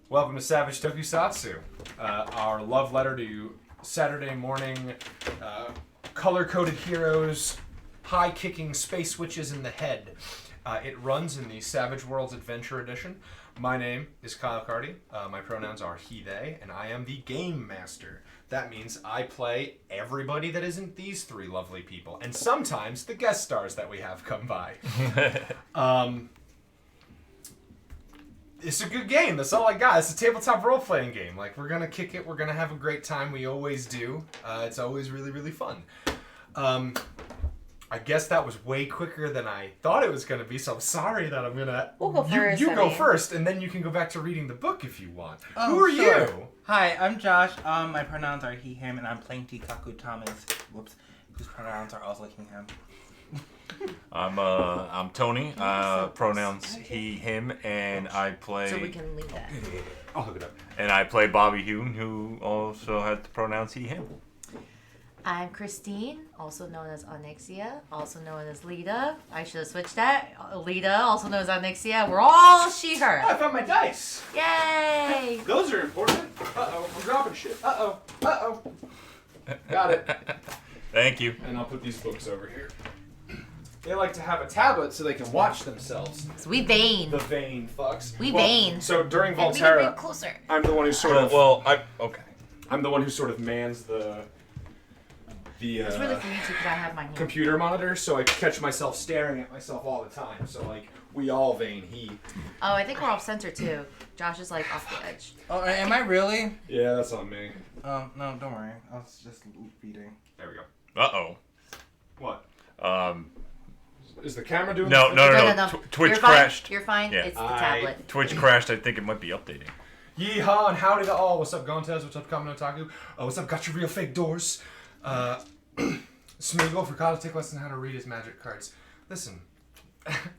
Welcome to Savage Tokusatsu, our love letter to Saturday morning color-coded heroes, high-kicking space witches in the head. It runs in the Savage Worlds Adventure Edition. My name is Kyle Carty. My pronouns are he, they, and I am the Game Master. That means I play everybody that isn't these three lovely people, and sometimes the guest stars that we have come by. It's a good game. That's all I got. It's a tabletop role-playing game. Like, we're gonna kick it. We're gonna have a great time. We always do. It's always really, really fun. I guess that was way quicker than I thought it was gonna be, so I'm sorry that I'm gonna... We'll go first. You go first, and then you can go back to reading the book if you want. Oh, Who are sure. you? Hi, I'm Josh. My pronouns are he, him, and I'm playing Tikaku Thomas, whose pronouns are also he, him. I'm Tony. Pronouns he, him, and I play. So we can leave that. I'll hook it up. And I play Bobby Hune, who also has the pronouns he, him. I'm Christine, also known as Onyxia, also known as Lita. I should have switched that. Lita, also known as Onyxia. We're all she, her. Oh, I found my dice. Yay! Those are important. Uh-oh, I'm dropping shit. Uh-oh, uh-oh. Got it. Thank you. And I'll put these books over here. They like to have a tablet so they can watch themselves. So we vain. The vain fucks. We vain. So during Hey, we can bring Volterra, closer. I'm the one who sort of... Okay. I'm the one who sort of mans the It's really for you too, because I have mine here. computer monitor, so I catch myself staring at myself all the time. So, like, we all vain he. Oh, I think we're off center too. Josh is like off the edge. Oh, am I really? Yeah, that's on me. Oh, no, don't worry. I was just reading. There we go. Uh-oh. What? Um, Is the camera doing No, the no, thing? no. No. Twitch You're crashed. Fine. You're fine. Yeah. It's the tablet. Twitch crashed. I think it might be updating. Yeehaw and howdy to all. What's up, Gontes? What's up, Kamen Otaku? What's up, got your real fake doors? Smeagol forgot to take lessons on how to read his magic cards. Listen,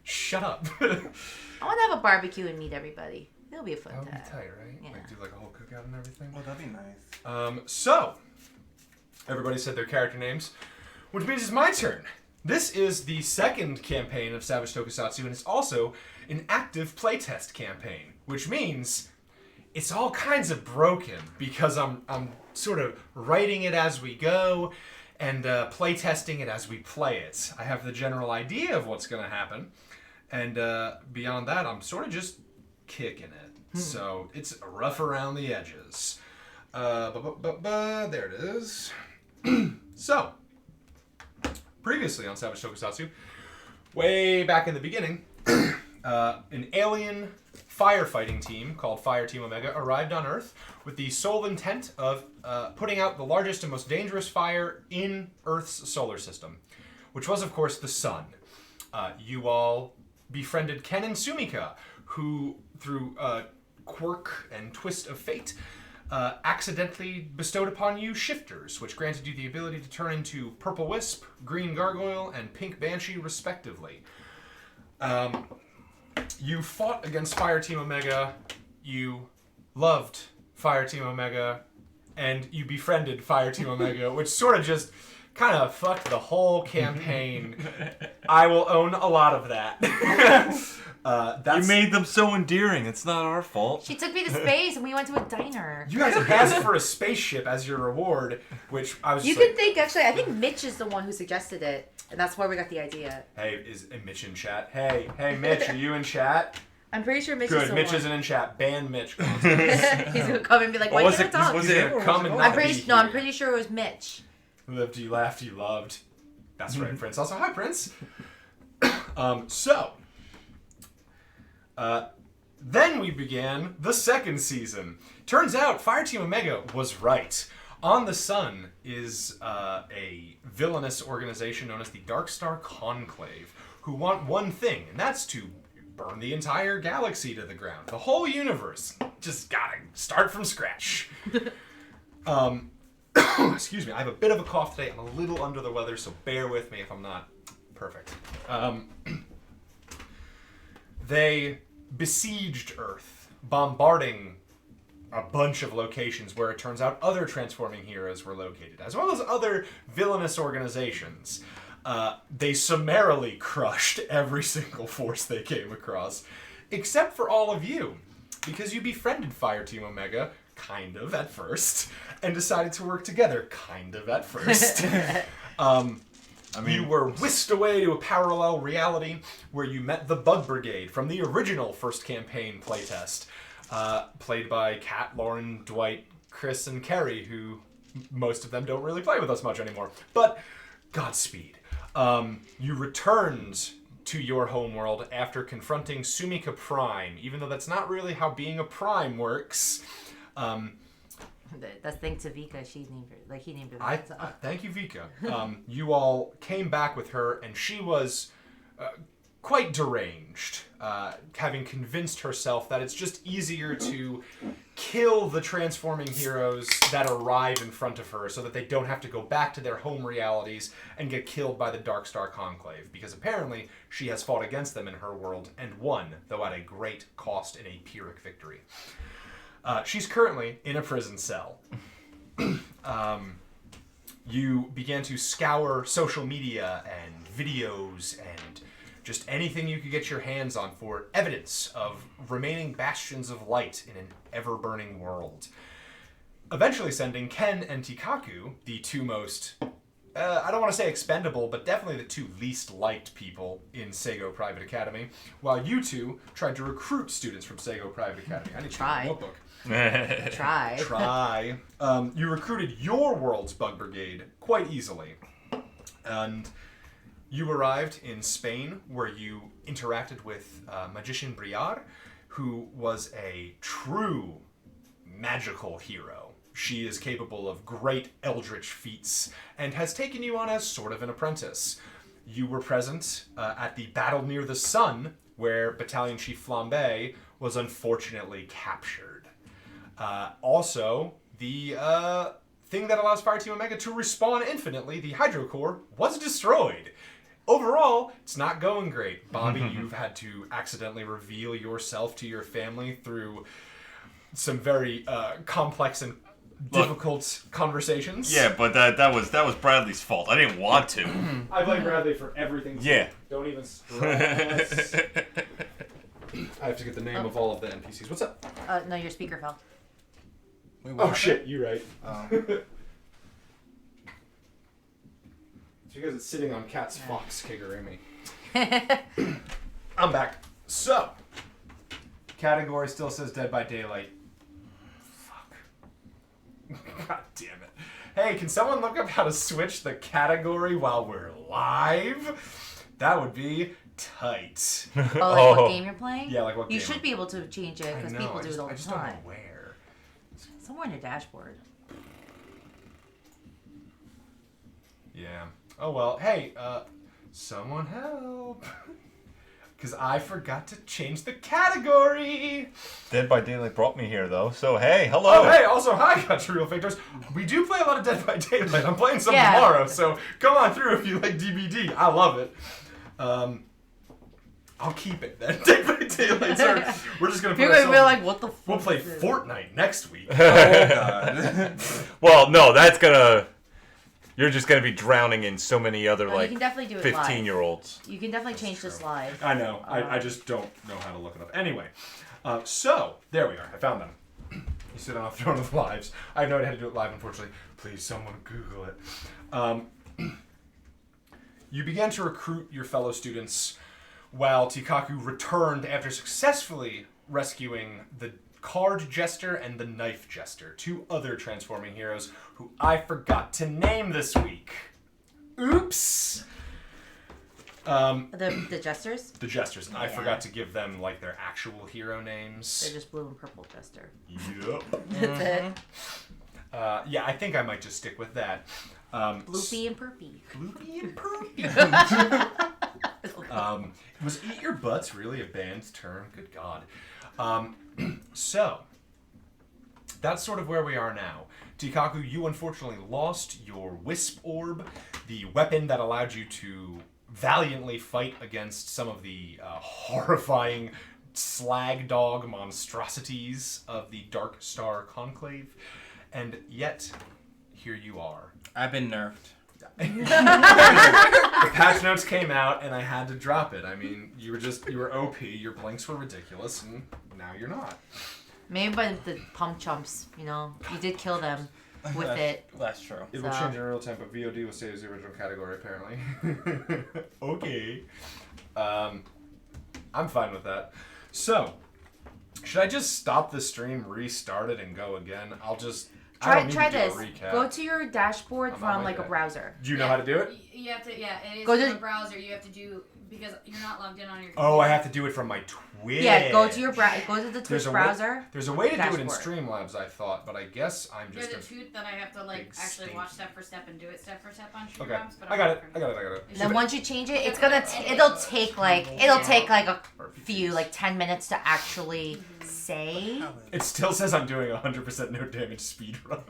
shut up. I want to have a barbecue and meet everybody. It'll be a fun That would time. be tight, right? Yeah. Like do like a whole cookout and everything. Oh, that'd be nice. So, everybody said their character names, which means it's my turn. This is the second campaign of Savage Tokusatsu, and it's also an active playtest campaign, which means it's all kinds of broken because I'm sort of writing it as we go and playtesting it as we play it. I have the general idea of what's going to happen, and beyond that, I'm sort of just kicking it. So it's rough around the edges. There it is. So, previously on Savage Tokusatsu, way back in the beginning, an alien firefighting team called Fire Team Omega arrived on Earth with the sole intent of putting out the largest and most dangerous fire in Earth's solar system, which was, of course, the sun. You all befriended Ken and Sumika, who, through quirk and twist of fate, accidentally bestowed upon you shifters, which granted you the ability to turn into Purple Wisp, Green Gargoyle, and Pink Banshee, respectively. You fought against Fire Team Omega, you loved Fire Team Omega, and you befriended Fire Team Omega, which sort of just kind of fucked the whole campaign. I will own a lot of that. You made them so endearing. It's not our fault. She took me to space and we went to a diner. You guys asked for a spaceship as your reward, which I was You just could think, actually, I think Mitch is the one who suggested it, and that's where we got the idea. Hey, is Mitch in chat? Hey, Mitch, are you in chat? I'm pretty sure Mitch is Good, the Mitch one. isn't in chat. Ban Mitch. He's gonna come and be like, why was can't it- I talk? was He's it- gonna come and I'm not be I'm here. pretty sure it was Mitch. Lived, you laughed, you loved. That's right, Mm-hmm. Prince. Also, hi, Prince. Then we began the second season. Turns out, Fire Team Omega was right. On the Sun is a villainous organization known as the Dark Star Conclave, who want one thing, and that's to burn the entire galaxy to the ground. The whole universe. Just gotta start from scratch. Excuse me, I have a bit of a cough today. I'm a little under the weather, so bear with me if I'm not perfect. They besieged Earth, bombarding a bunch of locations where it turns out other transforming heroes were located, as well as other villainous organizations. They summarily crushed every single force they came across, except for all of you. because you befriended Fire Team Omega, kind of, at first, and decided to work together, kind of, at first. You were whisked away to a parallel reality where you met the Bug Brigade from the original first campaign playtest, played by Kat, Lauren, Dwight, Chris, and Kerry, who most of them don't really play with us much anymore. But Godspeed. You returned to your homeworld after confronting Sumika Prime, even though that's not really how being a Prime works. That's thanks to Vika. She named her. Like, he named her. Thank you, Vika. You all came back with her, and she was quite deranged, having convinced herself that it's just easier to kill the transforming heroes that arrive in front of her so that they don't have to go back to their home realities and get killed by the Dark Star Conclave, because apparently she has fought against them in her world and won, though at a great cost in a Pyrrhic victory. She's currently in a prison cell. You began to scour social media and videos and just anything you could get your hands on for evidence of remaining bastions of light in an ever-burning world. Eventually sending Ken and Tikaku, the two most, I don't want to say expendable, but definitely the two least liked people in Seigo Private Academy, while you two tried to recruit students from Seigo Private Academy. I need to get a notebook. Try. You recruited your world's Bug Brigade quite easily. And you arrived in Spain, where you interacted with Magician Briar, who was a true magical hero. She is capable of great eldritch feats, and has taken you on as sort of an apprentice. You were present at the Battle Near the Sun, where Battalion Chief Flambe was unfortunately captured. Also, the thing that allows Fire Team Omega to respawn infinitely, the Hydro Core, was destroyed. Overall, it's not going great. Bobby, you've had to accidentally reveal yourself to your family through some very complex and difficult conversations. Yeah, but that was Bradley's fault. I didn't want to. I blame Bradley for everything. Yeah. Don't even stress. I have to get the name of all of the NPCs. What's up? No, your speaker fell. Wait, oh shit, you're right. It's because it's sitting on Cat's Fox Kigurumi. I'm back. So, category still says Dead by Daylight. Fuck. God damn it. Hey, can someone look up how to switch the category while we're live? That would be tight. Oh, what game you're playing? Yeah, like what game. You should be able to change it, because people do it all the time. I just don't know where. Somewhere in your dashboard. Yeah. Oh well. Hey, someone help. Because I forgot to change the category. Dead by Daylight brought me here, though. So, hey, hello. Oh, hey, also, hi, Country Real Victors. We do play a lot of Dead by Daylight. I'm playing some tomorrow, so come on through if you like DBD. I love it. I'll keep it then. Dead by Daylight. We're just going to put You're going to be like, what the fuck? We'll play Fortnite next week. Oh, God. Well, no, that's going to... You're just going to be drowning in so many other, you can definitely do it 15-year-olds. You can definitely change this live. I know. I just don't know how to look it up. Anyway, so, there we are. I found them. You sit on a throne of lives. I have no idea how to do it live, unfortunately. Please, someone Google it. You began to recruit your fellow students while Tikaku returned after successfully rescuing the Card Jester and the Knife Jester, two other transforming heroes who I forgot to name this week. Oops! The Jesters? The Jesters, and I forgot to give them, like, their actual hero names. They're just Blue and Purple Jester. Yep. That's it. Yeah, I think I might just stick with that. Bloopy and Perpy. Bloopy and Perpy. Was Eat Your Butts really a band's term? Good God. So, that's sort of where we are now. Tikaku, you unfortunately lost your Wisp Orb, the weapon that allowed you to valiantly fight against some of the horrifying slag dog monstrosities of the Dark Star Conclave. And yet, here you are. I've been nerfed. The patch notes came out, and I had to drop it. I mean, you were OP. Your blinks were ridiculous, and now you're not. Maybe by the pump chumps, you did kill them with it. That's true. It will change in real time, but VOD will stay as the original category, apparently. Okay. I'm fine with that. So, should I just stop the stream, restart it, and go again? Try this. Go to your dashboard from like a browser. Do you know how to do it? You have to, it is go from a browser. You have to do, because you're not logged in on your computer. Oh, I have to do it from my Twitch. Yeah, go to the Twitch browser. There's a way to do it in dashboard. Streamlabs, I thought, but I guess I'm just There's a tweet that I have to actually watch step for step and do it step for step on Streamlabs. Okay, But I got it. And then once you change it, it'll take like a few, like 10 minutes to actually say. It still says I'm doing 100% no damage speedrun.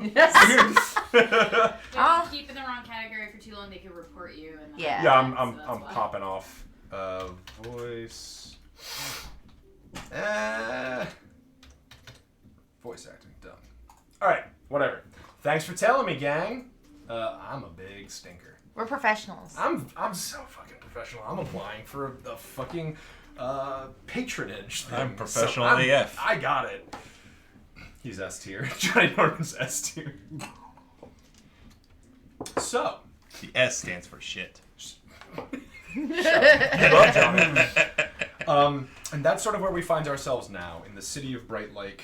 If you keep in the wrong category for too long, they can report you. And Yeah, I'm popping off. Voice. Voice acting done. All right, whatever. Thanks for telling me, gang. I'm a big stinker. We're professionals. I'm so fucking professional. I'm applying for the fucking patronage thing. I'm professional AF. I got it. He's S tier. Johnny Norman's S tier. So. The S stands for shit. I love Johnny. And that's sort of where we find ourselves now, in the city of Bright Lake,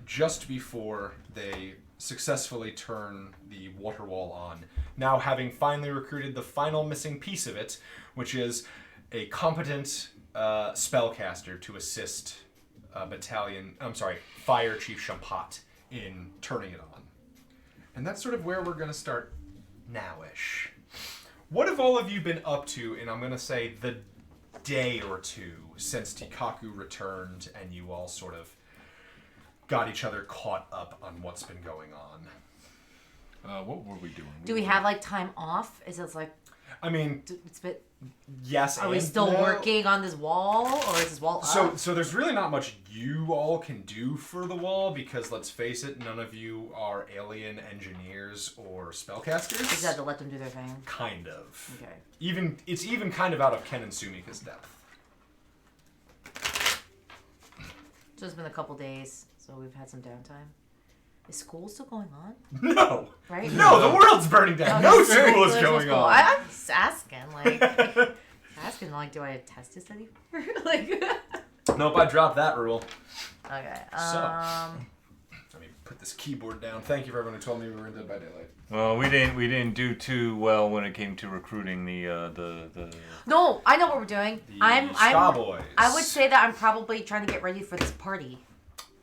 just before they successfully turn the water wall on. Now having finally recruited the final missing piece of it, which is a competent spellcaster to assist Fire Chief Champat in turning it on. And that's sort of where we're going to start now-ish. What have all of you been up to in, I'm going to say, the day or two since Tikaku returned and you all sort of got each other caught up on what's been going on? What were we doing? Do we have like time off? Is it like? I mean, it's a bit. Yes. Are we still working on this wall, or is this wall up? So there's really not much you all can do for the wall because let's face it, none of you are alien engineers or spellcasters. You just have to let them do their thing. Kind of. Okay. It's even kind of out of Ken and Sumika's depth. So it's been a couple days, so we've had some downtime. Is school still going on? No. Right? No, the world's burning down. No school is going on. I'm just asking, like, do I have tests to study for? Like. Nope, I dropped that rule. Okay. Let me put this keyboard down. Thank you for everyone who told me we were in Dead by Daylight. Well, we didn't do too well when it came to recruiting the. No, I know what we're doing. Boys. I would say that I'm probably trying to get ready for this party.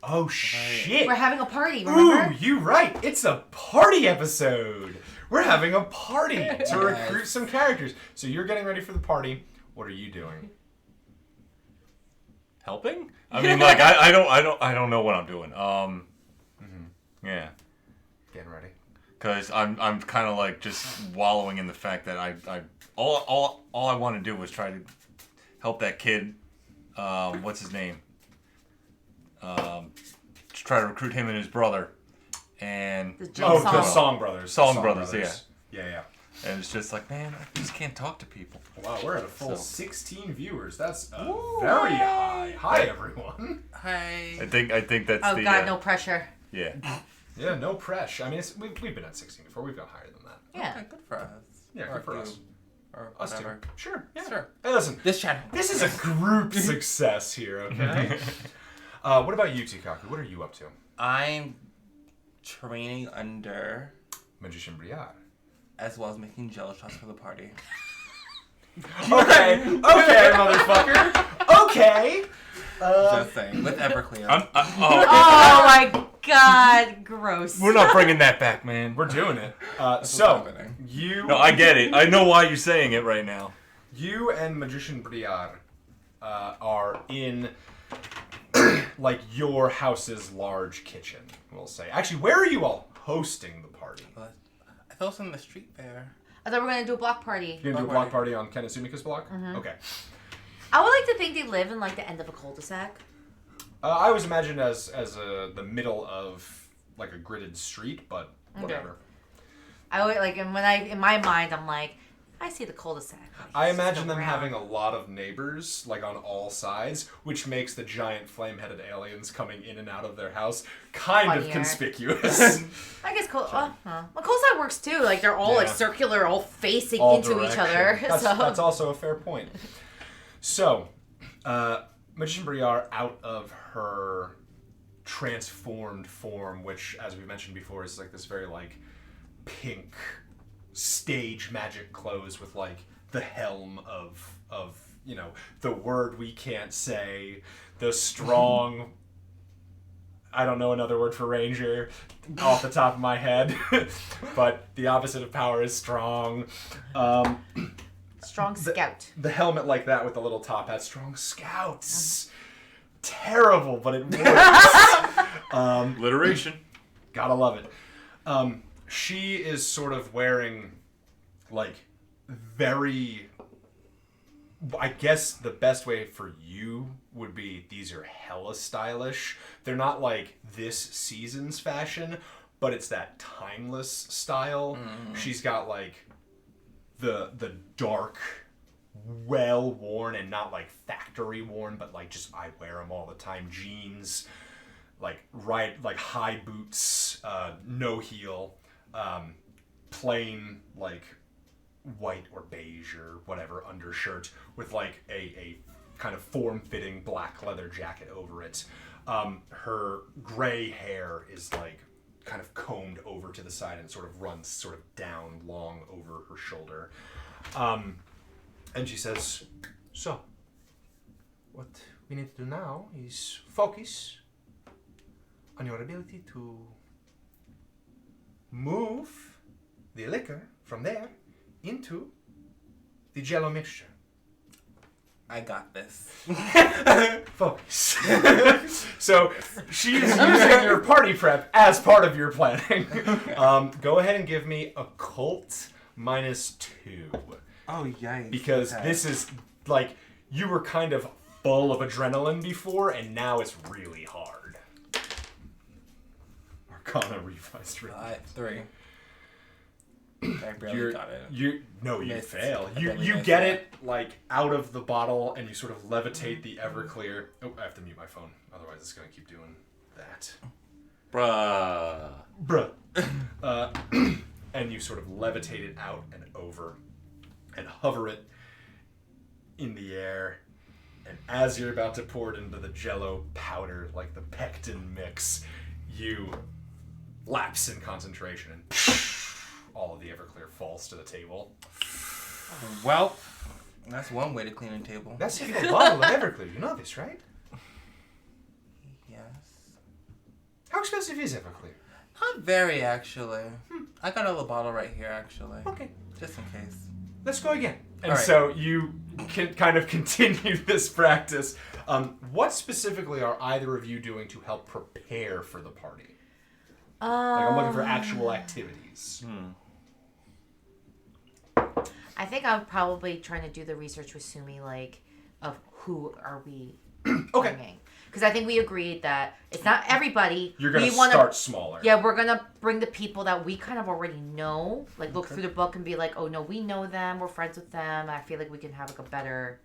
Oh shit! We're having a party, remember? Ooh, you right. It's a party episode. We're having a party to recruit some characters. So you're getting ready for the party. What are you doing? Helping? I mean, like I don't know what I'm doing. Yeah. Getting ready. Because I'm kind of like just wallowing in the fact that all I want to do was try to help that kid. What's his name? To try to recruit him and his brother, and the Song Brothers. Song Brothers, yeah. And it's just like, man, I just can't talk to people. Wow, we're at a full 16 viewers. That's very high. Hi, everyone. Hi. I think that's Oh God, no pressure. Yeah. Yeah, no pressure. I mean, we've been at 16 before. We've gone higher than that. Yeah. Okay, good for us. Yeah, good for us. Or Us whatever. too. Sure. Yeah. Sure. Hey, listen. This channel. This is a group success here, okay? What about you, Tikaku? What are you up to? I'm training under Magician Briard. as well as making jello shots for the party. Okay, motherfucker. Okay. Just saying. With Everclear. Oh my God, gross. We're not bringing that back, man. We're doing it. what's happening. No, I get it. I know why you're saying it right now. You and Magician Briard are in like your house's large kitchen, we'll say. Actually, where are you all hosting the party? I thought it was in the street fair. I thought we were gonna do a block party. You're gonna do a block party on Ken and Sumika's block? Mm-hmm. Okay. I would like to think they live in like the end of a cul-de-sac. I was imagined as the middle of like a gridded street, but whatever. I would like, and when in my mind, I'm like, I see the cul-de-sac. Like, I it's just imagine them around. having a lot of neighbors, like on all sides, which makes the giant flame-headed aliens coming in and out of their house kind of Funnier. conspicuous. I guess well, cul-de-sac works too. Like they're all like Yeah. circular, all facing All into each direction. other. That's also a fair point. So, Magician Briar, out of her transformed form, which, as we mentioned before, is like this very like pink stage magic clothes with like the helm of the word we can't say, the strong. I don't know another word for ranger off the top of my head, but the opposite of power is strong. Strong scout. The helmet like that with the little top hat, strong scouts. Terrible, but it works. Alliteration. Gotta love it. She is sort of wearing, like, very... I guess the best way for you would be these are hella stylish. They're not, like, this season's fashion, but it's that timeless style. She's got, like, the dark, well-worn and not, like, factory-worn, but, like, just I wear them all the time. Jeans, like high boots, no heel, plain, like, white or beige or whatever undershirt with, like, a kind of form-fitting black leather jacket over it. Her gray hair is, like, kind of combed over to the side and sort of runs sort of down long over her shoulder. And she says, so, what we need to do now is focus on your ability to move the liquor from there into the jello mixture. I got this. Focus. So she's using your party prep as part of your planning. Go ahead and give me occult -2. Oh, yikes. Because Okay. this is, like, you were kind of full of adrenaline before, and now it's really hard. Arcana revised. 3. I barely got it. You Missed. fail. I You barely you missed get that. it, like, out of the bottle, and you sort of levitate the Everclear. Oh, I have to mute my phone, otherwise it's going to keep doing that. Bruh. And you sort of levitate it out and over and hover it in the air. And as you're about to pour it into the jello powder, like the pectin mix, you lapse in concentration and all of the Everclear falls to the table. Well, that's one way to clean a table. That's a bottle of Everclear. You know this, right? Yes. How expensive is Everclear? Not very, actually. I got a little bottle right here, actually. Okay. Just in case. Let's go again. And All right. so you can kind of continue this practice. What specifically are either of you doing to help prepare for the party? Like, I'm looking for actual activities. I think I'm probably trying to do the research with Sumi, like, of who are we Okay. bringing. Because I think we agreed that it's not everybody. You're going to We wanna- start smaller. Yeah, we're going to bring the people that we kind of already know. Like, look through the book and be like, oh, no, we know them. We're friends with them. I feel like we can have, like, a better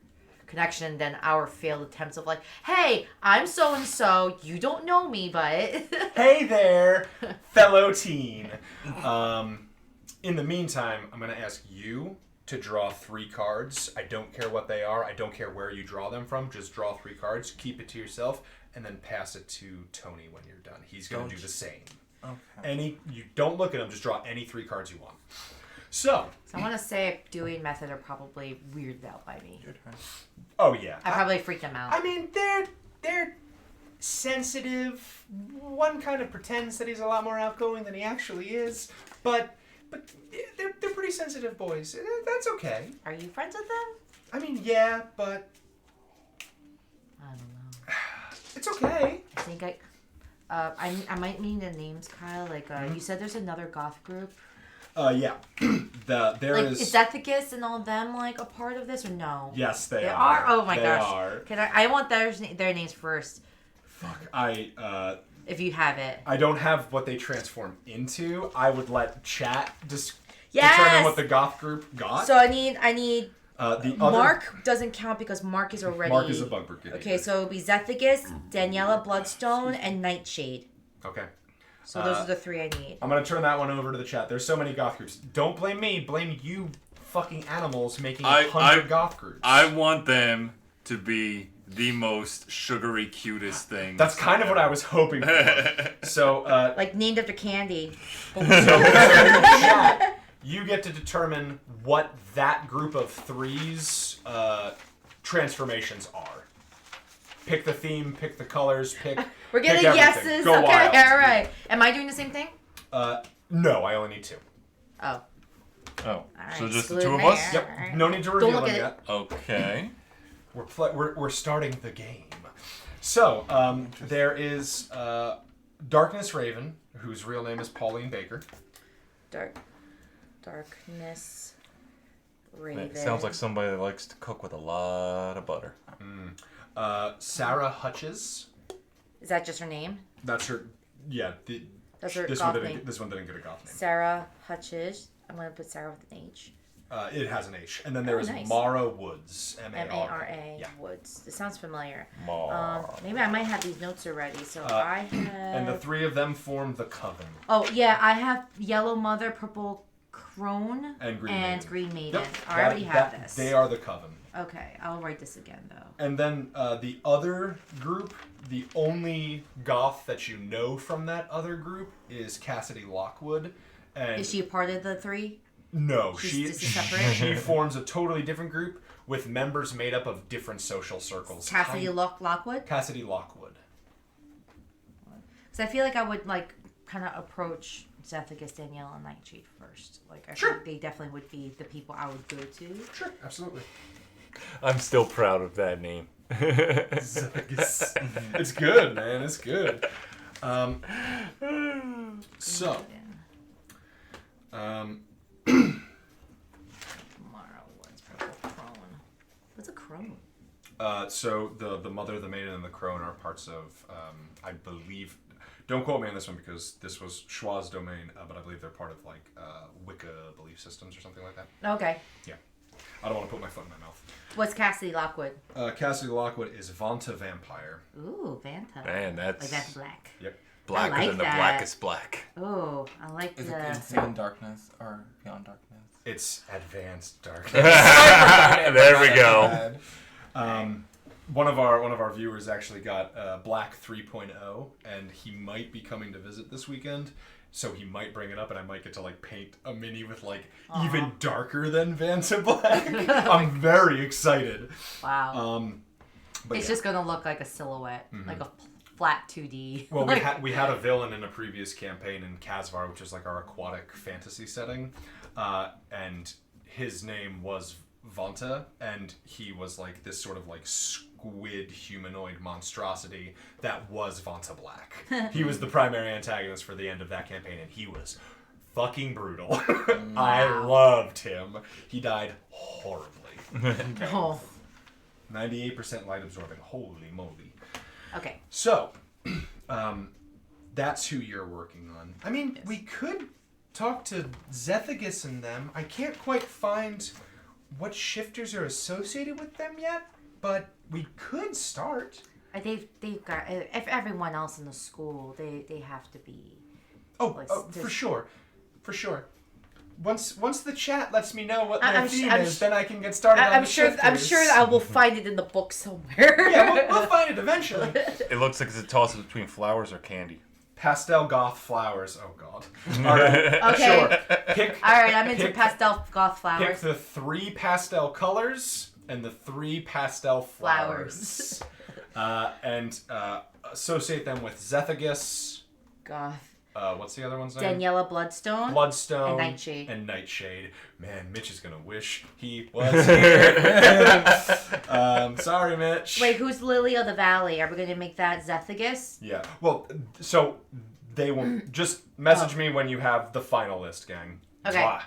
connection than our failed attempts of, like, hey, I'm so-and-so. You don't know me, but... Hey there, fellow teen. In the meantime, I'm going to ask you to draw 3 cards. I don't care what they are. I don't care where you draw them from. Just draw 3 cards. Keep it to yourself, and then pass it to Tony when you're done. He's going to do the same. Okay. You don't look at them. Just draw any 3 cards you want. So I want to say Dewey and Method are probably weirded out by me. Your turn. oh yeah. I probably freaked them out. I mean, they're sensitive. One kind of pretends that he's a lot more outgoing than he actually is, but they're pretty sensitive boys. That's okay. Are you friends with them? I mean, yeah, but I don't know. it's okay. I think I might mean the names, Kyle. Like, you said there's another goth group. Yeah. There Like, is. is Ethicus and all them, like, a part of this, or no? Yes, they They are. are? Oh my They gosh. are. Can I want their names first, Fuck. if you have it. I don't have what they transform into. I would let chat just Yes. determine what the goth group got. So I need the other Mark doesn't count because Mark is already. Mark is a bug brigade. Okay, so it'll be Zethicus, Daniela Bloodstone, and Nightshade. Okay. So those are the 3 I need. I'm gonna turn that one over to the chat. There's so many goth groups. Don't blame me. Blame you, fucking animals, making 100 goth groups. I want them to be the most sugary, cutest thing. That's kind of what I was hoping for. So, Like named after candy. so in the chat, you get to determine what that group of 3's transformations are. Pick the theme, pick the colors, pick. We're getting pick everything. yeses. Go Okay, wild. all right. Am I doing the same thing? No, I only need 2. Oh. Oh, right, so just the screw 2 of me. us? Yep. Alright. No need to reveal look them at yet. Okay. We're starting the game. So there is Darkness Raven, whose real name is Pauline Baker. Darkness Raven. It sounds like somebody that likes to cook with a lot of butter. Sarah Hutches. Is that just her name? That's her. Yeah. That's her This goth one name. didn't. This one didn't get a goth name. Sarah Hutchins. I'm gonna put Sarah with an H. It has an H, and then there is nice. Mara Woods. M-A-R-A. Yeah. Woods. It sounds familiar. Mar. Maybe I might have these notes already. So I have. And the 3 of them form the Coven. Oh yeah, I have Yellow Mother, Purple Crone, And Green Maiden. Green Maiden. Yep. I already have this. They are the Coven. Okay, I'll write this again though. And then the other group, the only goth that you know from that other group is Cassidy Lockwood. And Is she a part of the 3? No, She's just separate? she forms a totally different group with members made up of different social circles. Cassidy Lockwood? Cassidy Lockwood. Because I feel like I would kind of approach Zethicus, Danielle, and Nightshade first. I Sure. think they definitely would be the people I would go to. Sure, absolutely. I'm still proud of that name. It's good, man. It's good. So, Tomorrow was Purple Crone. What's a crone? so the Mother, the Maiden, and the Crone are parts of, I believe. Don't quote me on this one because this was Schwa's domain, but I believe they're part of Wicca belief systems or something like that. Okay. Yeah. I don't want to put my foot in my mouth. What's Cassidy Lockwood? Cassidy Lockwood is Vanta Vampire. Ooh, Vanta. Man, that's Like Vanta Black. Yep. blacker I like than the that. blackest black. Oh, I like Is the... it Insane Darkness or Beyond Darkness? It's Advanced Darkness. There we go. One of our viewers actually got Black 3.0, and he might be coming to visit this weekend. So he might bring it up, and I might get to paint a mini with even darker than Vanta Black. I'm very excited. Wow. But It's yeah. just going to look like a silhouette, like a flat 2D. Well, we had a villain in a previous campaign in Kazvar, which is our aquatic fantasy setting, and his name was Vanta, and he was this sort of squid humanoid monstrosity that was Vanta Black. He was the primary antagonist for the end of that campaign, and he was fucking brutal. I loved him. He died horribly. Oh. 98% light absorbing. Holy moly. Okay. So, that's who you're working on. I mean, we could talk to Zethicus and them. I can't quite find what shifters are associated with them yet, but we could start. They've got... If everyone else in the school, they have to be... For sure. For sure. Once the chat lets me know what their theme is, then I can get started on the shifters. I'm sure I will find it in the book somewhere. Yeah, we'll find it eventually. It looks like it's a toss between flowers or candy. Pastel goth flowers. Oh god. All right. Okay. Sure. All right, I'm into pastel goth flowers. Pick the 3 pastel colors and the 3 pastel flowers. And associate them with Zethicus. Goth. What's the other one's name? Daniela Bloodstone. Bloodstone. And Nightshade. And Nightshade. Man, Mitch is gonna wish he was here. Sorry, Mitch. Wait, who's Lily of the Valley? Are we going to make that Zethicus? Yeah. Well, so they will just message me when you have the final list, gang. Okay. Mwah.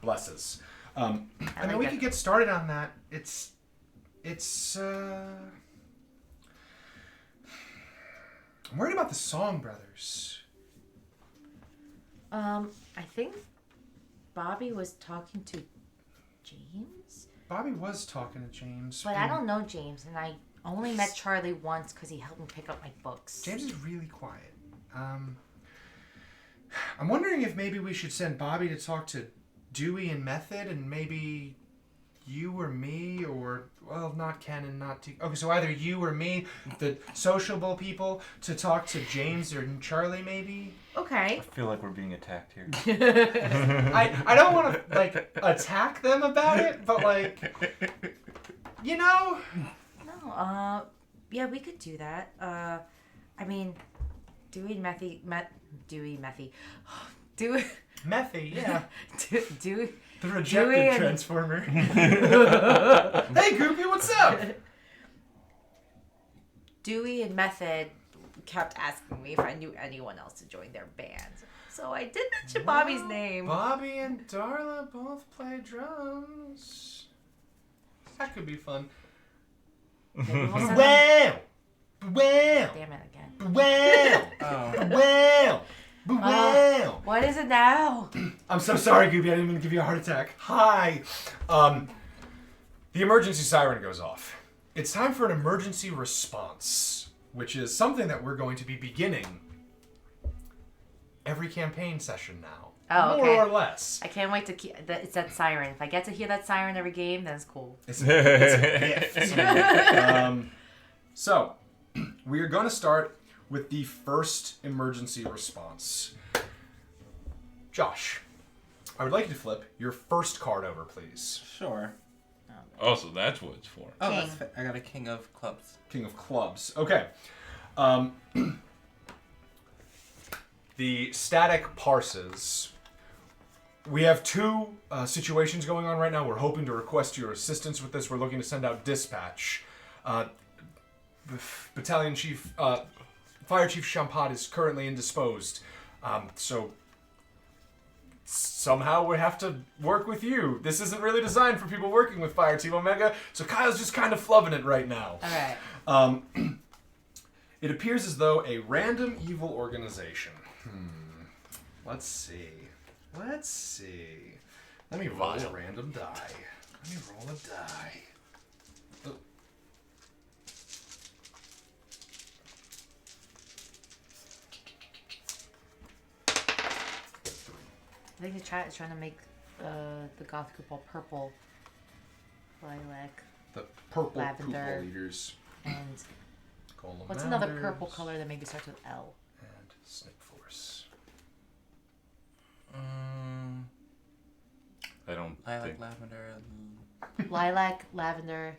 Blesses. I mean, like we it. could get started on that. It's I'm worried about the Song Brothers. I think Bobby was talking to James? Bobby was talking to James. But I don't know James, and I only met Charlie once because he helped me pick up my books. James is really quiet. I'm wondering if maybe we should send Bobby to talk to Dewey and Method, and maybe you or me, or, well, not Ken and not T. Okay, so either you or me, the sociable people, to talk to James or Charlie, maybe? Okay. I feel like we're being attacked here. I don't want to, like, attack them about it, but, like, you know? No, yeah, we could do that. I mean, Dewey and Dewey, Methy, yeah. Dewey. The rejected Dewey and- Transformer. Hey, Goopy, what's up? Dewey and Method kept asking me if I knew anyone else to join their band. So I did mention Bobby's name. Bobby and Darla both play drums. That could be fun. Maybe we'll send them- Wow! Wow! Damn it again. Wow! Oh. Wow! Wow! What is it now? I'm so sorry, Goopy. I didn't mean to give you a heart attack. Hi. The emergency siren goes off. It's time for an emergency response, which is something that we're going to be beginning every campaign session now. Oh, okay. More or less. I can't wait to it's that siren. If I get to hear that siren every game, then it's cool. It's a gift. So, we are going to start with the first emergency response. Josh, I would like you to flip your first card over, please. Sure. Oh, so that's what it's for. Oh, King. I got a king of clubs. King of clubs. Okay. The static parses. We have two situations going on right now. We're hoping to request your assistance with this. We're looking to send out dispatch. Battalion Chief, Fire Chief Champat is currently indisposed. So somehow we have to work with you. This isn't really designed for people working with Fire Team Omega, so Kyle's just kind of flubbing it right now. All right. It appears as though a random evil organization. Let's see. Let me roll a random die. Oh. I think the chat is trying to make the Gothic group all purple. Lilac. The purple Lavender. Poople Eaters. And what's another purple color that maybe starts with L? And Snip Force. I don't Lilac, think. lavender. Lilac, lavender.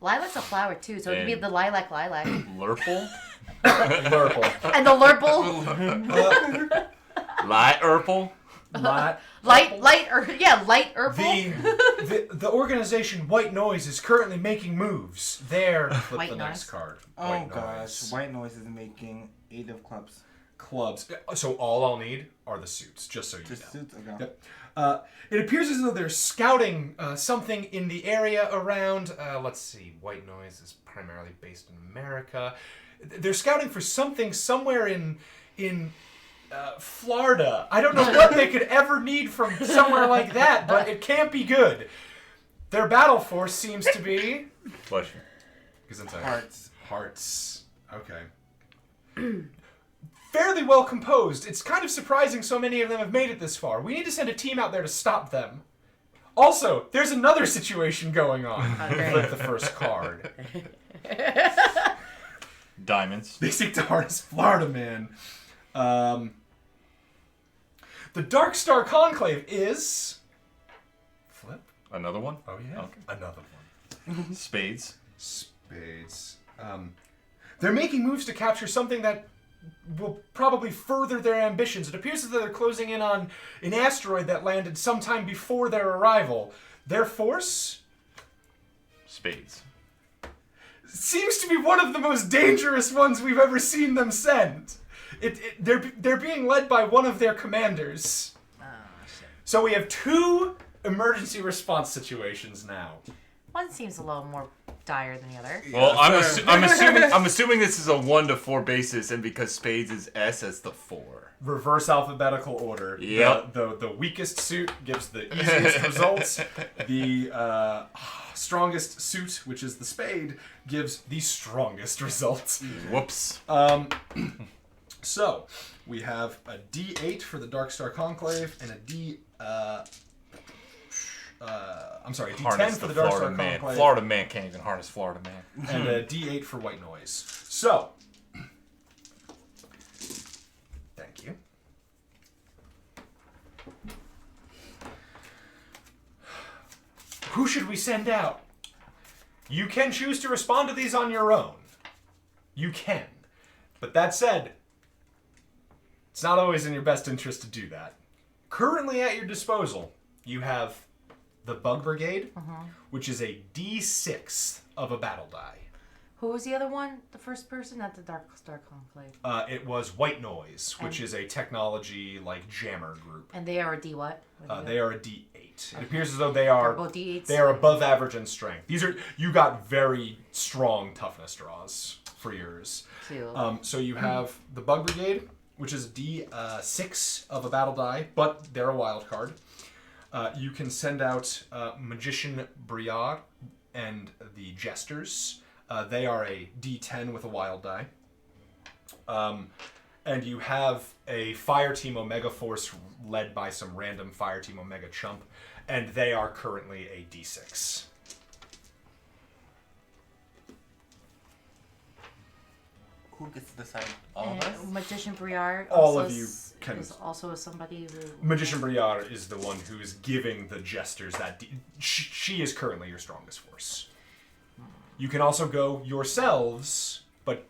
Lilac's a flower too, so it could be the lilac. Lurple? Lurple. And the lurple. Light Urple? Light light purple. The organization White Noise is currently making moves. There, flip White the Noise? next card. Oh White gosh, Noise. White Noise is making 8 of clubs. Clubs. So all I'll need are the suits, just so you Just know. suits? Okay. Yep. It appears as though they're scouting something in the area around. Let's see. White Noise is primarily based in America. They're scouting for something somewhere in Florida. I don't know what they could ever need from somewhere like that, but it can't be good. Their battle force seems to be Pleasure. Hearts. Okay. Fairly well composed. It's kind of surprising so many of them have made it this far. We need to send a team out there to stop them. Also, there's another situation going on. Okay. Flip the first card. Diamonds. They seek to harness Florida Man. The Dark Star Conclave is... Flip? Another one? Oh, yeah. Okay. Another one. Spades. Spades. They're making moves to capture something that will probably further their ambitions. It appears that they're closing in on an asteroid that landed sometime before their arrival. Their force Spades. seems to be one of the most dangerous ones we've ever seen them send. They're being led by one of their commanders. Oh shit. So we have two emergency response situations now. One seems a little more dire than the other. Well, I'm assuming this is a 1 to 4 basis, and because spades is S, it's the 4. Reverse alphabetical order. Yep. The weakest suit gives the easiest results. The strongest suit, which is the spade, gives the strongest results. Whoops. So, we have a D8 for the Dark Star Conclave and a D10 Harness for the the Dark Florida Star man. Conclave. Florida man can't even harness Florida man. And a D8 for White Noise. So, thank you. Who should we send out? You can choose to respond to these on your own. You can. But that said, it's not always in your best interest to do that. Currently at your disposal, you have the Bug Brigade, which is a D6 of a battle die. Who was the other one? The first person at the Dark Star Conclave. It was White Noise, which is a technology like jammer group. And they are a D what? They are a D8. It appears as though they are both D8s. They are above average in strength. You got very strong toughness draws for yours. Cute. So you have the Bug Brigade, which is a D6 of a battle die, but they're a wild card. You can send out Magician Briard and the Jesters. They are a D10 with a wild die. And you have a Fire Team Omega Force led by some random Fire Team Omega chump, and they are currently a D6. Who gets to decide? All of us? Magician Briard. All of you can. Is also somebody who. Magician Briard is the one who is giving the Jesters that. She is currently your strongest force. You can also go yourselves, but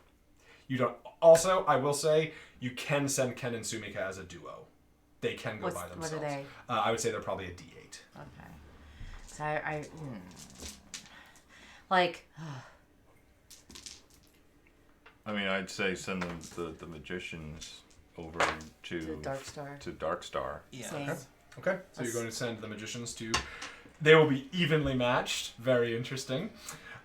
you don't. Also, I will say, you can send Ken and Sumika as a duo. They can go by themselves. What are they? I would say they're probably a D8. Okay. So I like. I mean, I'd say send them the magicians over to Dark Star. To Dark Star. Yeah. Same. Okay, so you're going to send the magicians to. They will be evenly matched. Very interesting.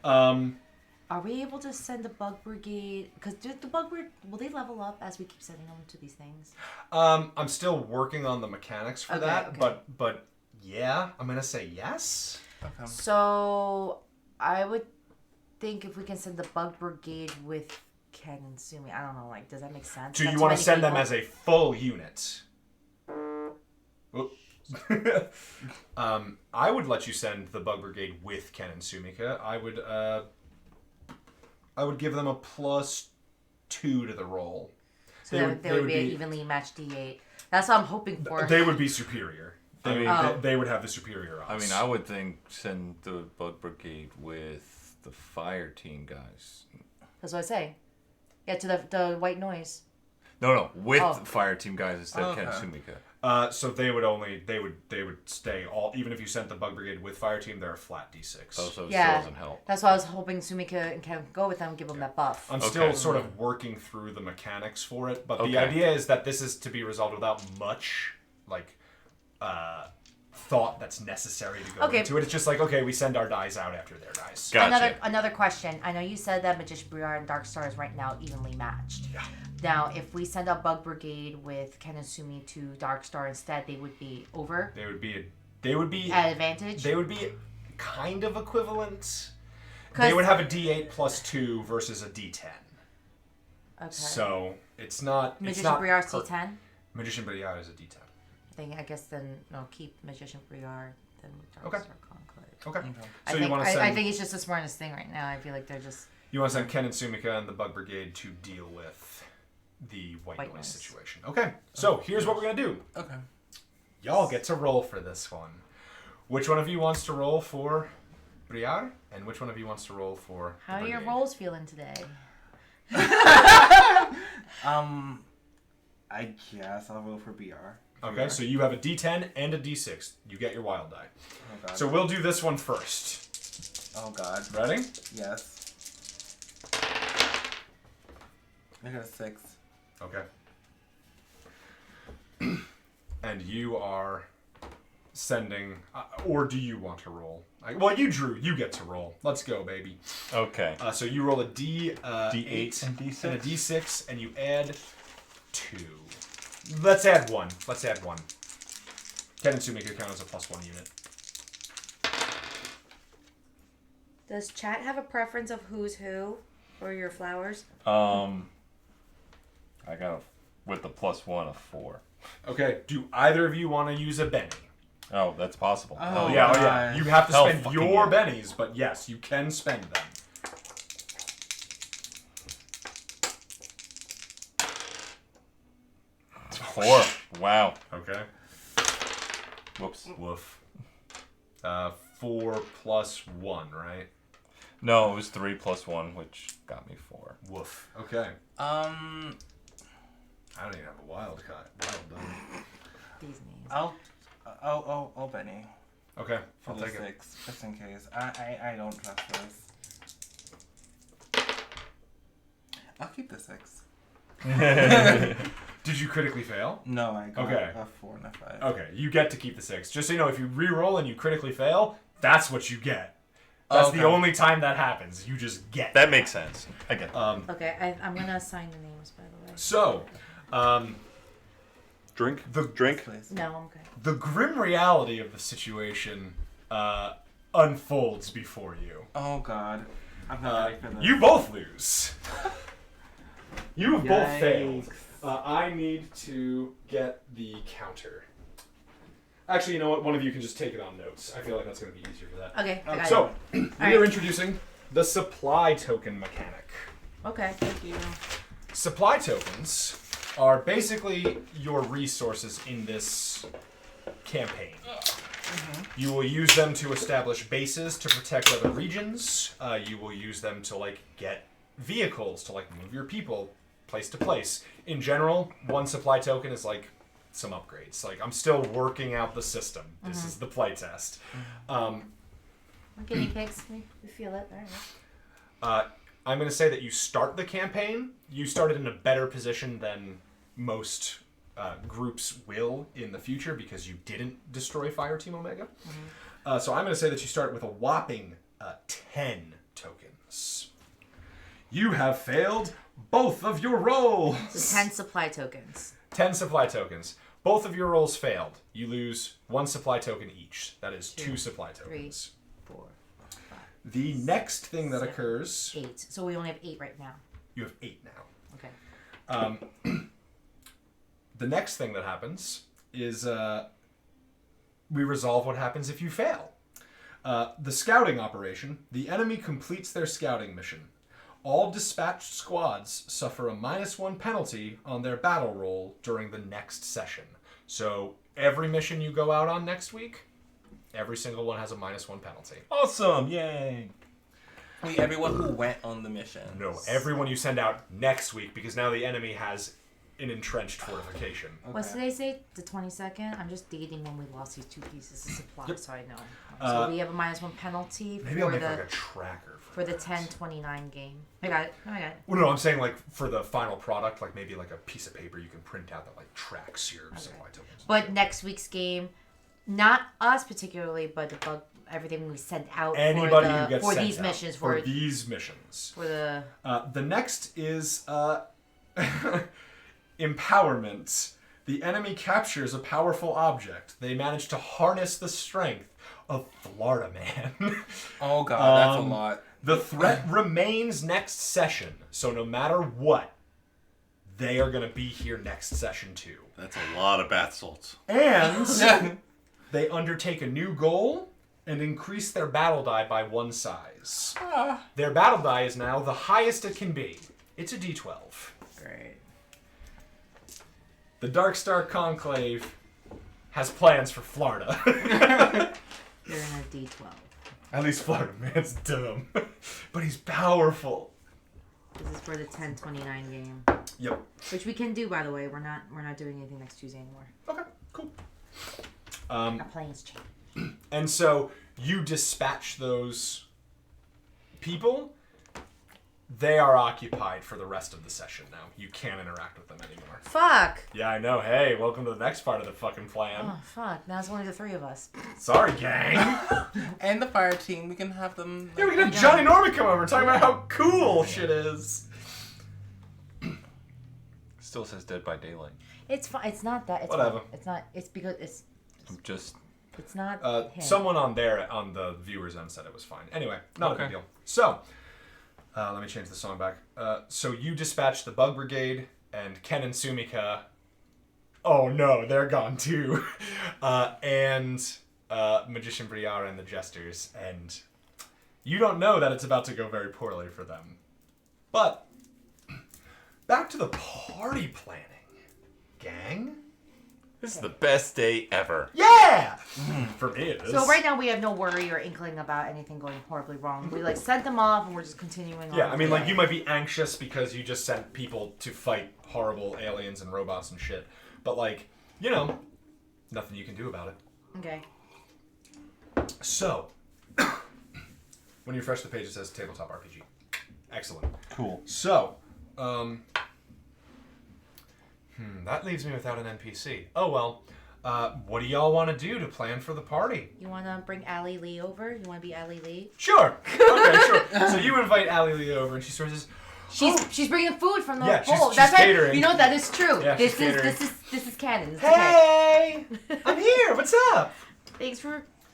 Are we able to send the Bug Brigade? Because the Bug Brigade, will they level up as we keep sending them to these things? I'm still working on the mechanics for that, okay. but yeah, I'm gonna say yes. Okay. So I would think if we can send the Bug Brigade with Ken and Sumi, I don't know, like, does that make sense? Do Not you too want to many send them people? as a full unit? I would let you send the Bug Brigade with Ken and Sumika. I would give them a +2 to the roll. So they would be an evenly matched D8. That's what I'm hoping for. They would be superior. I They would have the superior odds. I mean, I would think send the Bug Brigade with the Fire Team guys. That's what I say. Yeah, to the White Noise. No, with Oh. the Fire Team guys instead of Ken and Sumika. So they would stay all. Even if you sent the Bug Brigade with Fire Team, they're a flat D6. Oh, so it Yeah. still doesn't help. That's why I was hoping Sumika and Ken would go with them, give them that buff. I'm still sort of working through the mechanics for it, but the Okay. idea is that this is to be resolved without much thought that's necessary to go into it. It's just like, okay, we send our dice out after their dice. Gotcha. Another question. I know you said that Magician Briard and Dark Star is right now evenly matched. Yeah. Now, if we send out Bug Brigade with Ken and Sumi to Dark Star instead, they would be over They would be at advantage. They would be kind of equivalent. They would have a D8 +2 versus a D10. Okay. So it's not. Magician Briard's D10. Magician Briard is a D10. I guess then keep Magician Briard then Dark Okay. Star Conclave. Okay. I So think, you want to send? I think it's just the smartest thing right now. I feel like they're just. You want to send Ken and Sumika and the Bug Brigade to deal with the White Noise Noise. situation. Okay. So here's what we're gonna do. Okay. Y'all get to roll for this one. Which one of you wants to roll for Briard, and which one of you wants to roll for? How the are your Brigade? rolls feeling today? I guess I'll roll for BR. Okay, so you have a D10 and a D6. You get your wild die. Oh god. So we'll do this one first. Oh god. Ready? Yes. I got a 6. Okay. And you are sending, or do you want to roll? Well, you drew. You get to roll. Let's go, baby. Okay. So you roll a D8 and D6? and a D6, and you add 2. Let's add 1. Ken and Sumika count as a +1 unit. Does chat have a preference of who's who for your flowers? I got with the +1 a 4. Okay. Do either of you want to use a Benny? Oh, that's possible. Oh, Yeah. You have to Hell spend fucking your yeah. bennies, but yes, you can spend them. It's 4. Wow. Okay. Whoops. Woof. 4 + 1, right? No, it was 3 + 1, which got me 4. Woof. Okay. I don't even have a wild die. These names. I'll Benny. Okay. For I'll the take it. 6, just in case. I don't trust this. I'll keep the 6. Did you critically fail? No, I got Okay. a 4 and a 5. Okay, you get to keep the 6. Just so you know, if you re-roll and you critically fail, that's what you get. That's Okay. the only time that happens. You just get. That makes sense. I get that. Okay, I'm gonna assign the names, by the way. So, Drink? Drink? Please. No, I'm okay. the grim reality of the situation unfolds before you. Oh god. I'm not ready for this. You both lose. You have both Yikes. failed. I need to get the counter. Actually, you know what? One of you can just take it on notes. I feel like that's going to be easier for that. Okay, I got So, it. we Alright. are introducing the supply token mechanic. Okay, thank you. Supply tokens are basically your resources in this campaign. You will use them to establish bases to protect other regions. You will use them to get vehicles to move your people place to place. In general, one supply token is some upgrades. I'm still working out the system. This is the playtest. Guinea pigs, we feel it. All right. I'm going to say that you start the campaign. You started in a better position than most groups will in the future because you didn't destroy Fireteam Omega. So I'm going to say that you start with a whopping 10 tokens. You have failed both of your rolls. So 10 supply tokens. 10 supply tokens. Both of your rolls failed. You lose 1 supply token each. That is 2 supply tokens. 3, 4, 5. The next thing that 7, occurs... 8. So we only have 8 right now. You have 8 now. Okay. The next thing that happens is we resolve what happens if you fail. The scouting operation. The enemy completes their scouting mission. All dispatched squads suffer a -1 penalty on their battle roll during the next session. So every mission you go out on next week, every single one has a -1 penalty. Awesome! Yay! Wait, everyone who went on the mission. No, everyone you send out next week, because now the enemy has an entrenched fortification. Okay. What's today say? The 22nd? I'm just dating when we lost these 2 pieces of supply, Yep. so I know. So we have a -1 penalty Maybe I'll for make the a tracker for the that. 10-29 game. I got it. Well, no, I'm saying for the final product, maybe a piece of paper you can print out that tracks your supply tokens. But next week's game, not us particularly, but the bug, everything we send out Anybody for, who gets sent these out missions for these missions. for the The next is empowerment. The enemy captures a powerful object. They manage to harness the strength of Florida Man. Oh god, that's a lot. The threat remains next session, so no matter what, they are going to be here next session too. That's a lot of bath salts. And they undertake a new goal and increase their battle die by 1 size. Their battle die is now the highest it can be. It's a D12. great. The Dark Star Conclave has plans for Florida. You're in a D12. At least Florida Man's dumb. But he's powerful. This is for the 10-29 game, Yep. which we can do, by the way. We're not doing anything next Tuesday anymore. Okay, cool. Our plans change. And so you dispatch those people, they are occupied for the rest of the session now. You can't interact with them anymore. Fuck. Yeah, I know. Hey, welcome to the next part of the fucking plan. Oh, fuck. Now it's only the three of us. Sorry, gang. And the fire team, we can have them. Yeah, we can have Johnny Norman come over talking about how cool shit is. Still says Dead by Daylight. It's fine. It's not that. It's Whatever. Fine. It's not. It's because it's. I'm just. It's not. him. Someone on the viewers end said it was fine. Anyway, not a big deal. So, let me change the song back. So you dispatch the Bug Brigade and Ken and Sumika. Oh no, they're gone too. And Magician Briara and the Jesters. And you don't know that it's about to go very poorly for them. But back to the party planning, gang. This is the best day ever. Yeah! For me it is. So right now we have no worry or inkling about anything going horribly wrong. We like sent them off and we're just continuing on. Yeah, I mean, like, you might be anxious because you just sent people to fight horrible aliens and robots and shit. But, like, you know, nothing you can do about it. Okay. So, when you refresh the page, it says Tabletop RPG. Excellent. Cool. So, that leaves me without an NPC. Oh, well. What do y'all want to do to plan for the party? You want to bring Allie Lee over? You want to be Allie Lee? Sure. Okay, sure. So you invite Allie Lee over, and she sort of says, She's bringing food from the Yeah, bowl. she's That's right. catering. You know that is true. Yeah, this she's is catering. this is canon. It's "Hey, I'm here. What's up?" okay.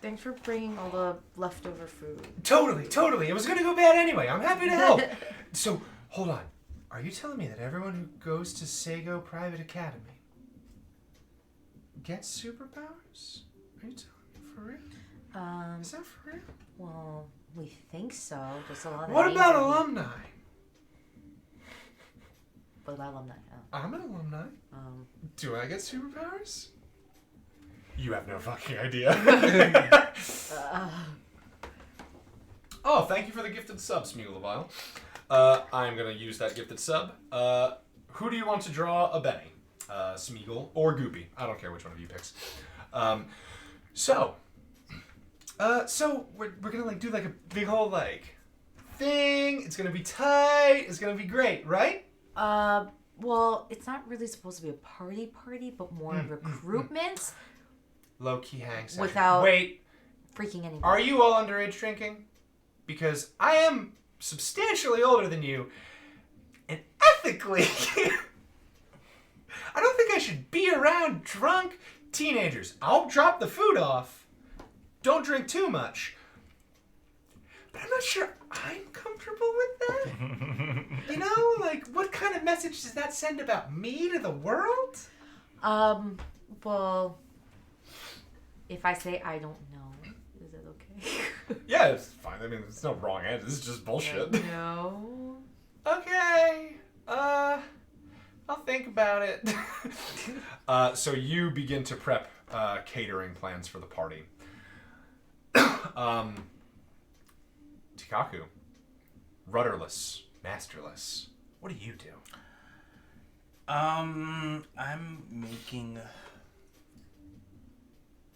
Thanks for bringing all the leftover food. Totally. It was gonna go bad anyway. I'm happy to help. So, hold on. Are you telling me that everyone who goes to Sego Private Academy gets superpowers? Are you telling me for real? Is that for real? Well, we think so. Just a lot of What names about are- alumni? What about alumni? I'm an alumni. Do I get superpowers? You have no fucking idea. Oh, thank you for the gifted sub, Smeagol I'm going to use that gifted sub. Who do you want to draw a Benny? Smeagol or Goopy? I don't care which one of you picks. So we're going to like do like a big whole like thing. It's going to be tight. It's going to be great, right? Well, it's not really supposed to be a party, but more recruitment. Low-key hang session. Without- Wait, Freaking anybody. are you all underage drinking? Because I am substantially older than you, and ethically, I don't think I should be around drunk teenagers. I'll drop the food off. Don't drink too much. But I'm not sure I'm comfortable with that. You know, like, what kind of message does that send about me to the world? Well, if I say I don't know, is it okay? Yeah, it's fine. I mean, there's no wrong answer. This is just bullshit. No. Okay. I'll think about it. So you begin to prep catering plans for the party. Tikaku, rudderless, masterless. What do you do? I'm making.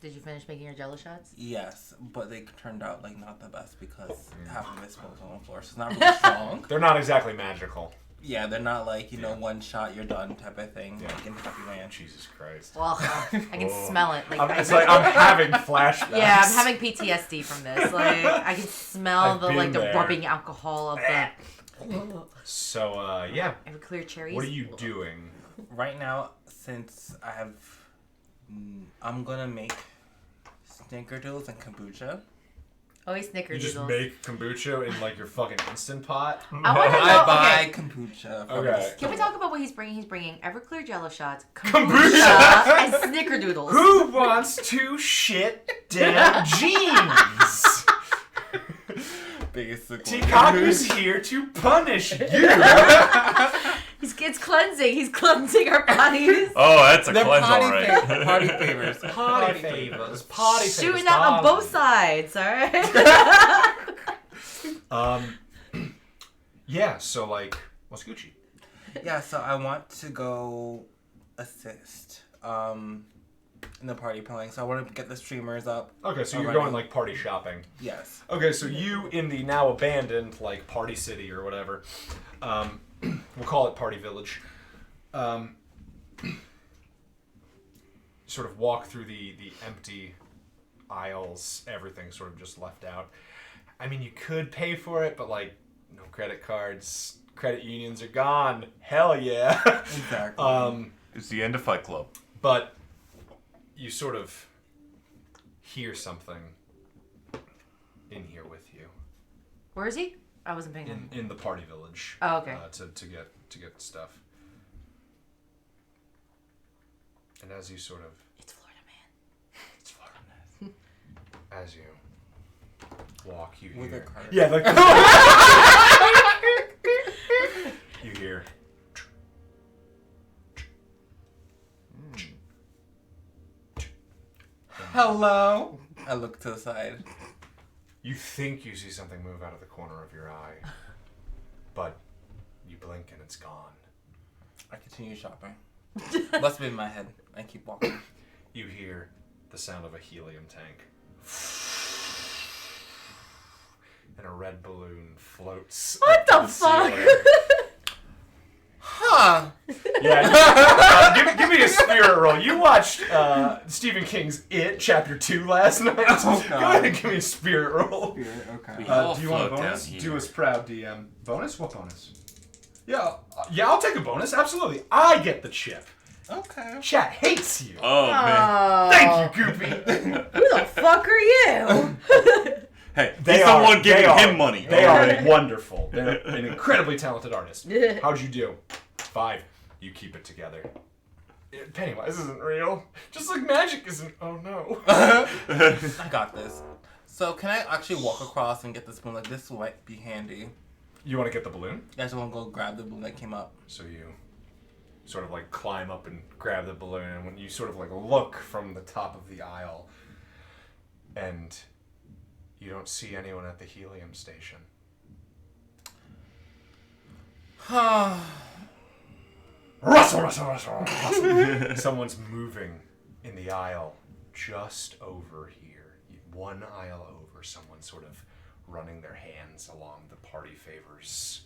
Did you finish making your Jello shots? Yes, but they turned out like not the best because half of it spilled on the floor, so it's not really strong. They're not exactly magical. Yeah, they're not like, you know, one shot, you're done type of thing. Yeah. Like in Happy Man. Jesus Christ. Well, I can smell it. Like, It's like I'm having flashbacks. yeah, I'm having PTSD from this. Like, I can smell I've the been the there. rubbing alcohol of the. So, yeah. Every cherries. What are you doing? Right now, since I have. I'm gonna make snickerdoodles and kombucha. Always snickerdoodles. You just make kombucha in like your fucking Instant Pot? I want to know. I buy Okay. kombucha. Okay. Can we talk about what he's bringing? He's bringing Everclear Jello shots, Kombucha! and snickerdoodles. Who wants to shit down jeans? Basically. Tikaku's here to punish you. It's cleansing. He's cleansing our bodies. Oh, that's a They're cleanse, all potty right. Potty favors. Potty favors. Potty favors. Shooting out on both sides. All right. Yeah. So like, what's Gucci? Yeah, so I want to go assist. in the party playing, so I want to get the streamers up. Okay, so you're already. going like party shopping. Yes. Okay, so you in the now abandoned like Party City or whatever, we'll call it Party Village. Sort of walk through the empty aisles, everything sort of just left out. I mean, you could pay for it, but like no credit cards, credit unions are gone. Hell yeah. Exactly. It's the end of Fight Club. But you sort of hear something in here with you. Where is he? I wasn't paying attention. In the Party Village. Oh, okay. To get stuff. And as you sort of... It's Florida Man. It's Florida Man. As you walk, you With a hear... cart. Yeah, like... you hear... Hello. I look to the side. You think you see something move out of the corner of your eye. But you blink and it's gone. I continue shopping. Must be in my head. I keep walking. You hear the sound of a helium tank. And a red balloon floats. What up the fuck? ceiling. Huh. Yeah, give me a spirit roll. You watched Stephen King's It Chapter 2 last night. Oh, Go God. ahead and give me a spirit roll. Okay. We all Do you want a float down bonus? here. Do us proud, DM. Bonus? What bonus? Yeah, I'll take a bonus. Absolutely. I get the chip. Okay. Chat hates you. Oh, man. Thank you, Goopy. Who the fuck are you? Hey, he's the one giving him money. They Okay. are wonderful. They're an incredibly talented artist. How'd you do? 5. You keep it together. Pennywise isn't real. Just like magic isn't. Oh no. I got this. So can I actually walk across and get the spoon? Like this might be handy. You want to get the balloon? I just want to go grab the balloon that came up. So you sort of like climb up and grab the balloon, and when you sort of like look from the top of the aisle, and you don't see anyone at the helium station. Rustle, rustle, rustle, rustle. Someone's moving in the aisle just over here. One aisle over, someone's sort of running their hands along the party favors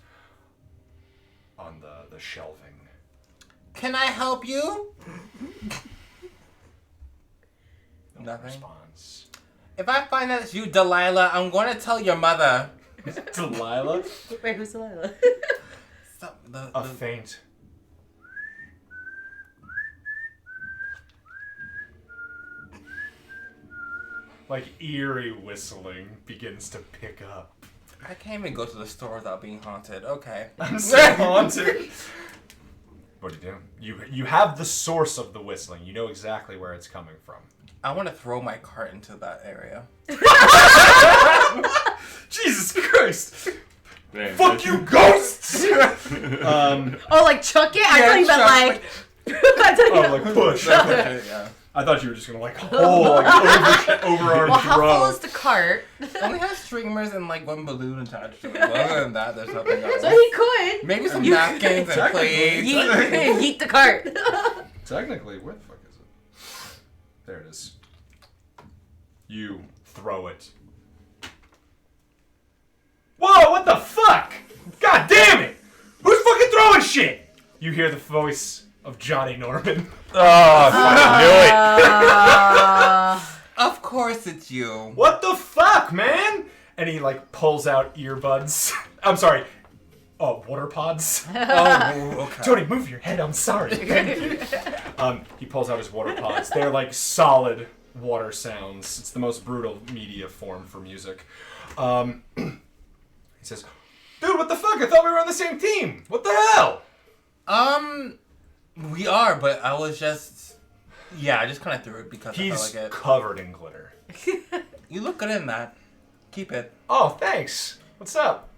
on the shelving. Can I help you? No one Nothing? responds. If I find out it's you, Delilah, I'm going to tell your mother. Delilah? Wait, who's Delilah? Stop, A faint. Like eerie whistling begins to pick up. I can't even go to the store without being haunted. Okay. I'm so haunted. What do? You have the source of the whistling. You know exactly where it's coming from. I want to throw my cart into that area. Jesus Christ! Man, Fuck you, ghosts! Oh, like chuck it? I Yeah, thought you meant chuck, like... I thought you Oh, meant like push. Yeah. I thought you were just gonna like hold, like overarm Well, how throw. full is the cart? It only has streamers and like one balloon attached to it. But other than that, there's nothing else. So he could. Maybe some napkins and Technically. plates. Yeet the cart. Technically, where the fuck is it? There it is. You throw it. Whoa, what the fuck? God damn it! Who's fucking throwing shit? You hear the voice of Johnny Norman. Oh, I fucking knew it. Of course it's you. What the fuck, man? And he like pulls out earbuds. I'm sorry. Oh, water pods. Oh, okay. Tony, move your head. I'm sorry. He pulls out his water pods. They're like solid water sounds. It's the most brutal media form for music. He says, "Dude, what the fuck? I thought we were on the same team. What the hell?" We are, but I was just... Yeah, I just kind of threw it because I He's felt like it. covered in glitter. You look good in that. Keep it. Oh, thanks. What's up?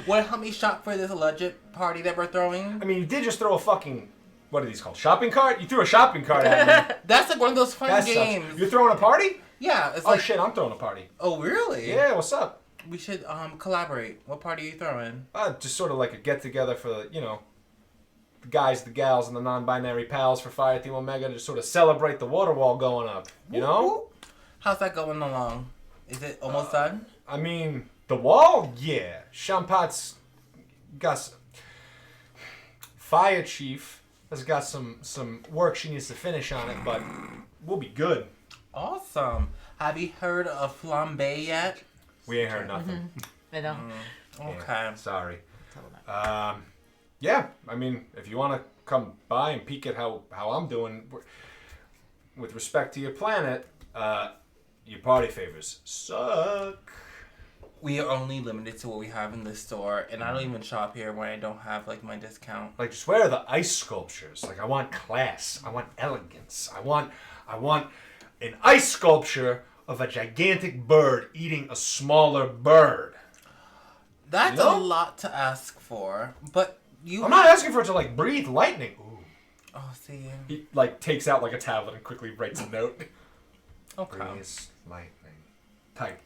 Will it help me shop for this alleged party that we're throwing? I mean, you did just throw a fucking... What are these called? Shopping cart? You threw a shopping cart at me. That's like one of those fun That games. sucks. You're throwing a party? Yeah, it's Oh, like... shit, I'm throwing a party. Oh, really? Yeah, what's up? We should collaborate. What party are you throwing? Just sort of like a get-together for, the guys, the gals, and the non-binary pals for Fireteam Omega to sort of celebrate the water wall going up. You know? How's that going along? Is it almost done? I mean, the wall? Yeah. Champat's got some... Fire Chief has got some work she needs to finish on it, but we'll be good. Awesome. Have you heard of Flambe yet? We ain't heard nothing. I know. Okay. Yeah, sorry. Yeah, I mean, if you want to come by and peek at how I'm doing with respect to your planet, your party favors suck. We are only limited to what we have in the store, and I don't even shop here when I don't have like my discount. Like, just where are the ice sculptures? Like, I want class. I want elegance. I want an ice sculpture of a gigantic bird eating a smaller bird. That's You know? a lot to ask for, but you. I'm not asking for it to, like, breathe lightning. Ooh. Oh, see. He, like, takes out, like, a tablet and quickly writes a note. Okay. Breathe lightning. Tight.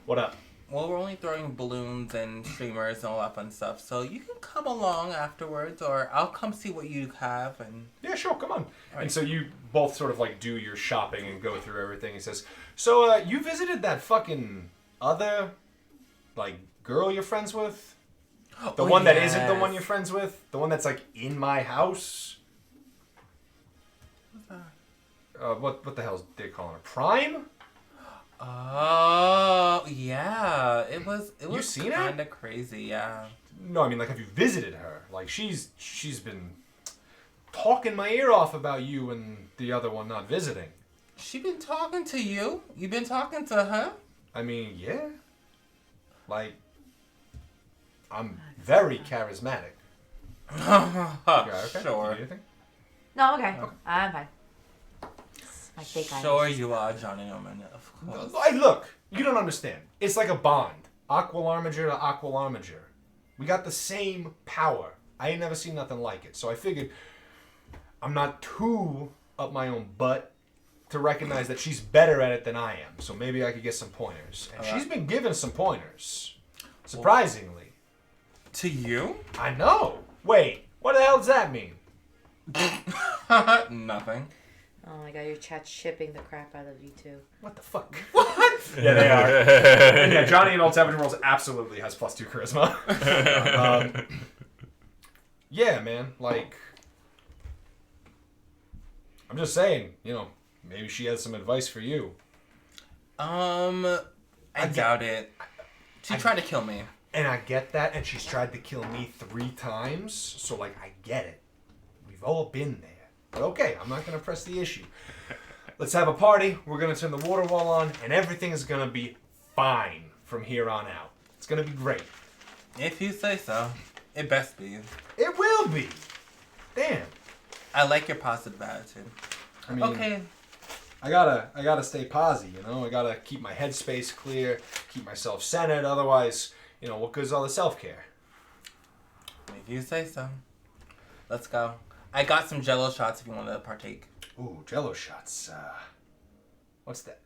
What up? Well, we're only throwing balloons and streamers and all that fun stuff, so you can come along afterwards, or I'll come see what you have and. Yeah, sure, come on. Right. And so you both sort of, like, do your shopping and go through everything. He says, so, you visited that fucking other, like, girl you're friends with? The one that isn't the one you're friends with? The one that's, like, in my house? What the hell is they calling her? Prime? Oh yeah, it was You seen her? kind of crazy, yeah. No, I mean, like, have you visited her? Like, she's been talking my ear off about you and the other one not visiting. She been talking to you? You been talking to her? I mean, yeah. Like, I'm very charismatic. Yeah, okay. Sure. You need anything? No, okay. I'm fine. My fake eyes. Sure you are, Johnny Norman, of course. Look, you don't understand. It's like a bond. Aqualarmager to Aqualarmager. We got the same power. I ain't never seen nothing like it. So I figured I'm not too up my own butt to recognize that she's better at it than I am. So maybe I could get some pointers. And she's been given some pointers. Surprisingly. To you? I know. Wait, what the hell does that mean? Nothing. Oh my god, your chat's shipping the crap out of you too. What the fuck? What? Yeah, they are. And yeah, Johnny in Old Savage Worlds absolutely has +2 charisma. Yeah, man. Like, I'm just saying, you know, maybe she has some advice for you. I doubt it. She tried to kill me. And I get that, and she's tried to kill me 3 times, so, like, I get it. We've all been there. But okay, I'm not going to press the issue. Let's have a party. We're going to turn the water wall on, and everything is going to be fine from here on out. It's going to be great. If you say so. It best be. It will be. Damn. I like your positive attitude. I mean, Okay. I gotta stay posy, you know? I gotta keep my headspace clear, keep myself centered. Otherwise, you know, what good's all the self-care? If you say so. Let's go. I got some jello shots if you want to partake. Ooh, jello shots. What's that?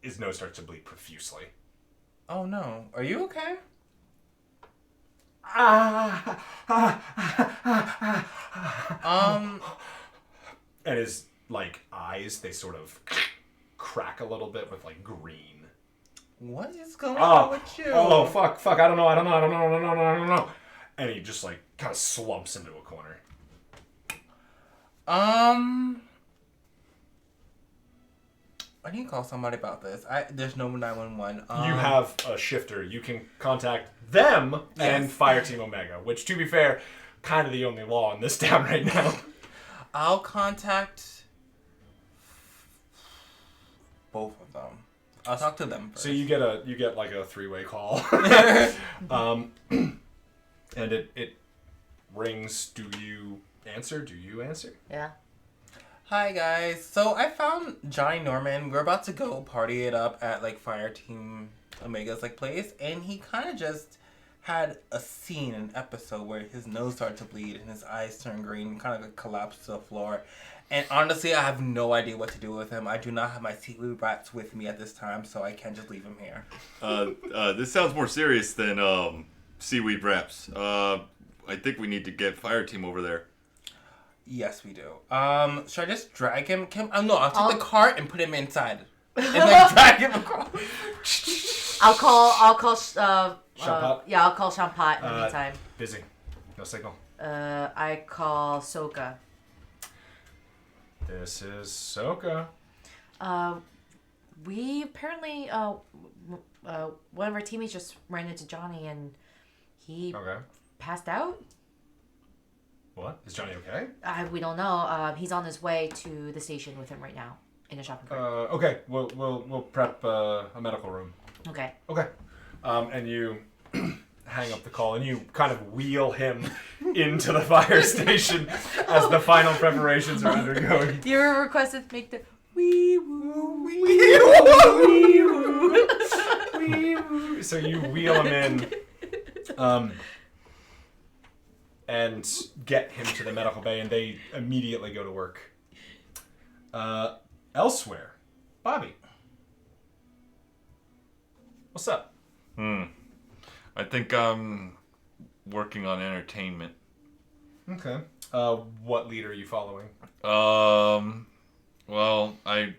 His nose starts to bleed profusely. Oh no. Are you okay? And his, like, eyes, they sort of crack a little bit with, like, green. What is going on with you? Oh, fuck, I don't know. And he just, like, kind of slumps into a corner. I need to call somebody about this. There's no 911. You have a shifter. You can contact them and Fireteam Omega, which, to be fair, kind of the only law in this town right now. I'll contact both of them. I'll talk to them first. So you get like a 3-way call. And it rings. Do you answer? Yeah. Hi guys. So I found Johnny Norman. We're about to go party it up at like Fireteam Omega's like place, and he kind of just had a scene, an episode where his nose started to bleed and his eyes turned green, kind of like collapsed to the floor. And honestly, I have no idea what to do with him. I do not have my seaweed rats with me at this time, so I can't just leave him here. This sounds more serious than seaweed wraps. I think we need to get fire team over there. Yes, we do. Should I just drag him? No, I'll take the cart and put him inside. And then drag him across. I'll call Champat? yeah, I'll call Champat in the meantime. Busy. No signal. I call Soka. This is Soka. We apparently one of our teammates just ran into Johnny and he passed out. What? Is Johnny okay? We don't know. He's on his way to the station with him right now in a shopping cart. Okay. We'll prep a medical room. Okay. Okay. And you hang up the call and you kind of wheel him into the fire station as the final preparations are undergoing. You were requested to make the wee woo Wee woo, wee woo, wee woo. So you wheel him in, and get him to the medical bay, and they immediately go to work. Elsewhere, Bobby, what's up? I think I'm working on entertainment. Okay. What lead are you following? Well, I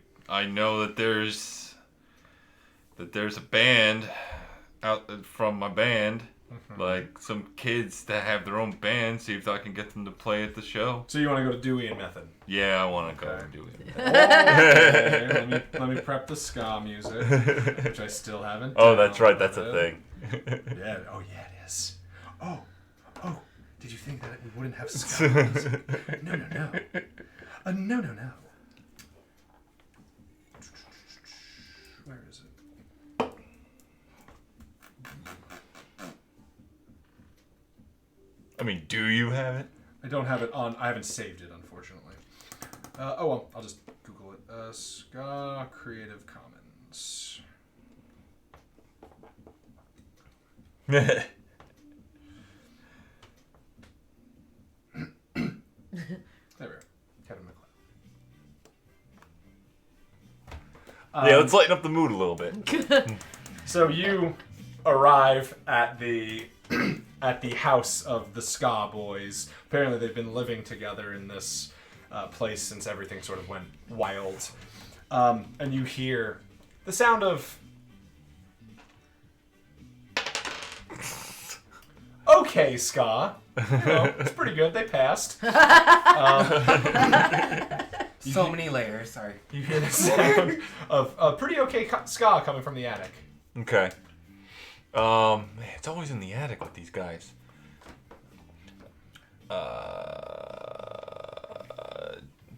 know that there's a band out from my band, like some kids that have their own band. See if I can get them to play at the show. So you want to go to Dewey and Method? Yeah, I want to go and do it. Okay. Let me prep the ska music, which I still haven't. Oh, that's right. That's a thing. Yeah. Oh, yeah, it is. Oh. Did you think that we wouldn't have ska music? No. No. Where is it? I mean, do you have it? I don't have it on. I haven't saved it, unfortunately. Oh well, I'll just Google it. Ska Creative Commons. There we go. Kevin McLeod. Yeah, let's lighten up the mood a little bit. So you arrive at the house of the Ska Boys. Apparently, they've been living together in this place since everything sort of went wild. And you hear the sound of okay ska. You know, it's pretty good. They passed. So many layers, sorry. You hear the sound of pretty okay ska coming from the attic. Okay. Man, it's always in the attic with these guys.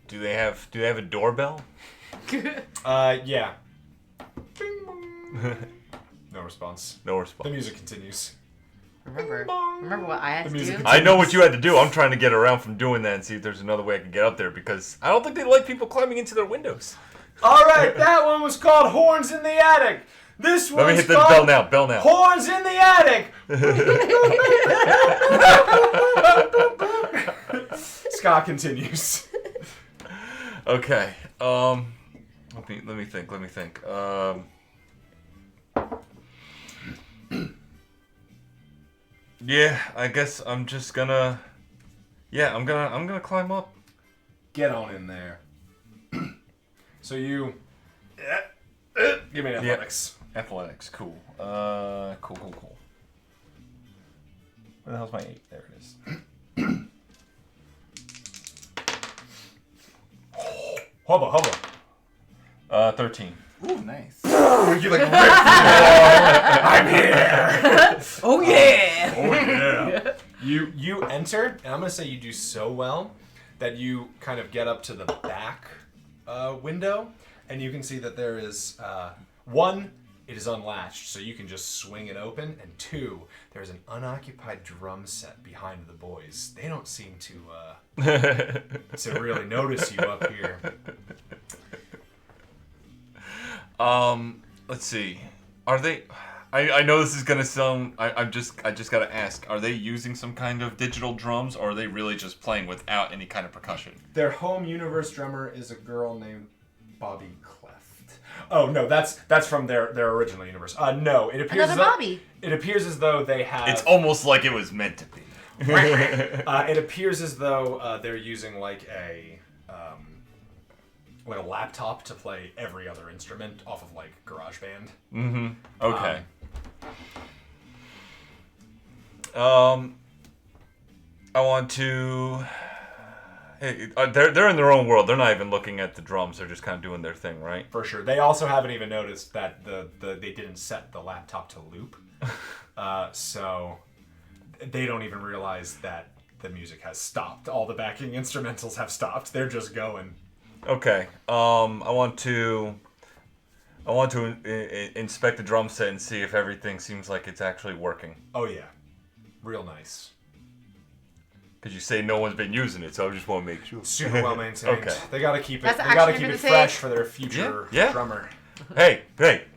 Do they have a doorbell? Yeah. Bing bong. No response. No response. The music continues. Remember what I had The to music do? continues. I know what you had to do. I'm trying to get around from doing that and see if there's another way I can get up there because I don't think they like people climbing into their windows. All right, that one was called Horns in the Attic. This one's Let me hit the called bell now. Horns in the Attic. Ska continues. Okay. Let me think. Yeah, I guess I'm just gonna. Yeah, I'm gonna climb up. Get on in there. So you give me an athletics. Athletics, cool. Cool. Where the hell's my 8? There it is. Hubba. 13. Ooh, nice. You like rip. I'm here. Oh yeah! Oh yeah. You enter, and I'm gonna say you do so well that you kind of get up to the back window, and you can see that there is one, it is unlatched, so you can just swing it open, and two, there's an unoccupied drum set behind the boys. They don't seem to really notice you up here. Let's see. Are they? I know this is gonna sound. I just gotta ask. Are they using some kind of digital drums, or are they really just playing without any kind of percussion? Their home universe drummer is a girl named Bobby Cleft. Oh no, that's from their original universe. No, it appears Another Bobby. It appears as though they have. It's almost like it was meant to be. It appears as though they're using like a laptop to play every other instrument off of like GarageBand. Mm-hmm. Okay. I want to. Hey, they're in their own world. They're not even looking at the drums. They're just kind of doing their thing, right? For sure. They also haven't even noticed that they didn't set the laptop to loop, so they don't even realize that the music has stopped. All the backing instrumentals have stopped. They're just going. Okay. I want to inspect the drum set and see if everything seems like it's actually working. Oh yeah, real nice. Because you say no one's been using it, so I just want to make sure. Super well maintained. Okay. They gotta keep it. That's They gotta actually keep it gonna fresh take- for their future Yeah. drummer. Hey,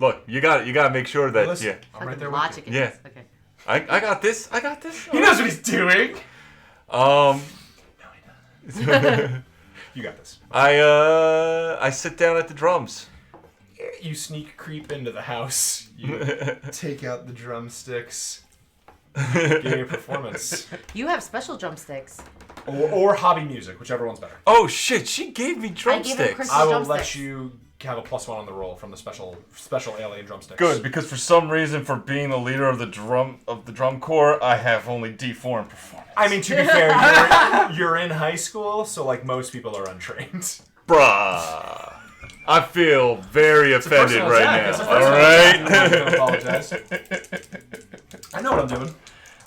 look, you gotta make sure that Listen, yeah. I'm right there Logic with in Yeah. this. Okay. I got this. you. He knows what he's doing. Um, You got this. I sit down at the drums. You sneak creep into the house. You take out the drumsticks. Give me a performance. You have special drumsticks. Or hobby music, whichever one's better. Oh shit! She gave me I gave him drumsticks. crystal I will drumsticks. let you have a +1 on the roll from the special alien drumsticks. Good, because for some reason, for being the leader of the drum corps, I have only D4 in performance. I mean, to be fair, you're in high school, so like most people are untrained. Bruh. I feel very offended personal right attack. It's a now. personal attack. Alright? Don't apologize. I know what I'm doing.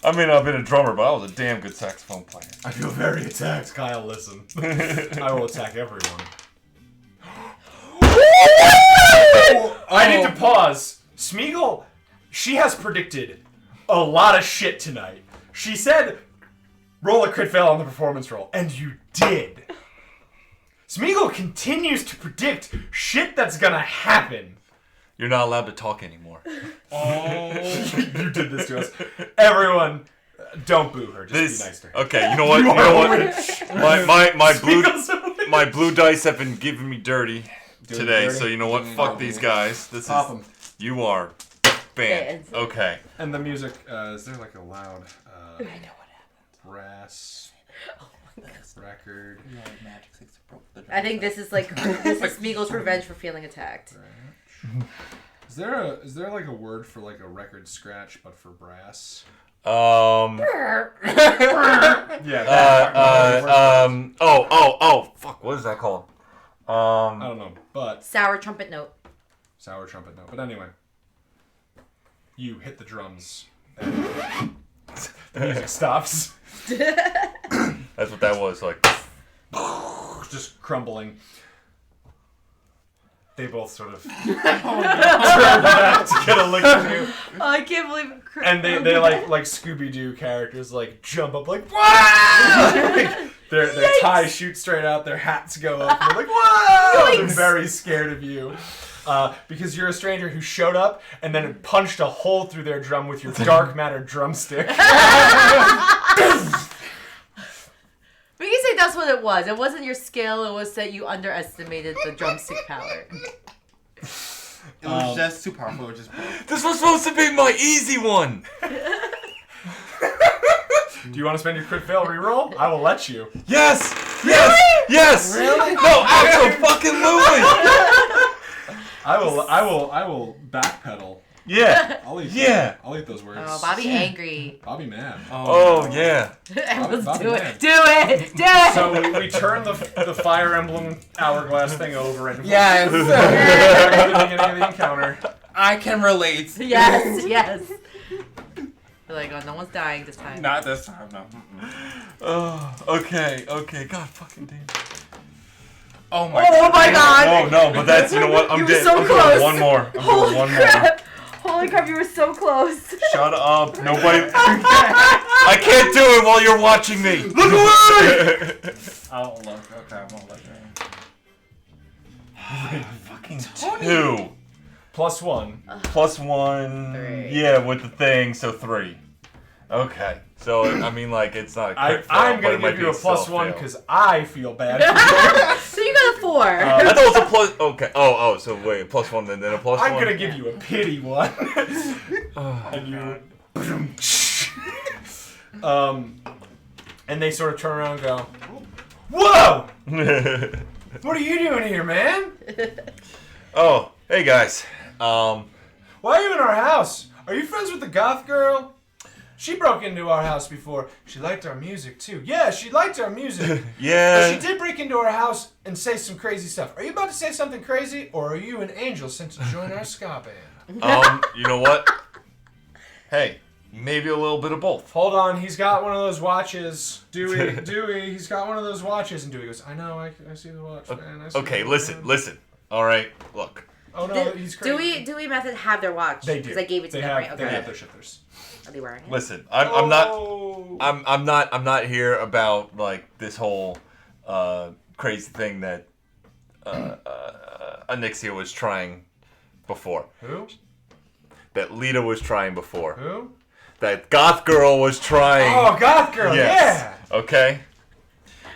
I mean, I've been a drummer, but I was a damn good saxophone player. I feel very attacked, Kyle. Listen. I will attack everyone. I need to pause. Smeagol, she has predicted a lot of shit tonight. She said, roll a crit fail on the performance roll, and you did. Smeagol continues to predict shit that's gonna happen. You're not allowed to talk anymore. You did this to us. Everyone, don't boo her. Just be nice to her. Okay, you know what? My blue dice have been giving me dirty today, dirty? so you know what? Fuck these guys. This Pop is 'em. you are banned. Banned. Okay. And the music, is there like a loud I know what happened. brass record? I think this is Smeagol's revenge for feeling attacked. Is there like a word for like a record scratch but for brass? Yeah. Fuck, what is that called? I don't know, but Sour trumpet note. sour trumpet note. But anyway, you hit the drums and the music stops. That's what that was, like. Just crumbling. They both sort of turn back to get a look at you. Oh, I can't believe it. And they like Scooby-Doo characters like jump up like wow! Like, their ties shoot straight out, their hats go up, and they're like wow! They're very scared of you. Because you're a stranger who showed up and then punched a hole through their drum with your dark matter drumstick. We can say that's what it was. It wasn't your skill. It was that you underestimated the drumstick power. It was just too powerful. It just broke. This was supposed to be my easy one. Do you want to spend your crit fail reroll? I will let you. Yes. Yes. Really? No, absolutely. I will backpedal. Yeah. I'll eat I'll eat those words. Oh, Bobby angry. Bobby mad. Oh yeah. Everyone's Bobby do man. it. Do it. Do it. So we turn the Fire Emblem hourglass thing over and Yes. at the beginning of the encounter. I can relate. Yes. They're like, oh, no one's dying this time. Not this time, no. Oh, okay. God fucking damn. Oh my Oh my god. No, but that's, you know what? I'm You were dead. so I'm close. doing one more. I'm doing one Crap. Holy crap, you were so close. more. Shut up. Nobody. I can't do it while you're watching me. Look away. I won't look. Okay, I won't look. Fucking 2. +1. +1. 3. Yeah, with the thing, so 3. Okay. So, I mean, like, it's not a crit fail, I'm but going it to might give be you a a self-fail. +1 because I feel bad for you. So you got a 4. I thought it was a plus. Okay. Oh, so wait, +1 and then a +1. I'm going to give you a pity one. And you... And they sort of turn around and go, "Whoa! What are you doing here, man? Oh, hey guys. Why are you in our house? Are you friends with the goth girl? She broke into our house before. She liked our music too. Yeah, she liked our music. Yeah. But she did break into our house and say some crazy stuff. Are you about to say something crazy, or are you an angel sent to join our ska band?" You know what? Hey, maybe a little bit of both. Hold on, he's got one of those watches. Dewey, he's got one of those watches. And Dewey goes, "I know, I see the watch, man. I see Okay, the listen. watch." All right, look. Oh no, he's crazy. Dewey Method have their watch. They do. Because I gave it to They them, have, right? Okay. They have their shifters. Are they wearing it? Listen, I'm not. Oh. I'm not here about like this whole crazy thing that Anixia was trying before. Who? That Lita was trying before. Who? That goth girl was trying. Oh, goth girl. Yes. Yeah. Okay.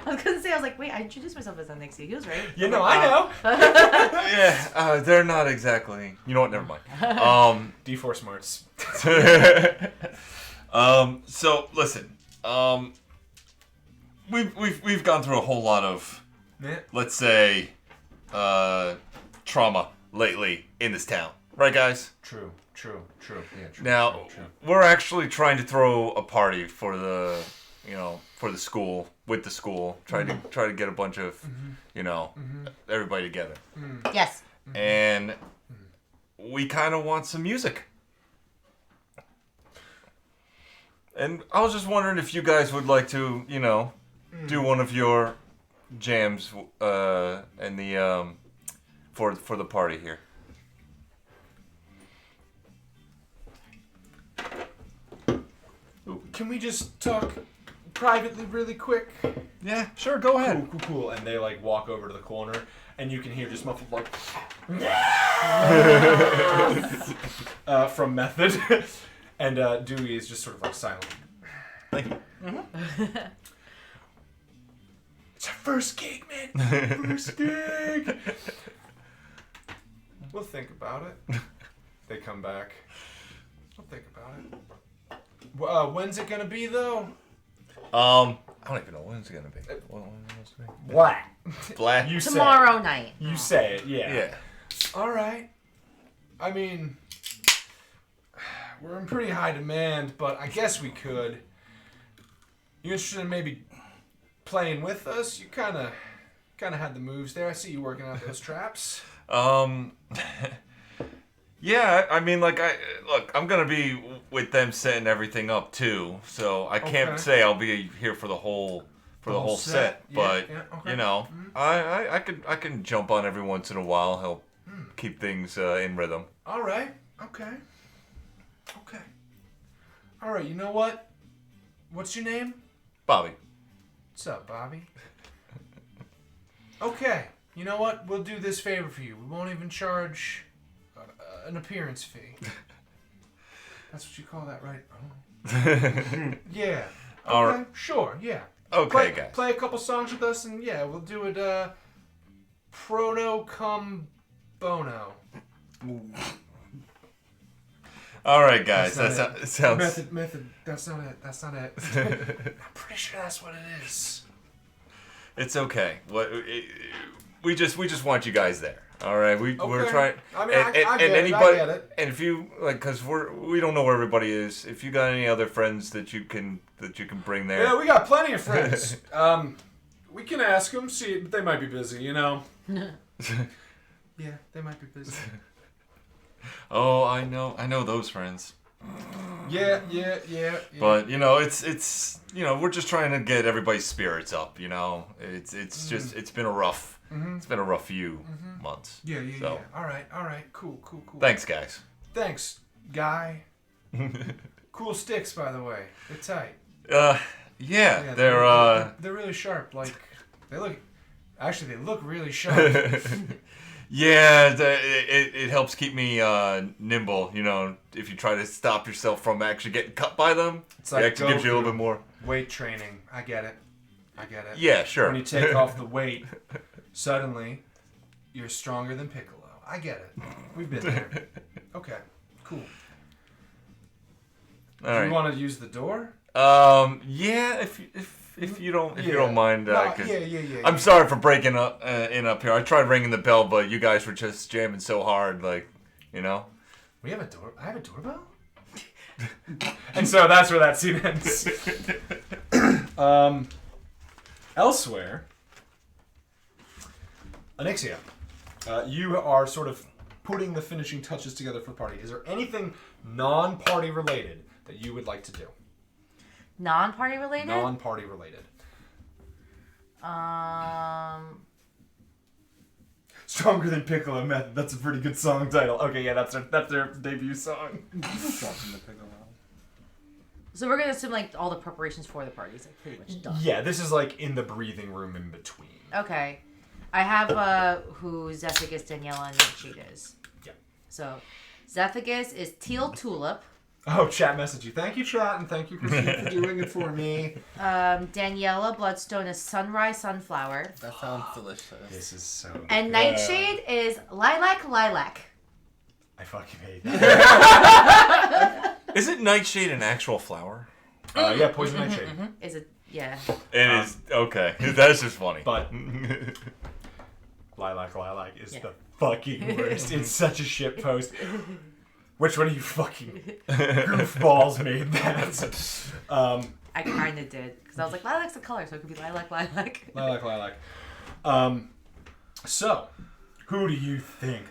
I was gonna say, I was like, wait, I introduced myself as Nixie. He was right. You know, I know. Yeah. They're not exactly. You know what? Never mind. D4 smarts. So listen. We've gone through a whole lot of, Yeah. let's say, trauma lately in this town, right, guys? True. Yeah, true. Now, True. we're actually trying to throw a party for the, for the school, with the school. Try to get a bunch of, everybody together. Yes. And we kind of want some music. And I was just wondering if you guys would like to, do one of your jams in the for the party here. Can we just talk privately really quick? Yeah, sure, go ahead. Cool. And they like walk over to the corner, and you can hear just muffled like from Method, and Dewey is just sort of like silent. Thank you. It's our first gig, man. First gig. We'll think about it. They come back. We'll think about it. When's it gonna be though? I don't even know when it's gonna be. What? Black. You Tomorrow night. You say it, yeah. Yeah. All right. I mean, we're in pretty high demand, but I guess we could. You interested in maybe playing with us? You kind of had the moves there. I see you working out those traps. Yeah, I mean, like, I'm gonna be with them setting everything up too, so I can't Okay. say I'll be here for the whole whole set, Yeah, but yeah, okay. I can jump on every once in a while, help keep things in rhythm. All right. Okay. All right. You know what? What's your name? Bobby. What's up, Bobby? Okay. You know what? We'll do this favor for you. We won't even charge an appearance fee. That's what you call that, right? Oh. Yeah. Okay. All right. Sure. Yeah. Okay, guys. Play a couple songs with us, and yeah, we'll do it. Proto cum bono. All right, guys. That's That not it. sounds. Method. That's not it. I'm pretty sure that's what it is. It's okay. We just want you guys there. All right, we're Okay. trying. I mean, and I get it, anybody, I get it. and if you like, cause we don't know where everybody is. If you got any other friends that you can bring there. Yeah, we got plenty of friends. We can ask them. See, but they might be busy. Yeah, they might be busy. Oh, I know those friends. Yeah. But it's we're just trying to get everybody's spirits up. It's just it's been a rough few months. Yeah. So. All right. Cool. Thanks, guys. Thanks, guy. Cool sticks, by the way. They're tight. Yeah, they're really sharp. Like they look really sharp. Yeah, it helps keep me nimble. If you try to stop yourself from actually getting cut by them, It's like it actually gives you a little Goku. bit more. Weight training. I get it. Yeah, sure. When you take off the weight, suddenly you're stronger than Piccolo. I get it. We've been there. Okay, cool. All Do right. you want to use the door? Yeah, if you don't mind, I could. Yeah. I'm sorry for breaking up here. I tried ringing the bell, but you guys were just jamming so hard, like, you know. We have a door. I have a doorbell. And so that's where that scene ends. Elsewhere, Anixia, you are sort of putting the finishing touches together for the party. Is there anything non-party related that you would like to do? Non-party related? Non-party related. Stronger Than Piccolo Method. That's a pretty good song title. Okay, yeah, that's their debut song. So we're gonna assume like all the preparations for the party is like pretty much done. Yeah, this is like in the breathing room in between. Okay. I have who Zephygus, Daniela, and Nightshade is. Yeah. So Zephygus is Teal Tulip. Oh, chat message you. Thank you, chat, and thank you, Christine, for doing it for me. Daniela Bloodstone is Sunrise Sunflower. That sounds delicious. This is so good. And Nightshade is Lilac. I fucking hate that. Isn't Nightshade an actual flower? Yeah, Poison Nightshade. Is it? Yeah. It is. Okay. That's just funny. But Lilac is the fucking worst. It's such a shit post. Which one of you fucking goofballs made that? I kind of did. Because I was like, lilac's the color, so it could be lilac. Lilac. So, who do you think?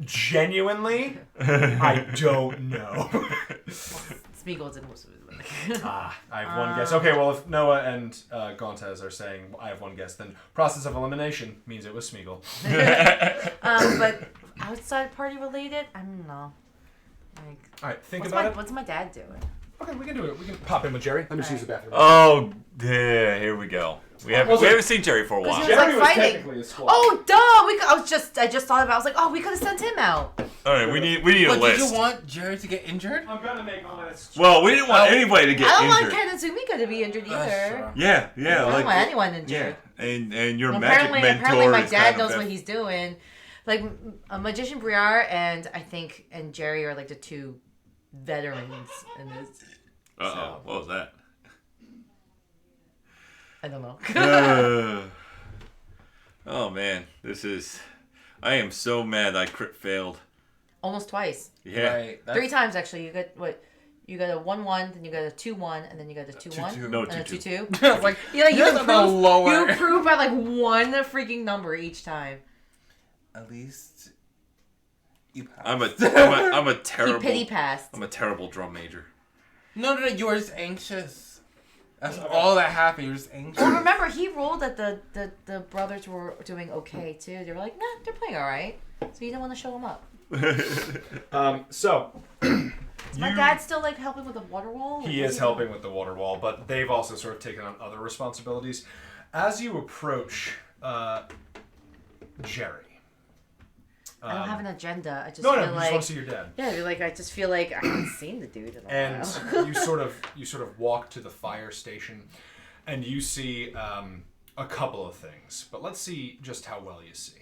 Genuinely, I don't know. Smeagol's in most of it. I have one guess. Okay, well, if Noah and Gontes are saying I have one guess, then process of elimination means it was Smeagol. But outside party related, I don't know. Like, all right, think about it. What's my dad doing? Okay, we can do it. We can pop in with Jerry. Let me use the bathroom. Oh, yeah, here we go. We haven't seen Jerry for a while. He was like fighting. Oh, duh! I just thought about it. I was like, oh, we could have sent him out. All right, we need a list. Did you want Jerry to get injured? I'm gonna make a list. Well, we didn't want anybody to get injured. I don't want Ken and Sumika to be injured either. Sure. Yeah. I don't want anyone injured. Yeah, and your magic mentor apparently my is dad kind knows of what he's doing. Like Magician Briar and Jerry are like the two veterans in this. What was that? I don't know. Oh man, I am so mad I crit failed. Almost twice. Yeah. Right, 3 times actually. You got what? You got a 1-1, then you got a 2-1, and then you got a 2-1. No, and a 2-2. 2-2. I was like, You lower. improved by like one freaking number each time. At least you passed. I'm a terrible. He pity passed. I'm a terrible drum major. No, you were just anxious. That's all that happened. You were just anxious. Well, remember, he rolled that the brothers were doing okay, too. They were like, nah, they're playing all right. So you didn't want to show them up. So... Is my dad still, like, helping with the water wall? He is helping with the water wall, but they've also sort of taken on other responsibilities. As you approach Jerry... I don't have an agenda. I just No, feel you like... just want to see your dad. Yeah, like, I just feel like I haven't seen the dude in a And while. you sort of walk to the fire station, and you see a couple of things. But let's see just how well you see.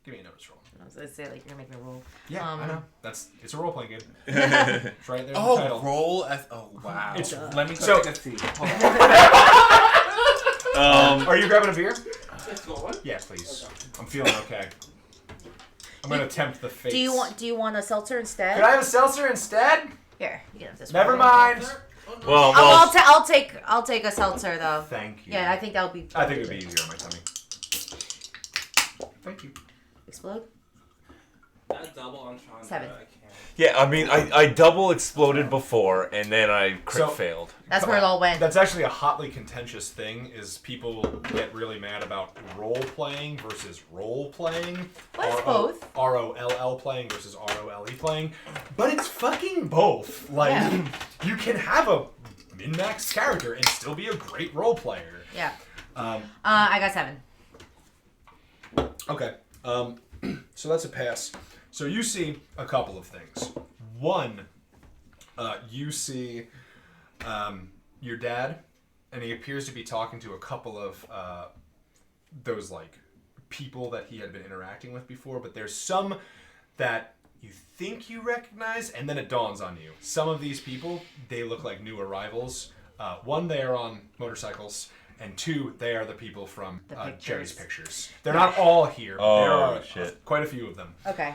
Give me a notice roll. I was gonna say, like, you're gonna make me roll. Yeah, I know. It's a role playing game. It's right there in the title. Roll as wow. Let me So- take a seat. Are you grabbing a beer? Yeah, please. I'm feeling okay. I'm gonna tempt the fates. Do you want a seltzer instead? Could I have a seltzer instead? Here, you can have this. Never one. mind. Well, I'll take a seltzer though. Thank you. Yeah, I think that would be. I think it would be easier on my tummy. Thank you. Explode. That double entendre. 7. I can't. yeah, I mean, I double exploded before, and then I crit So- failed. That's where it all went. That's actually a hotly contentious thing. Is people get really mad about role playing versus role playing. Well, it's both. ROLL playing versus ROLE playing, but it's fucking both. Like Yeah. you can have a min-max character and still be a great role player. Yeah. I got 7. Okay. So that's a pass. So you see a couple of things. One, you see your dad, and he appears to be talking to a couple of those like people that he had been interacting with before, but there's some that you think you recognize, and then it dawns on you. Some of these people, they look like new arrivals. One, they are on motorcycles, and two, they are the people from Jerry's pictures. They're not all here, but there are quite a few of them. Okay.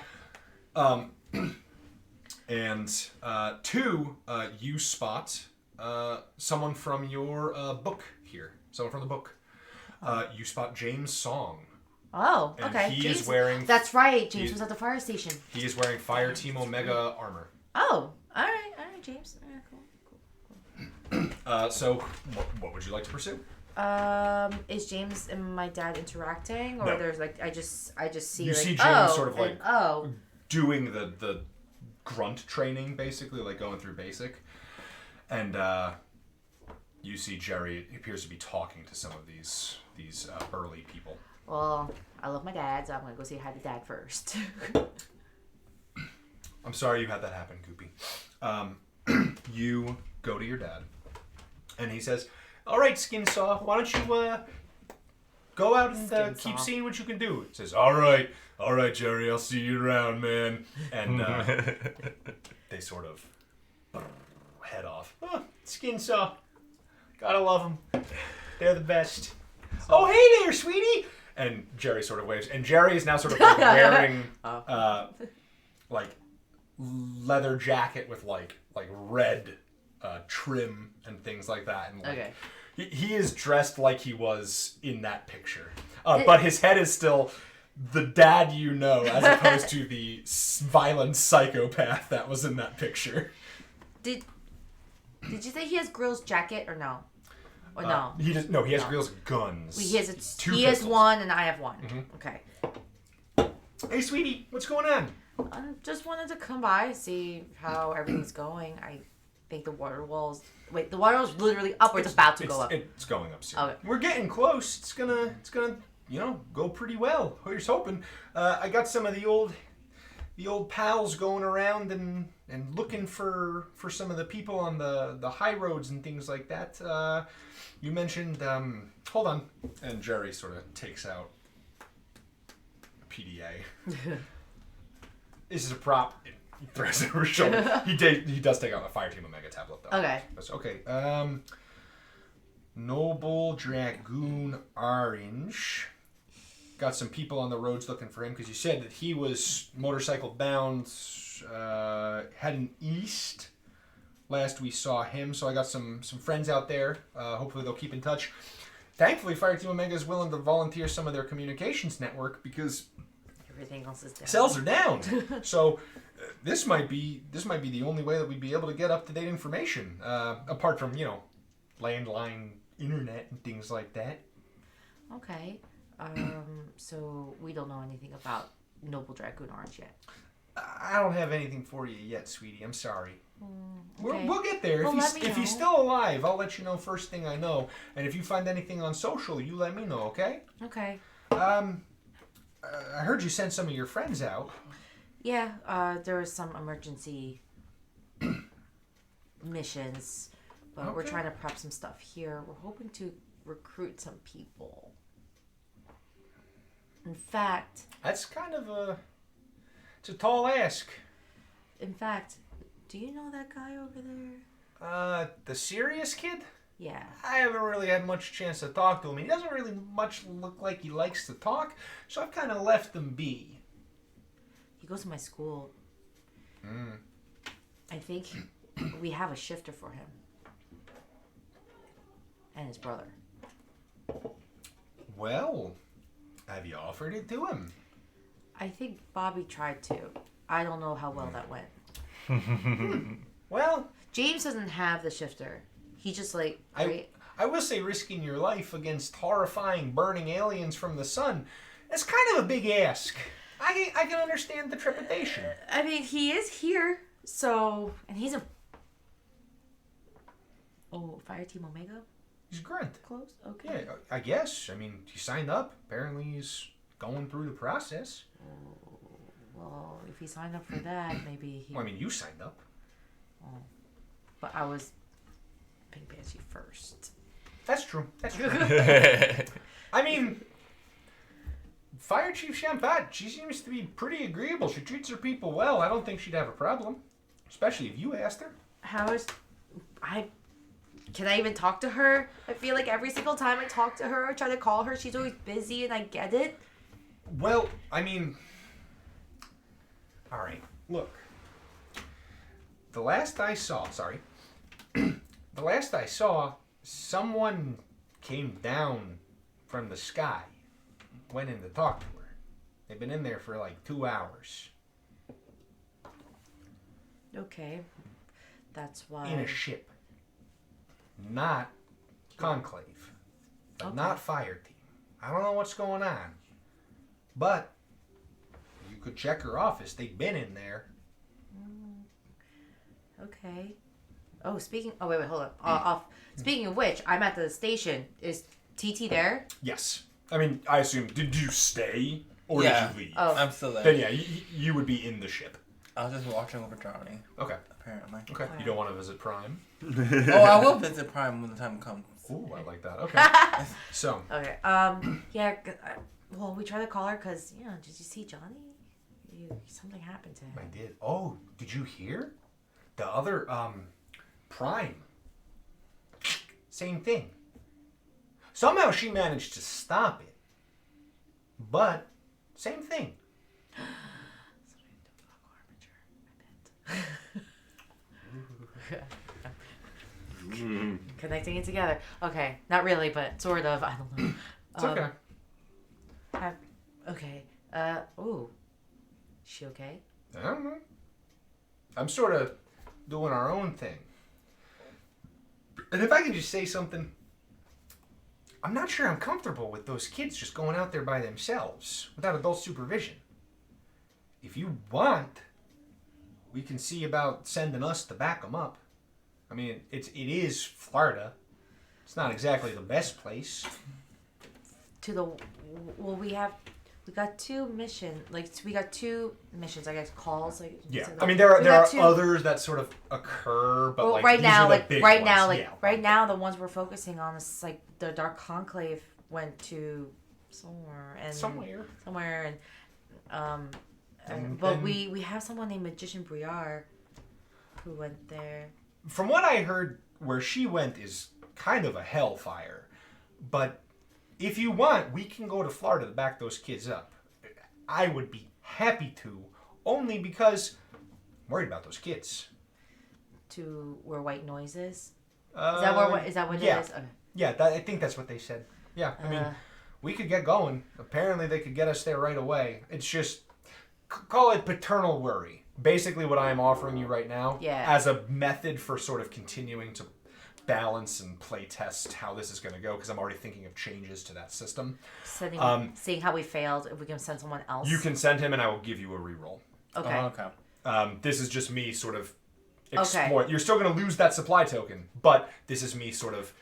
And two, you spot someone from your book here. Someone from the book. You spot James Song. Oh, and okay. He is wearing... That's right. James was at the fire station. He is wearing Fire Team Omega armor. Oh, all right, James. All right, cool. So, what would you like to pursue? Is James and my dad interacting, or there's like I just see you like see James sort of like and, doing the grunt training, basically like going through basic, and you see Jerry appears to be talking to some of these burly people. Well, I love my dad, so I'm gonna go say hi to Dad first. I'm sorry you had that happen, Goopy. You go to your dad, and he says, "All right, Skinsaw, why don't you go out and keep seeing what you can do?" He says, all right, Jerry, I'll see you around, man." And they sort of head off. Oh, Skinsaw, gotta love them. They're the best. Oh, hey there, sweetie. And Jerry sort of waves, and Jerry is now sort of like wearing like leather jacket with like red trim and things like that, and like, he is dressed like he was in that picture, but his head is still the dad you know, as opposed to the violent psychopath that was in that picture. Did you say he has Grill's jacket or no? Or no? He has Grill's guns. He has one and I have one. Mm-hmm. Okay. Hey, sweetie, what's going on? I just wanted to come by, see how everything's going. I think the water wall's literally up, or it's about to go up. It's going up soon. Okay. We're getting close. It's gonna go pretty well. Here's hoping. I got some of the old pals going around and looking for some of the people on the high roads and things like that. You mentioned hold on, and Jerry sort of takes out a PDA. This is a prop. He throws it over his shoulder. He does take out a Fire Team Omega tablet though. Okay. That's okay. Noble Dragoon Orange. Got some people on the roads looking for him because you said that he was motorcycle bound, heading east. Last we saw him, so I got some friends out there. Hopefully they'll keep in touch. Thankfully, Fire Team Omega is willing to volunteer some of their communications network because everything else is down. Cells are down. So this might be the only way that we'd be able to get up to date information, apart from landline internet and things like that. Okay. So we don't know anything about Noble Dragoon Orange yet. I don't have anything for you yet, sweetie. I'm sorry. Okay. We'll get there. Well, if he's still alive, I'll let you know first thing I know. And if you find anything on social, you let me know, okay? Okay. I heard you sent some of your friends out. Yeah, there was some emergency missions, but we're trying to prep some stuff here. We're hoping to recruit some people. In fact... That's kind of it's a tall ask. In fact, do you know that guy over there? The serious kid? Yeah. I haven't really had much chance to talk to him. He doesn't really much look like he likes to talk, so I've kind of left him be. He goes to my school. I think we have a shifter for him. And his brother. Well, have you offered it to him? I think Bobby tried to. I don't know how well that went. Well, James doesn't have the shifter. He just I will say risking your life against horrifying burning aliens from the sun, that's kind of a big ask. I can understand the trepidation. I mean, he is here, so... And he's a... Oh, Fire Team Omega? He's a grunt. Close? Okay. Yeah, I guess. I mean, he signed up. Apparently he's going through the process. Oh, well, if he signed up for that, maybe he... Well, I mean, you signed up. Oh. But I was Pink Banshee first. That's true. I mean, Fire Chief Champat, she seems to be pretty agreeable. She treats her people well. I don't think she'd have a problem. Especially if you asked her. How is... can I even talk to her? I feel like every single time I talk to her, I try to call her, she's always busy, and I get it. Well, I mean, all right. Look, the last I saw, someone came down from the sky, went in to talk to her. They've been in there for like 2 hours. Okay, that's why. In a ship. Not Conclave. But Okay. not Fire Team. I don't know what's going on. But you could check her office. They've been in there. Okay. Oh, wait, hold up. Off. Speaking of which, I'm at the station. Is TT there? Yes. I mean, I assume, did you stay? Or Yeah. did you leave? Oh. I'm still there. Then yeah, you would be in the ship. I was just watching over Johnny, Okay. apparently. Okay. You don't want to visit Prime? Oh, I will visit Prime when the time comes. Ooh, I like that. Okay. So, Okay. Yeah. Well, we tried to call her because did you see Johnny? Something happened to him. I did. Oh, did you hear? The other, Prime. Same thing. Somehow she managed to stop it. But, same thing. Connecting it together. Okay, not really, but sort of. I don't know. It's okay. Okay. Ooh. She okay? I don't know. I'm sort of doing our own thing. And if I can just say something, I'm not sure I'm comfortable with those kids just going out there by themselves without adult supervision. If you want, we can see about sending us to back them up. I mean, it is Florida. It's not exactly the best place. We got two missions. We got two missions. I guess calls. Yeah, so I mean there are two. others that sort of occur, but Well, like right these now, are the big ones. Yeah. right now, the ones we're focusing on is like the Dark Conclave went to somewhere but we have someone named Magician Briar who went there. From what I heard, where she went is kind of a hellfire. But if you want, we can go to Florida to back those kids up. I would be happy to, only because I'm worried about those kids. To where White Noise is? Is Is that what yeah. it is? Okay. Yeah, I think that's what they said. Yeah, I mean, we could get going. Apparently, they could get us there right away. It's just, call it paternal worry. Basically, what I am offering you right now, as a method for sort of continuing to balance and play test how this is going to go, because I'm already thinking of changes to that system. Seeing how we failed, if we can send someone else. You can send him, and I will give you a reroll. Okay. Oh, okay. This is just me sort of exploring. You're still going to lose that supply token, but this is me sort of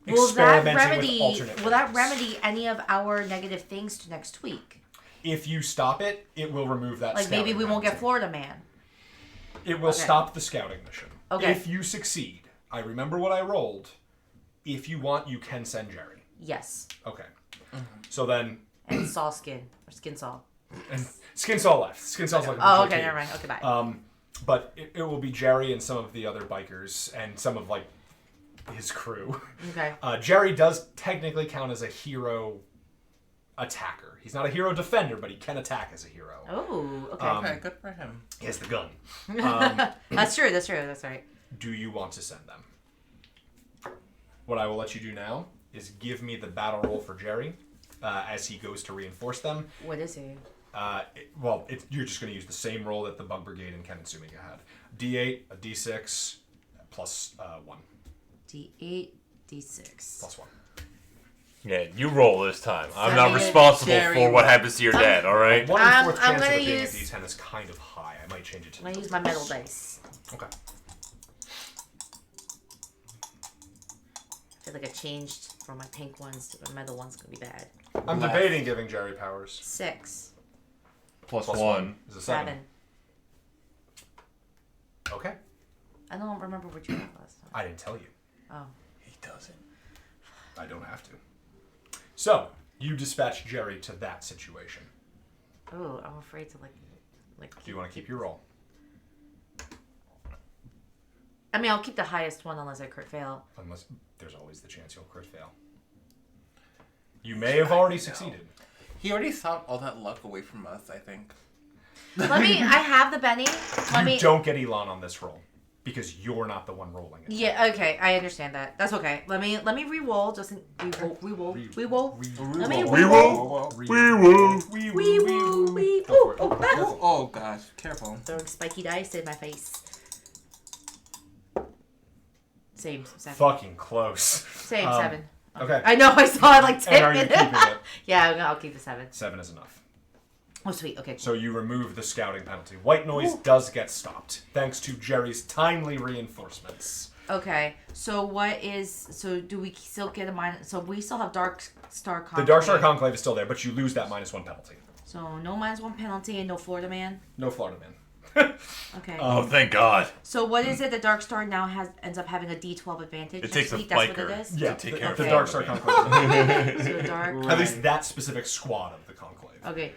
experimenting with alternate Will that ways. remedy any of our negative things to next week? If you stop it, it will remove that. Like maybe we won't get penalty. Florida Man. It will stop the scouting mission. Okay. If you succeed, I remember what I rolled. If you want, you can send Jerry. Yes. Okay. So then. And Saw Skin or Skin Saw. And Skin Saw left. Skin Saw's like. Oh, okay, never mind. Okay, bye. But it will be Jerry and some of the other bikers and some of like his crew. Okay. Jerry does technically count as a hero attacker. He's not a hero defender, but he can attack as a hero. Oh, okay. Okay, good for him. He has the gun. That's true. That's right. Do you want to send them? What I will let you do now is give me the battle roll for Jerry as he goes to reinforce them. What is he? You're just going to use the same roll that the Bug Brigade and Ken and Sumika had. D8, a D6, plus 1. D8, D6. Plus 1. Yeah, you roll this time. I'm Send not me responsible Jerry for what happens to your dad, alright? 1 in 4th I'm chance of gonna it being a use- D10 is kind of high. I might change it to I'm going to use my metal dice. Okay. I feel like I changed from my pink ones to the metal ones. Going to be bad. I'm Left. debating giving Jerry powers. 6. Plus Plus 1. is a 7. 7. Okay. I don't remember what you had last time. I didn't tell you. Oh. He doesn't. I don't have to. So, you dispatch Jerry to that situation. Oh, I'm afraid to like. Do you want to keep your roll? I mean, I'll keep the highest one unless I crit fail. Unless there's always the chance you'll crit fail. You may have already succeeded. He already sought all that luck away from us, I think. I have the Benny. Don't get Elon on this roll. Because you're not the one rolling it. Yeah, okay, I understand that. That's okay. Let me re-roll. Just re-roll. Let me re-roll. Oh gosh, careful. Throwing spiky dice in my face. Same 7. Fucking close. Same 7. Okay. I know. I saw it like 10. And are you keeping it? Yeah, I'll keep the 7. 7 is enough. Oh, sweet. Okay. So you remove the scouting penalty. White noise does get stopped, thanks to Jerry's timely reinforcements. Okay. So what is... So do we still get a minus... So we still have Dark Star Conclave. The Dark Star Conclave is still there, but you lose that -1 penalty. So no -1 penalty and no Florida Man? No Florida Man. Okay. Oh, thank God. So what is it? The Dark Star now ends up having a D12 advantage. It takes a week? That's what biker. it is? Yeah, take the, care of the Okay. Dark Star Conclave. So dark. At least that specific squad of the Conclave. Okay.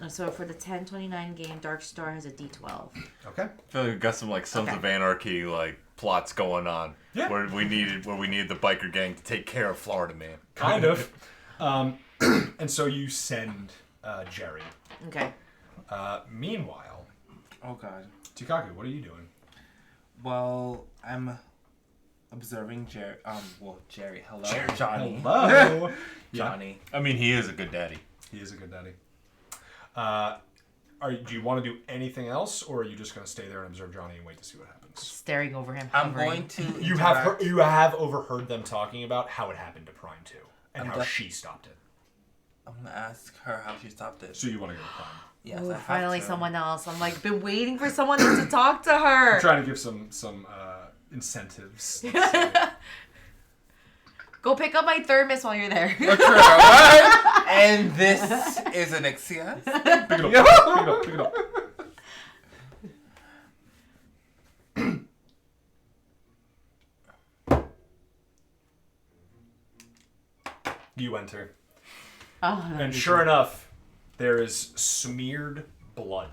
So for the 1029 game, Dark Star has a D12. Okay. I feel like we've got some like Sons Okay. of Anarchy like plots going on. Yeah. Where we needed the biker gang to take care of Florida Man. Kind of. And so you send Jerry. Okay. Meanwhile, Oh god. Tikaku, what are you doing? Well, I'm observing Jerry. Jerry. Hello, Johnny. Hello. Johnny. I mean, he is a good daddy. He is a good daddy. Do you want to do anything else, or are you just going to stay there and observe Johnny and wait to see what happens? Staring over him. I'm hovering. going to. You have overheard them talking about how it happened to Prime 2 and how she stopped it. I'm gonna ask her how she stopped it. So you want to go to Prime? Yes, Ooh, I have finally to. someone else. I'm like, been waiting for someone else to talk to her. I'm trying to give some incentives. Go pick up my thermos while you're there. And this is an Ixia. Pick it up. Pick it up. You enter. Oh, And sure enough, there is smeared blood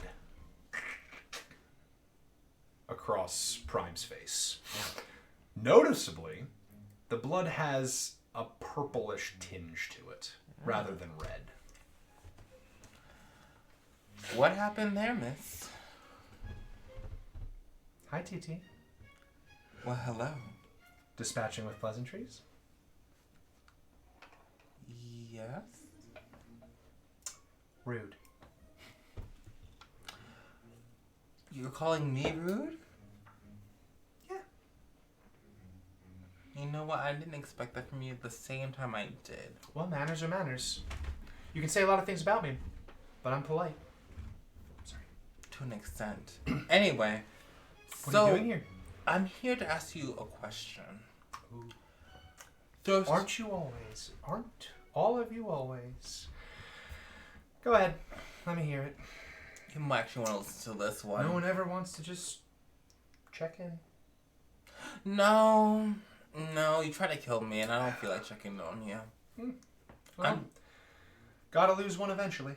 across Prime's face. Noticeably, the blood has a purplish tinge to it, rather than red. What happened there, miss? Hi, TT. Well, hello. Dispatching with pleasantries? Yes? Rude. You're calling me rude? Yeah. You know what? I didn't expect that from you at the same time I did. Well, manners are manners. You can say a lot of things about me, but I'm polite. Sorry. To an extent. Anyway. What are you doing here? I'm here to ask you a question. Ooh. Aren't you always? Aren't all of you always? Go ahead. Let me hear it. You might actually want to listen to this one. No one ever wants to just check in. No, you try to kill me, and I don't feel like checking on you. Well, gotta lose one eventually.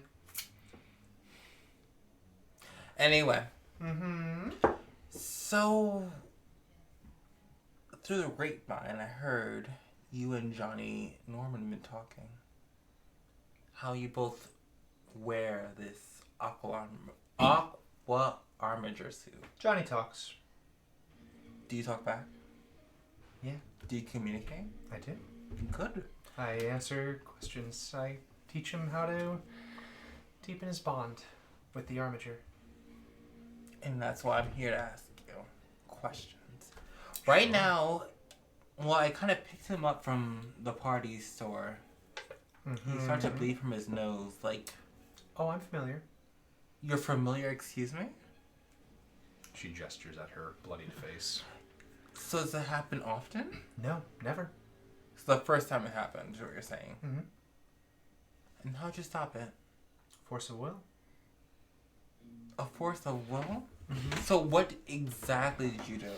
Anyway. Mm-hmm. So, through the grapevine, I heard you and Johnny Norman been talking. How you both wear this aqua armature suit. Johnny talks. Do you talk back? Yeah. Do you communicate? I do. Good. I answer questions. I teach him how to deepen his bond with the armature. And that's why I'm here to ask you questions. Right now, well, I kind of picked him up from the party store. He started to bleed from his nose. Like, Oh, I'm familiar. you're familiar, excuse me? She gestures at her bloodied face. So does it happen often? No, never. It's the first time it happened, is what you're saying. Mm-hmm. And how'd you stop it? Force of will. A force of will? Mm-hmm. So what exactly did you do?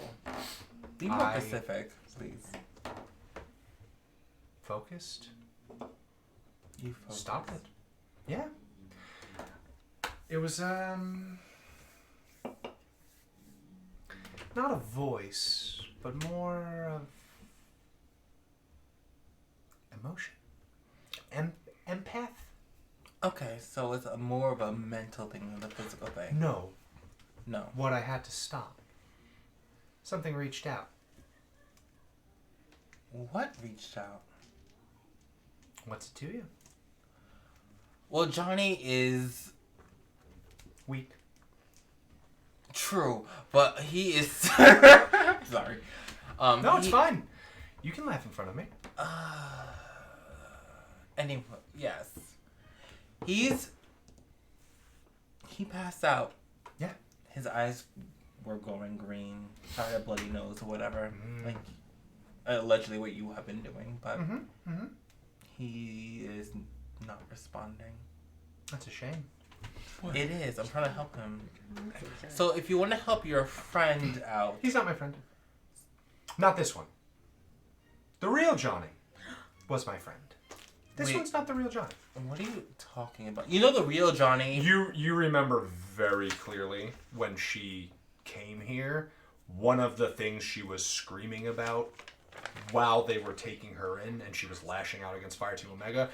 Be more specific, please. Focused. You focus. Stop it. Yeah. It was, not not a voice, but more of emotion. Empath? Okay, so it's more of a mental thing than a physical thing. No. No. What I had to stop. Something reached out. What reached out? What's it to you? Well, Johnny is Weak. true, but he is. Sorry. No, it's fine. You can laugh in front of me. Anyway, yes. He passed out. Yeah. His eyes were going green. Sorry, a bloody nose or whatever. Like, allegedly what you have been doing, but he is not responding. That's a shame. It is. I'm trying to help him. So if you want to help your friend out... He's not my friend. Not this one. The real Johnny was my friend. This one's not the real Johnny. What are you talking about? You know the real Johnny? You remember very clearly when she came here, one of the things she was screaming about while they were taking her in and she was lashing out against Fire Team Omega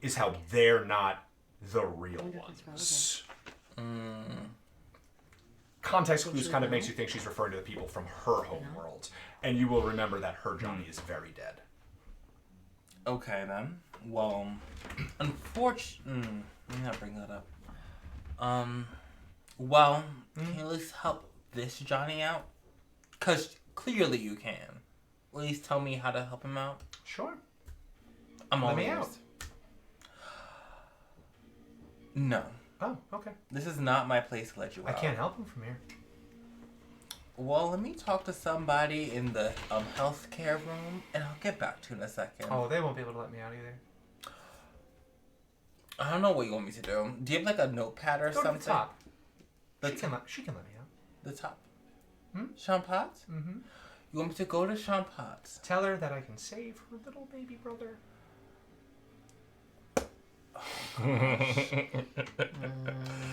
is how they're not the real ones. Context clues kind of makes you think she's referring to the people from her home world. And you will remember that her Johnny is very dead. Okay, then. Well, unfortunately... let me not bring that up. Well, can you at least help this Johnny out? Because clearly you can. At least tell me how to help him out. Sure. I'm all Let me ears. out. No. Oh, okay. This is not my place to let you out. I can't help him from here. Well, let me talk to somebody in the healthcare room, and I'll get back to you in a second. Oh, they won't be able to let me out either. I don't know what you want me to do. Do you have like a notepad or Go something? to the top. The She can let me out. The top. Hmm? Champat? Mm-hmm. You want me to go to Champat? Tell her that I can save her little baby brother.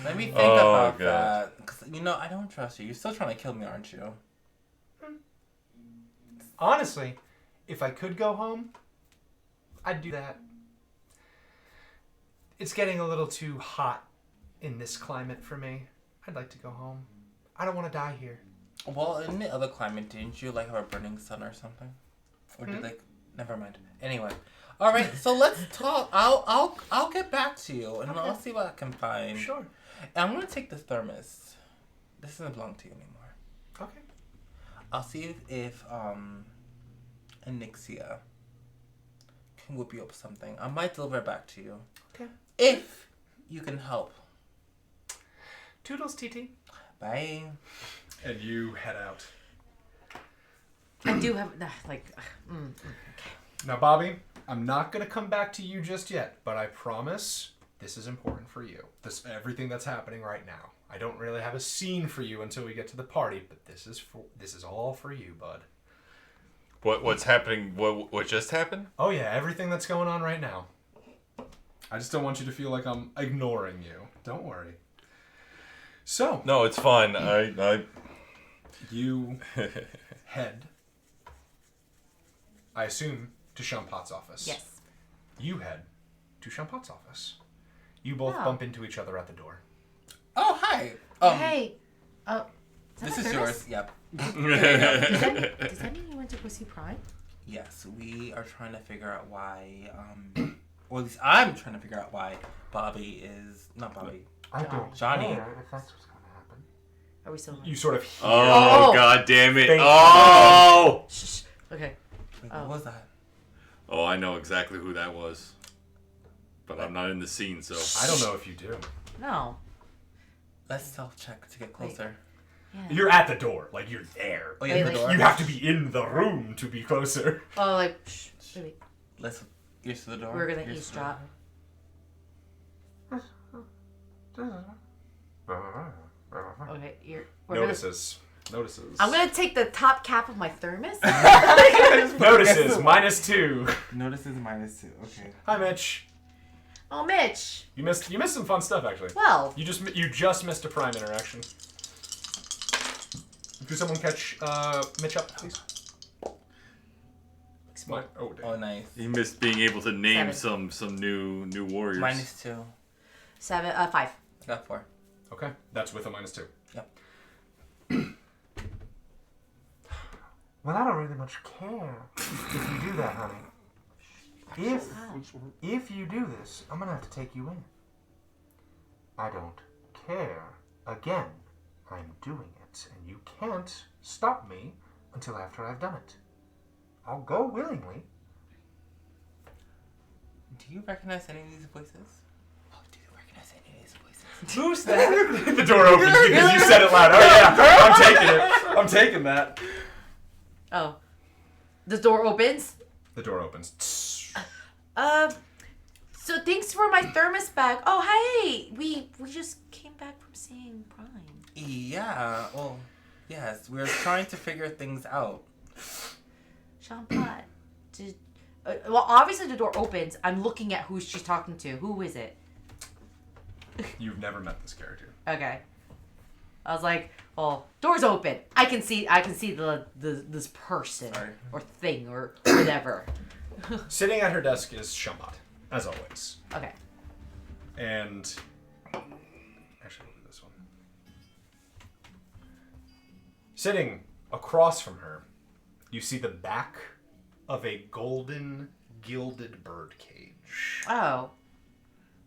Let me think about that. Because, I don't trust you. You're still trying to kill me, aren't you? Honestly, if I could go home, I'd do that. It's getting a little too hot in this climate for me. I'd like to go home. I don't want to die here. Well, in the other climate, didn't you have a burning sun or something? Or did never mind. Anyway. All right, so let's talk. I'll get back to you, and I'll see what I can find. Sure. And I'm gonna take this thermos. This doesn't belong to you anymore. Okay. I'll see if Anixia can whip you up something. I might deliver it back to you. Okay. If you can help. Toodles, TT. Bye. And you head out. I do have Now, Bobby, I'm not going to come back to you just yet, but I promise this is important for you. Everything that's happening right now. I don't really have a scene for you until we get to the party, but this is all for you, bud. What's happening? What just happened? Oh yeah, everything that's going on right now. I just don't want you to feel like I'm ignoring you. Don't worry. So. No, it's fine. You head, I assume, to Champat's office. Yes. You head to Champat's office. You both bump into each other at the door. Oh, hi. Hey. This is yours. Yep. Does that mean you went to go see Prime? Yes, we are trying to figure out why, or at least I'm trying to figure out why Bobby is, not Bobby, Johnny. If that's what's going to happen. Are we still? You sort of hear. Oh, God damn it. Faint. Oh! Shh. Okay. Wait, what was that? Oh, I know exactly who that was. But I'm not in the scene, so. I don't know if you do. No. Let's self-check to get closer. Yeah. You're at the door. Like, you're there. Oh, yeah, the Wait, door. You have to be in the room to be closer. Oh, shh. Wait. Let's get to the door. We're gonna Ears to the eavesdrop. Okay, Notices. I'm gonna take the top cap of my thermos. Notices, -2. Notices -2. Okay. Hi, Mitch. Oh, Mitch. You missed some fun stuff, actually. Well. You just missed a Prime interaction. Could someone catch Mitch up, please? What? Oh, damn. Oh, nice. He missed being able to name 7. some new warriors. -2. 7, 5. I got 4. Okay, that's with a -2. Yep. Well, I don't really much care if you do that, honey. If you do this, I'm gonna have to take you in. I don't care. Again, I'm doing it, and you can't stop me until after I've done it. I'll go willingly. Do you recognize any of these voices? Oh, do you recognize any of these voices? Who's that? The door opens because you said it loud. Oh yeah, I'm taking it. I'm taking that. Oh. The door opens. The door opens. So thanks for my thermos back. Oh, hey. We just came back from seeing Prime. Yeah, well, yes, we're trying to figure things out. Champat, well, obviously the door opens. I'm looking at who she's talking to. Who is it? You've never met this character. Okay. I was like, well, door's open. I can see this person Sorry. or thing or whatever. Sitting at her desk is Champat, as always. Okay. And actually, we'll do this one. Sitting across from her, you see the back of a golden gilded bird cage. Oh.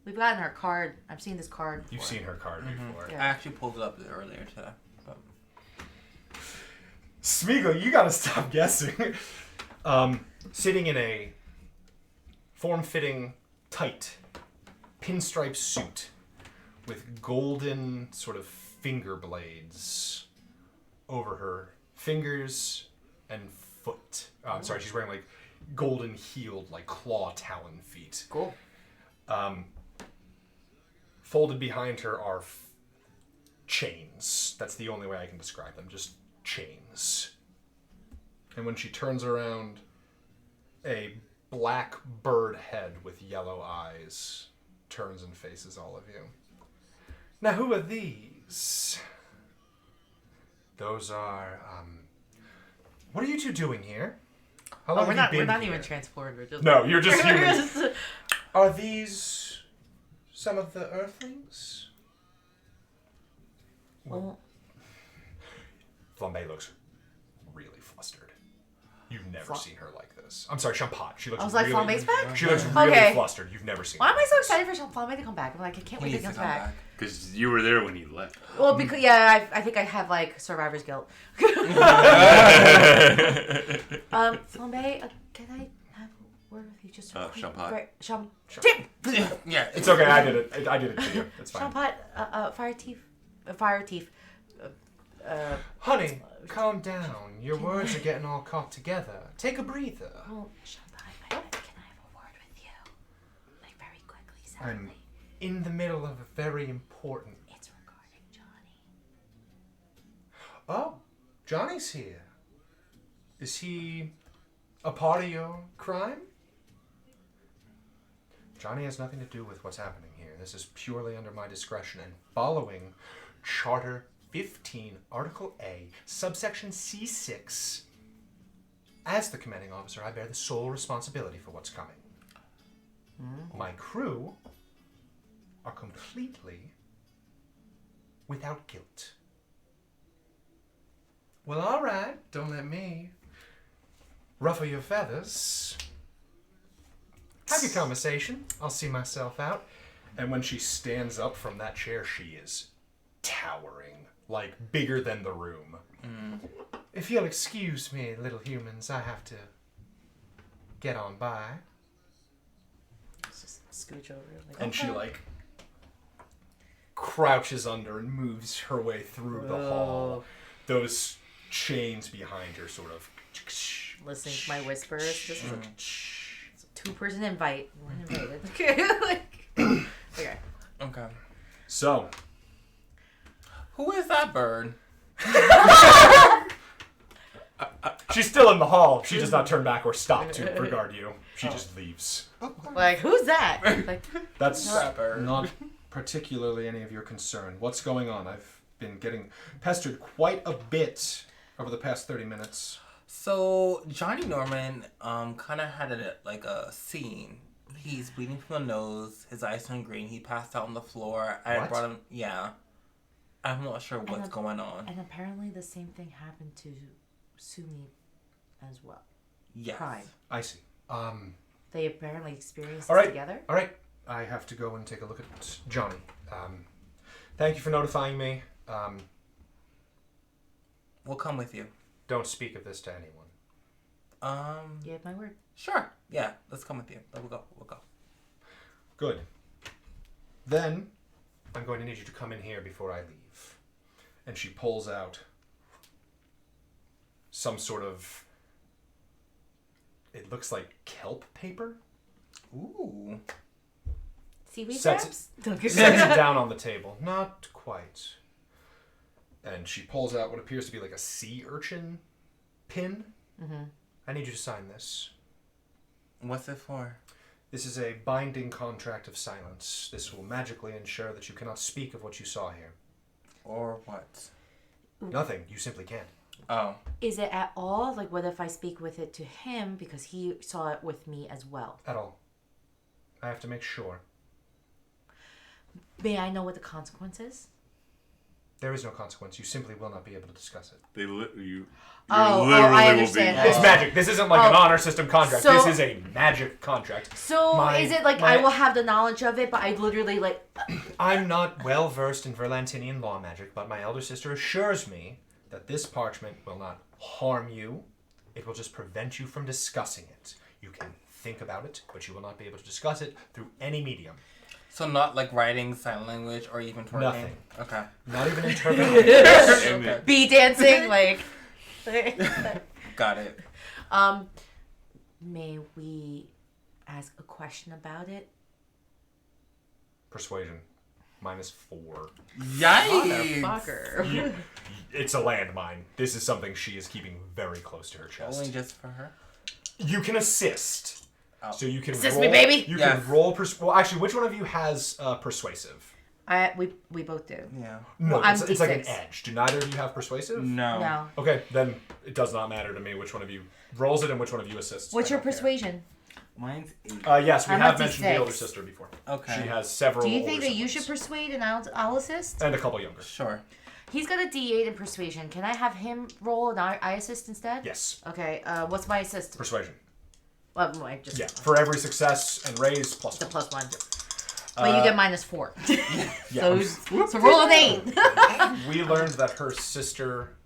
We've gotten her card. I've seen this card before. You've seen her card before. Yeah. I actually pulled it up earlier today. But... Smeagol, you gotta stop guessing. Sitting in a form-fitting, tight, pinstripe suit with golden sort of finger blades over her fingers and foot. I'm sorry, she's wearing like golden heeled, like claw talon feet. Cool. Folded behind her are chains. That's the only way I can describe them, just chains. And when she turns around, a black bird head with yellow eyes turns and faces all of you. Now, who are these? Those are, what are you two doing here? How long We're have you been not here? even transported. We're just No, you're just humans. Are these some of the Earthlings? Well, Flambe looks really flustered. You've never seen her like this. I'm sorry, Champat. She looks I was like, really, Flambe's back? She looks really Okay. flustered. You've never seen why her am I like so this. excited for Flambe to come back? I'm like, I can't wait He till he needs comes to come back. back. Because you were there when he left. Well, because yeah, I think I have like survivor's guilt. Flambe, can I have a word with you? Just a quick, Champat. Yeah, It's okay. I did it. I did it to you. It's fine. Champat, fire teeth. Honey, calm down. Your words are getting all caught together. Take a breather. Oh, Champat, can I have a word with you? Like very quickly, I'm silently. in the middle of a very important... It's regarding Johnny. Oh, Johnny's here. Is he a part of your crime? Johnny has nothing to do with what's happening here. This is purely under my discretion and following Charter 15, Article A, subsection C6. As the commanding officer, I bear the sole responsibility for what's coming. My crew are completely without guilt. Well, all right. Don't let me ruffle your feathers. Have your conversation. I'll see myself out. And when she stands up from that chair, she is towering, like bigger than the room. If you'll excuse me, little humans, I have to get on by. Just scooch over. Like, And she like crouches under and moves her way through the hall. Those chains behind her sort of listening to my whispers. This is a 2-person invite. You weren't invited. Okay. Okay. So, Who is that bird? she's still in the hall. She does not turn back or stop to regard you. She just leaves. Like, who's that? Like, That's That bird. not particularly any of your concern. What's going on? I've been getting pestered quite a bit over the past 30 minutes. So Johnny Norman kind of had a scene. He's bleeding from the nose. His eyes turn green. He passed out on the floor. I brought him. Yeah. I'm not sure what's going on. And apparently the same thing happened to Sumi as well. Yes. Prime. I see. They apparently experienced All it right. together. All right. I have to go and take a look at Johnny. Thank you for notifying me. We'll come with you. Don't speak of this to anyone. You have my word. Sure. Yeah. Let's come with you. We'll go. Good. Then, I'm going to need you to come in here before I leave. And she pulls out some sort of... It looks like kelp paper. Ooh. Seaweed Sets wraps? Sets it down on the table. Not quite. And she pulls out what appears to be like a sea urchin pin. Mm-hmm. I need you to sign this. What's it for? This is a binding contract of silence. This will magically ensure that you cannot speak of what you saw here. Or what? Nothing. You simply can't. Oh. Is it at all? Like, what if I speak with it to him because he saw it with me as well? At all. I have to make sure. May I know what the consequence is? There is no consequence. You simply will not be able to discuss it. They you Oh, literally I will understand. be. It's magic. This isn't like an honor system contract. So- This is a magic contract. So is it like I will have the knowledge of it, but I literally like... I'm not well versed in Verlantinian law magic, but my elder sister assures me that this parchment will not harm you. It will just prevent you from discussing it. You can think about it, but you will not be able to discuss it through any medium. So not like writing, sign language, or even twerking? Nothing. Okay. Not even interpreting. Okay. Bee dancing, like... Got it. May we ask a question about it? Persuasion. -4. Yikes! Motherfucker. It's a landmine. This is something she is keeping very close to her chest. Only just for her? You can assist. Oh. So you can Assist roll, me, baby! You Yes. can roll well, actually, which one of you has persuasive? We both do. Yeah. No, I'm it's like an D6. edge. Do neither of you have persuasive? No. No. Okay, then it does not matter to me which one of you rolls it and which one of you assists. What's I your don't care. persuasion? Mine's 8. Yes, we I'm have a mentioned the D6. elder sister before. Okay. She has several Do you think older that you should siblings. persuade and I'll assist? And a couple younger. Sure. He's got a D8 in persuasion. Can I have him roll and I assist instead? Yes. Okay, what's my assist? Persuasion. Well, I just... Yeah. For every success and raise, plus It's a one. +1. But you get -4. Yeah. So roll an 8. We learned that her sister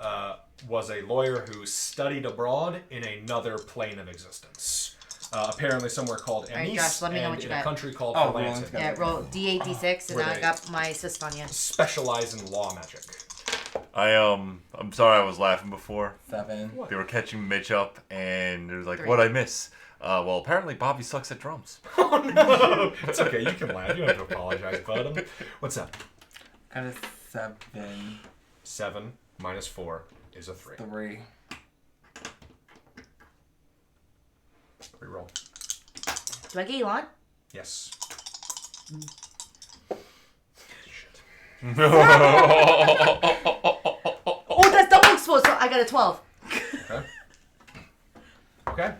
was a lawyer who studied abroad in another plane of existence. Apparently somewhere called right, Emis, Josh, let me know and what you in a got. country called Oh, Verlantin. rolling together. Yeah, roll D8, D6, and Were now I they- got my assist on you. Specialize in law magic. I'm sorry I was laughing before. 7. What? They were catching Mitch up, and it was like, 3. what'd I miss? Well, apparently Bobby sucks at drums. Oh no! It's okay, you can laugh. You don't have to apologize, bud. What's up? Got a 7. 7 -4 is a 3. 3. Reroll. Do I get Elon? Yes. Shit. Oh, that's double exposed, so I got a 12. Okay. Okay.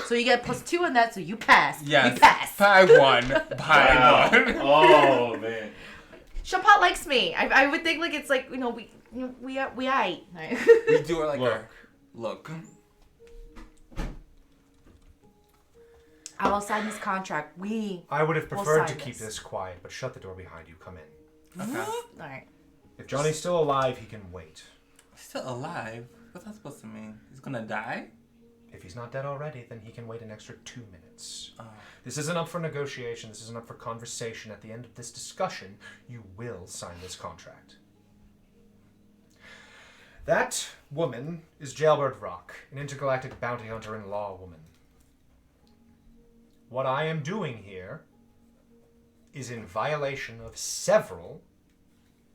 So you get a +2 on that, so you pass. Yes. You pass. By 1. By 1. Oh, man. Champat likes me. I would think like it's like, we aight. We do it like Look. her. Look. I'll sign this contract. I would have We'll preferred to sign keep this. this quiet, but shut the door behind you. Come in. Okay. Alright. If Johnny's still alive, he can wait. Still alive? What's that supposed to mean? He's gonna die? If he's not dead already, then he can wait an extra 2 minutes. Oh. This isn't up for negotiation. This isn't up for conversation. At the end of this discussion, you will sign this contract. That woman is Jailbird Rock, an intergalactic bounty hunter and law woman. What I am doing here is in violation of several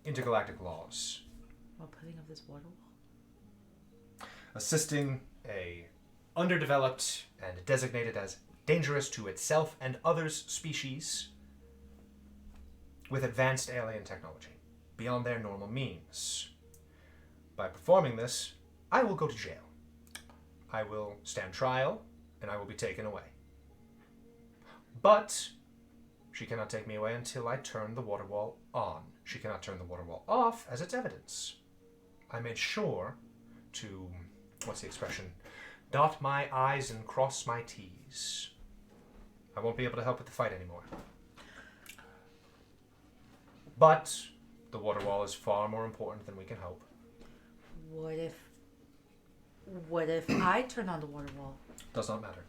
intergalactic laws. While putting up this water wall? Assisting a underdeveloped and designated as dangerous to itself and others species with advanced alien technology. beyond their normal means. By performing this, I will go to jail. I will stand trial, and I will be taken away. But she cannot take me away until I turn the water wall on. She cannot turn the water wall off, as it's evidence. I made sure to, what's the expression, dot my I's and cross my T's. I won't be able to help with the fight anymore. But the water wall is far more important than we can hope. What if I turn on the water wall? Does not matter.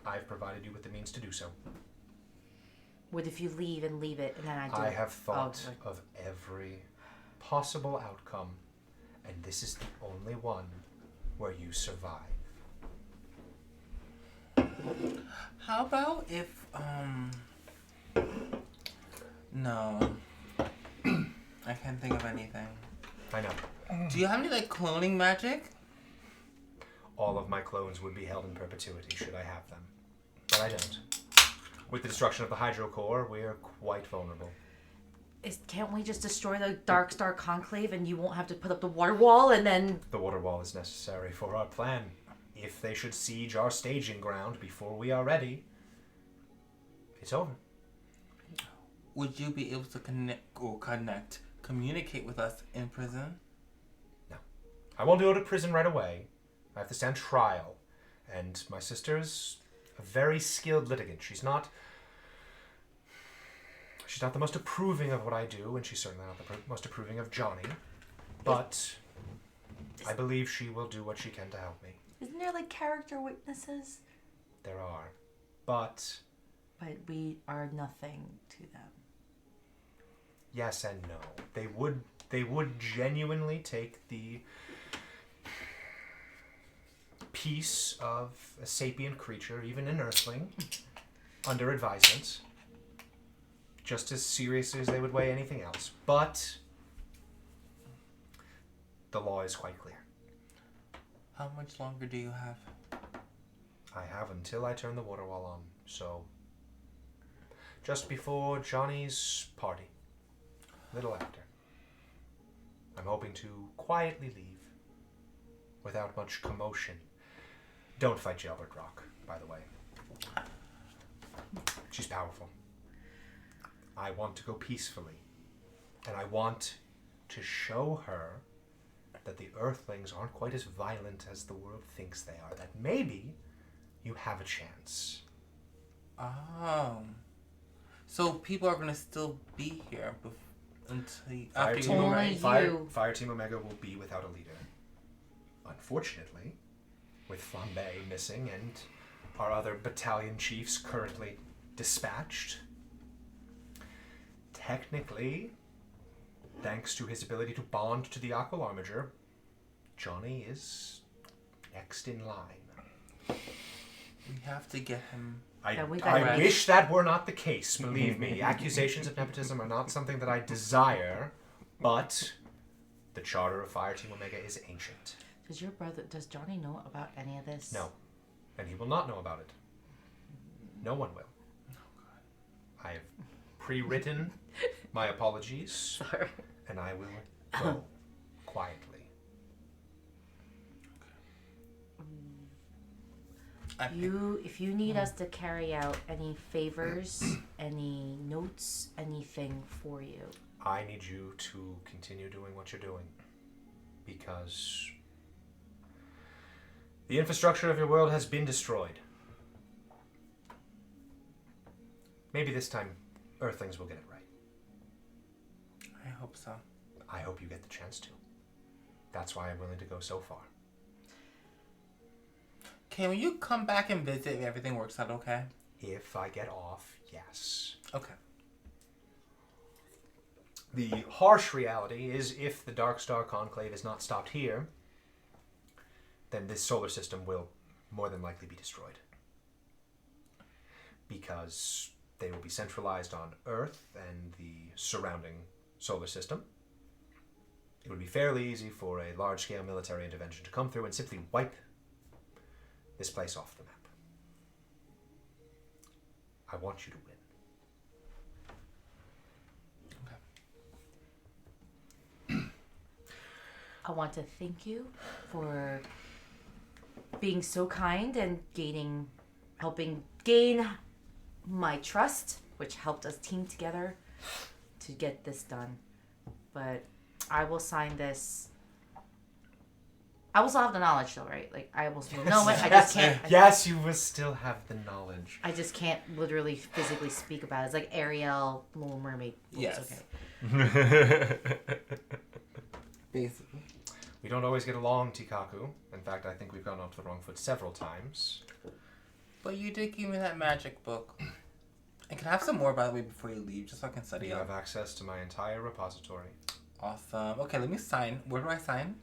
I've provided you with the means to do so. What if you leave and leave it, and then I do I it? have thought Oh, of every possible outcome, and this is the only one where you survive. How about if, no. I can't think of anything. I know. Do you have any, like, cloning magic? All of my clones would be held in perpetuity should I have them. But I don't. With the destruction of the Hydro Core, we're quite vulnerable. Can't we just destroy the Dark Star Conclave and you won't have to put up the water wall and then... The water wall is necessary for our plan. If they should siege our staging ground before we are ready, it's over. Would you be able to communicate with us in prison? No. I won't go to prison right away. I have to stand trial. And my sister's a very skilled litigant. She's not the most approving of what I do, and she's certainly not the most approving of Johnny. But I believe she will do what she can to help me. Isn't there like character witnesses? There are. But we are nothing to them. yes and no. They would genuinely take the piece of a sapient creature, even an earthling, under advisement, just as seriously as they would weigh anything else. But the law is quite clear. How much longer do you have? I have until I turn the water wall on, so just before Johnny's party, little after. I'm hoping to quietly leave without much commotion. Don't fight Gilbert Rock, by the way. She's powerful. I want to go peacefully, and I want to show her that the Earthlings aren't quite as violent as the world thinks they are, that maybe you have a chance. Oh. So people are going to still be here until Fire after Team, you... Only you. Fire Team Omega will be without a leader. Unfortunately, with Flambe missing and our other battalion chiefs currently dispatched, technically, thanks to his ability to bond to the Aqua Armiger, Johnny is next in line. We have to get him... I Right. wish that were not the case, believe me. Accusations of nepotism are not something that I desire, but the charter of Fire Team Omega is ancient. Does Johnny know about any of this? No. And he will not know about it. No one will. I have pre-written my apologies, Sorry. and I will go quietly. If you need us to carry out any favors, any notes, anything for you. I need you to continue doing what you're doing, because the infrastructure of your world has been destroyed. Maybe this time Earthlings will get it right. I hope so. I hope you get the chance to. That's why I'm willing to go so far. Can you come back and visit if everything works out okay? If I get off, yes. Okay. The harsh reality is if the Dark Star Conclave is not stopped here, then this solar system will more than likely be destroyed. Because they will be centralized on Earth and the surrounding solar system. It would be fairly easy for a large-scale military intervention to come through and simply wipe this place off the map. I want you to win. I want to thank you for being so kind and helping gain my trust, which helped us team together to get this done. But I will sign this. I will still have the knowledge though, right? Like, I will still know it. I just can't. Yes, you will still have the knowledge. I just can't literally physically speak about it. It's like Ariel, Little Mermaid. Yes. Okay. Basically. We don't always get along, Tikaku. In fact, I think we've gone off the wrong foot several times. But you did give me that magic book. And can I have some more, by the way, before you leave, just so I can study You up? have access to my entire repository. Awesome. Okay, let me sign. Where do I sign?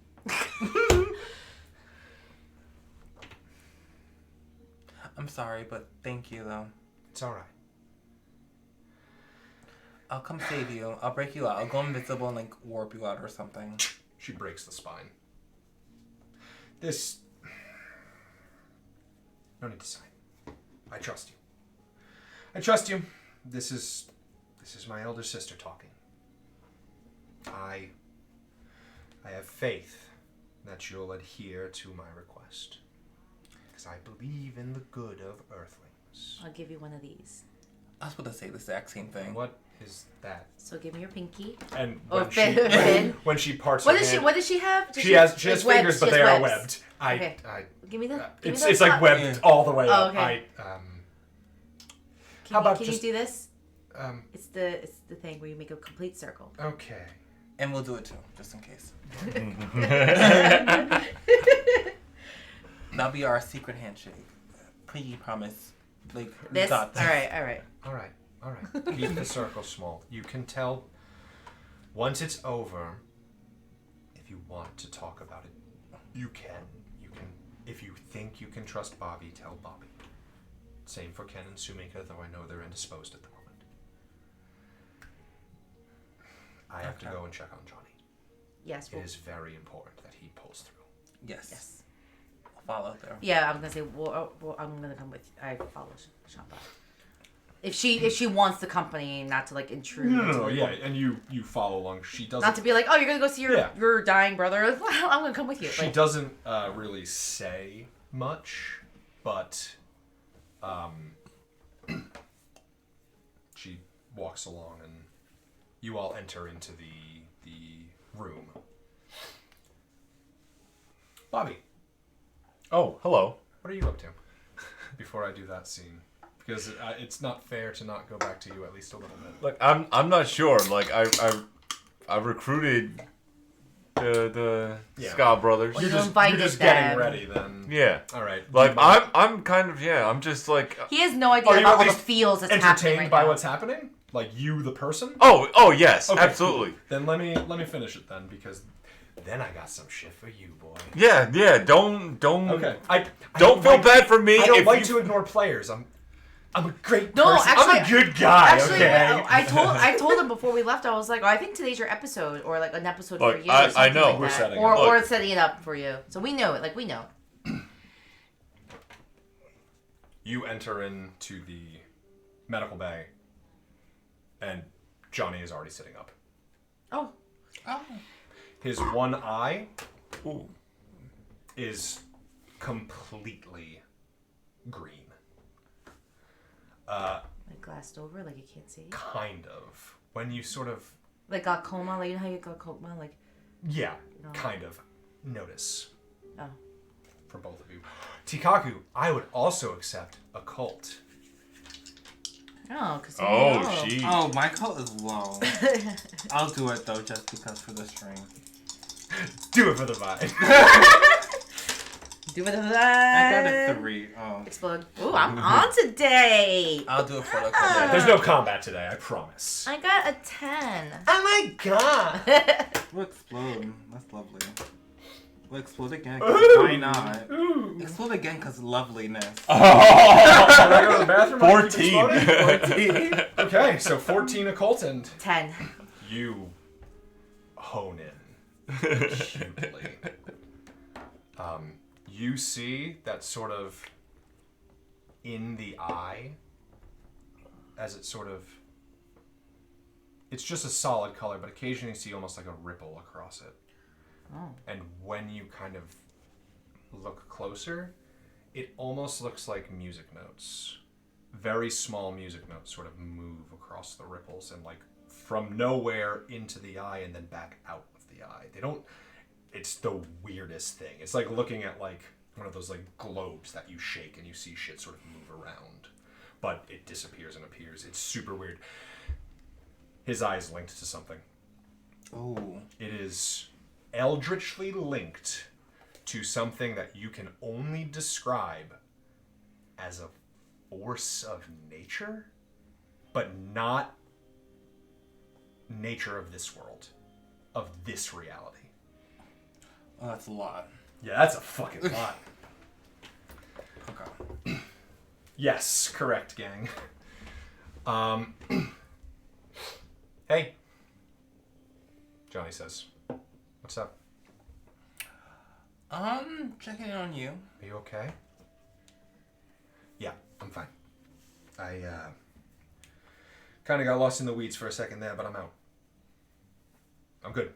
I'm sorry, but thank you, though. It's alright. I'll come save you. I'll break you out. I'll go invisible and, like, warp you out or something. She breaks the spine. This... No need to sign. I trust you. I trust you. This is my elder sister talking. I have faith that you'll adhere to my request. Because I believe in the good of Earthlings. I'll give you one of these. I was about to say the exact same thing. What is that? So give me your pinky. And Or when she, fin. when she parts What her does she? hand, What does she have? Does she has like fingers, webs? but She they has are webs. webbed. Okay. Give me the. Give It's me the like top. webbed all the way Oh, up. okay. How about can just you do this? um? It's the thing where you make a complete circle. Okay. And we'll do it too, just in case. That'll be our secret handshake. Pinky promise. Like, This. All got this. right. All right. Keep the circle small. You can tell once it's over. If you want to talk about it, you can. You can. If you think you can trust Bobby, tell Bobby. Same for Ken and Sumika, though I know they're indisposed at the moment. I have to go and check on Johnny. Yes. It is very important that he pulls through. Yes. Yes. I'll follow there. Yeah, I'm gonna say. Well, I'm gonna come with. I follow Champat. If she wants the company, not to like intrude. No, yeah, and you follow along. She doesn't. Not to be like, oh, you're gonna go see Yeah. your dying brother. Like, well, I'm gonna come with you. She Like, doesn't really say much, but she walks along, and you all enter into the room. Bobby, Oh, hello. what are you up to? Before I do that scene, because it's not fair to not go back to you at least a little bit. Look, I'm not sure. Like I recruited the Yeah. Ska brothers. Well, You're you just invited getting them. ready then. Yeah. All right. Like Do you- I'm kind of I'm just like he has no idea Are you about at all the least feels that's happening entertained right by now. what's happening? Like you, the person? oh yes, Okay, absolutely. cool. Then let me finish it then, because then I got some shit for you, boy. Yeah. Don't Okay. I don't feel like, bad for me I don't if like you to ignore players. I'm a great No, person. I'm a actually- good guy. Actually, Okay. I told him before we left. I was like, oh, I think today's your episode, or like an episode Look, for you. I or something know. like We're that. setting or it up. or it's setting it up for you. So we know it. Like we know. You enter into the medical bay, and Johnny is already sitting up. Oh, His one eye Ooh. is completely green. like glassed over, like you can't see. Kind of. When you sort of, Like glaucoma, like you know how you glaucoma, like yeah, No. kind of notice oh. for both of you. Tikaku, I would also accept occult. Oh, because She. Oh, my cult is low. I'll do it though, just because for the string. Do it for the vibe. do it I got a that. 3. Oh. Explode. Ooh, I'm on today. I'll do it for the Ah. cult. There's no combat today, I promise. I got a 10. Oh my god! We'll explode. That's lovely. We'll explode again. 'Cause why not? Ooh. Explode again because loveliness. Can I go to the bathroom? while you keep 14. exploding? Okay, so 14 occult, and 10. you hone in acutely. You see that sort of in the eye, as it sort of, it's just a solid color, but occasionally you see almost like a ripple across it. Oh. And when you kind of look closer, it almost looks like music notes. Very small music notes sort of move across the ripples and like from nowhere into the eye and then back out of the eye. It's the weirdest thing. It's like looking at like one of those like globes that you shake and you see shit sort of move around. But it disappears and appears. It's super weird. His eye is linked to something. Ooh. It is eldritchly linked to something that you can only describe as a force of nature, but not nature of this world, of this reality. Oh, that's a lot. Yeah, that's a fucking lot. Okay. Yes, correct, gang. Hey. Johnny says, what's up? Checking in on you. Are you okay? Yeah, I'm fine. I, kind of got lost in the weeds for a second there, but I'm out. I'm good.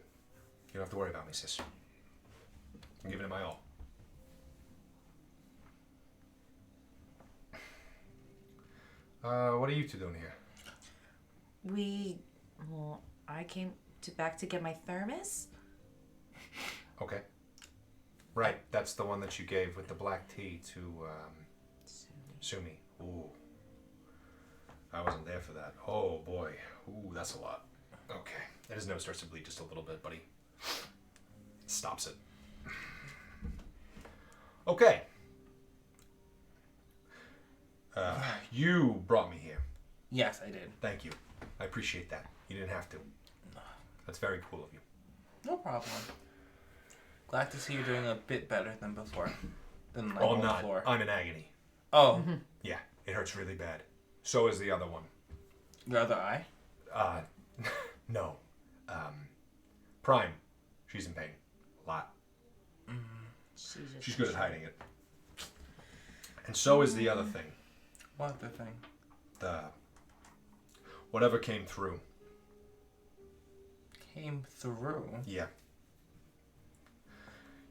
You don't have to worry about me, sis. I'm giving it my all. What are you two doing here? I came back to get my thermos. Okay. Right, that's the one that you gave with the black tea to, Sumi. Ooh. I wasn't there for that. Oh, boy. Ooh, that's a lot. Okay. And his nose starts to bleed just a little bit, but he stops it. Okay. You brought me here. Yes, I did. Thank you. I appreciate that. You didn't have to. That's very cool of you. No problem. Glad to see you're doing a bit better than before. Than like Oh, on I'm the not. floor. I'm in agony. Oh, Yeah, it hurts really bad. So is the other one. your other eye? No. Prime. She's in pain. A lot. She's good at hiding it. And so is the other thing. What the thing? The... Whatever came through. Came through. Yeah.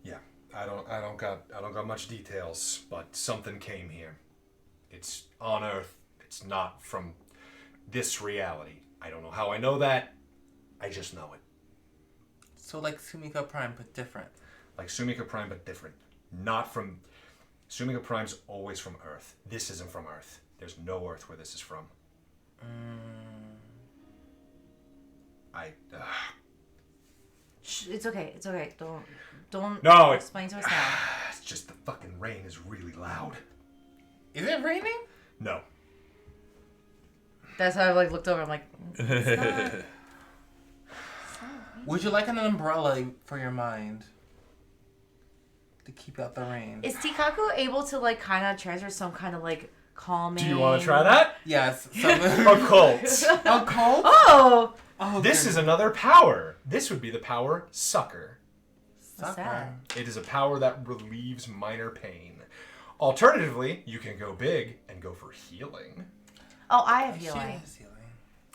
Yeah. I don't got much details, but something came here. It's on Earth. It's not from this reality. I don't know how I know that. I just know it. So like Sumika Prime, but different. Like Sumika Prime, but different. Not from... Sumika Prime's always from Earth. This isn't from Earth. There's no Earth where this is from. It's okay. It's okay. Don't No, explain to us now. It's just the fucking rain is really loud. Is it raining? No. That's how I like looked over. I'm like, it's not. Would you like an umbrella for your mind? To keep out the rain. Is Tikaku able to like kind of transfer some kind of like calming? Do you want to try that? Yes. Occult. A cold? Oh! Oh, This is another power. This would be the power Sucker. What's that? It is a power that relieves minor pain. Alternatively, you can go big and go for healing. Oh, I have She healing. is healing.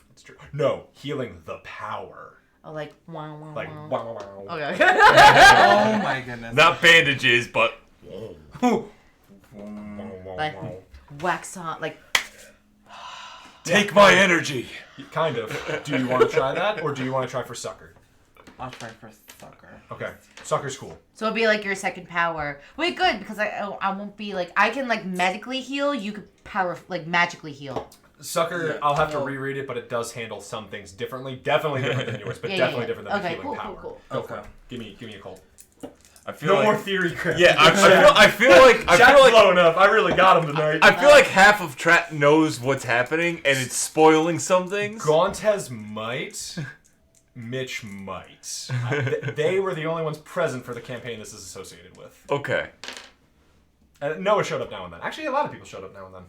That's true. No, healing the power. Oh, like wow, wow, Like, wow. wow, wow, wow. Okay. Oh my goodness. Not bandages, but like wax on, like Take my energy. Kind of. Do you want to try that, or do you want to try for Sucker? I'll try for soccer. Okay. Sucker's cool. so it'd be like your second power. Wait, good because I won't be like I can like medically heal. You could power like magically heal. Sucker, Yeah. I'll have to reread it, but it does handle some things differently. Definitely different than yours, but definitely different than the Okay, healing cool, power. cool. Go for Okay. it. Give me a cold. I feel No like more theory crap. yeah. I feel like blowing up. I really got him tonight. I feel like half of Trap knows what's happening and it's spoiling some things. Gontes might. Mitch might. They were the only ones present for the campaign this is associated with. Okay. Noah showed up now and then. Actually, a lot of people showed up now and then.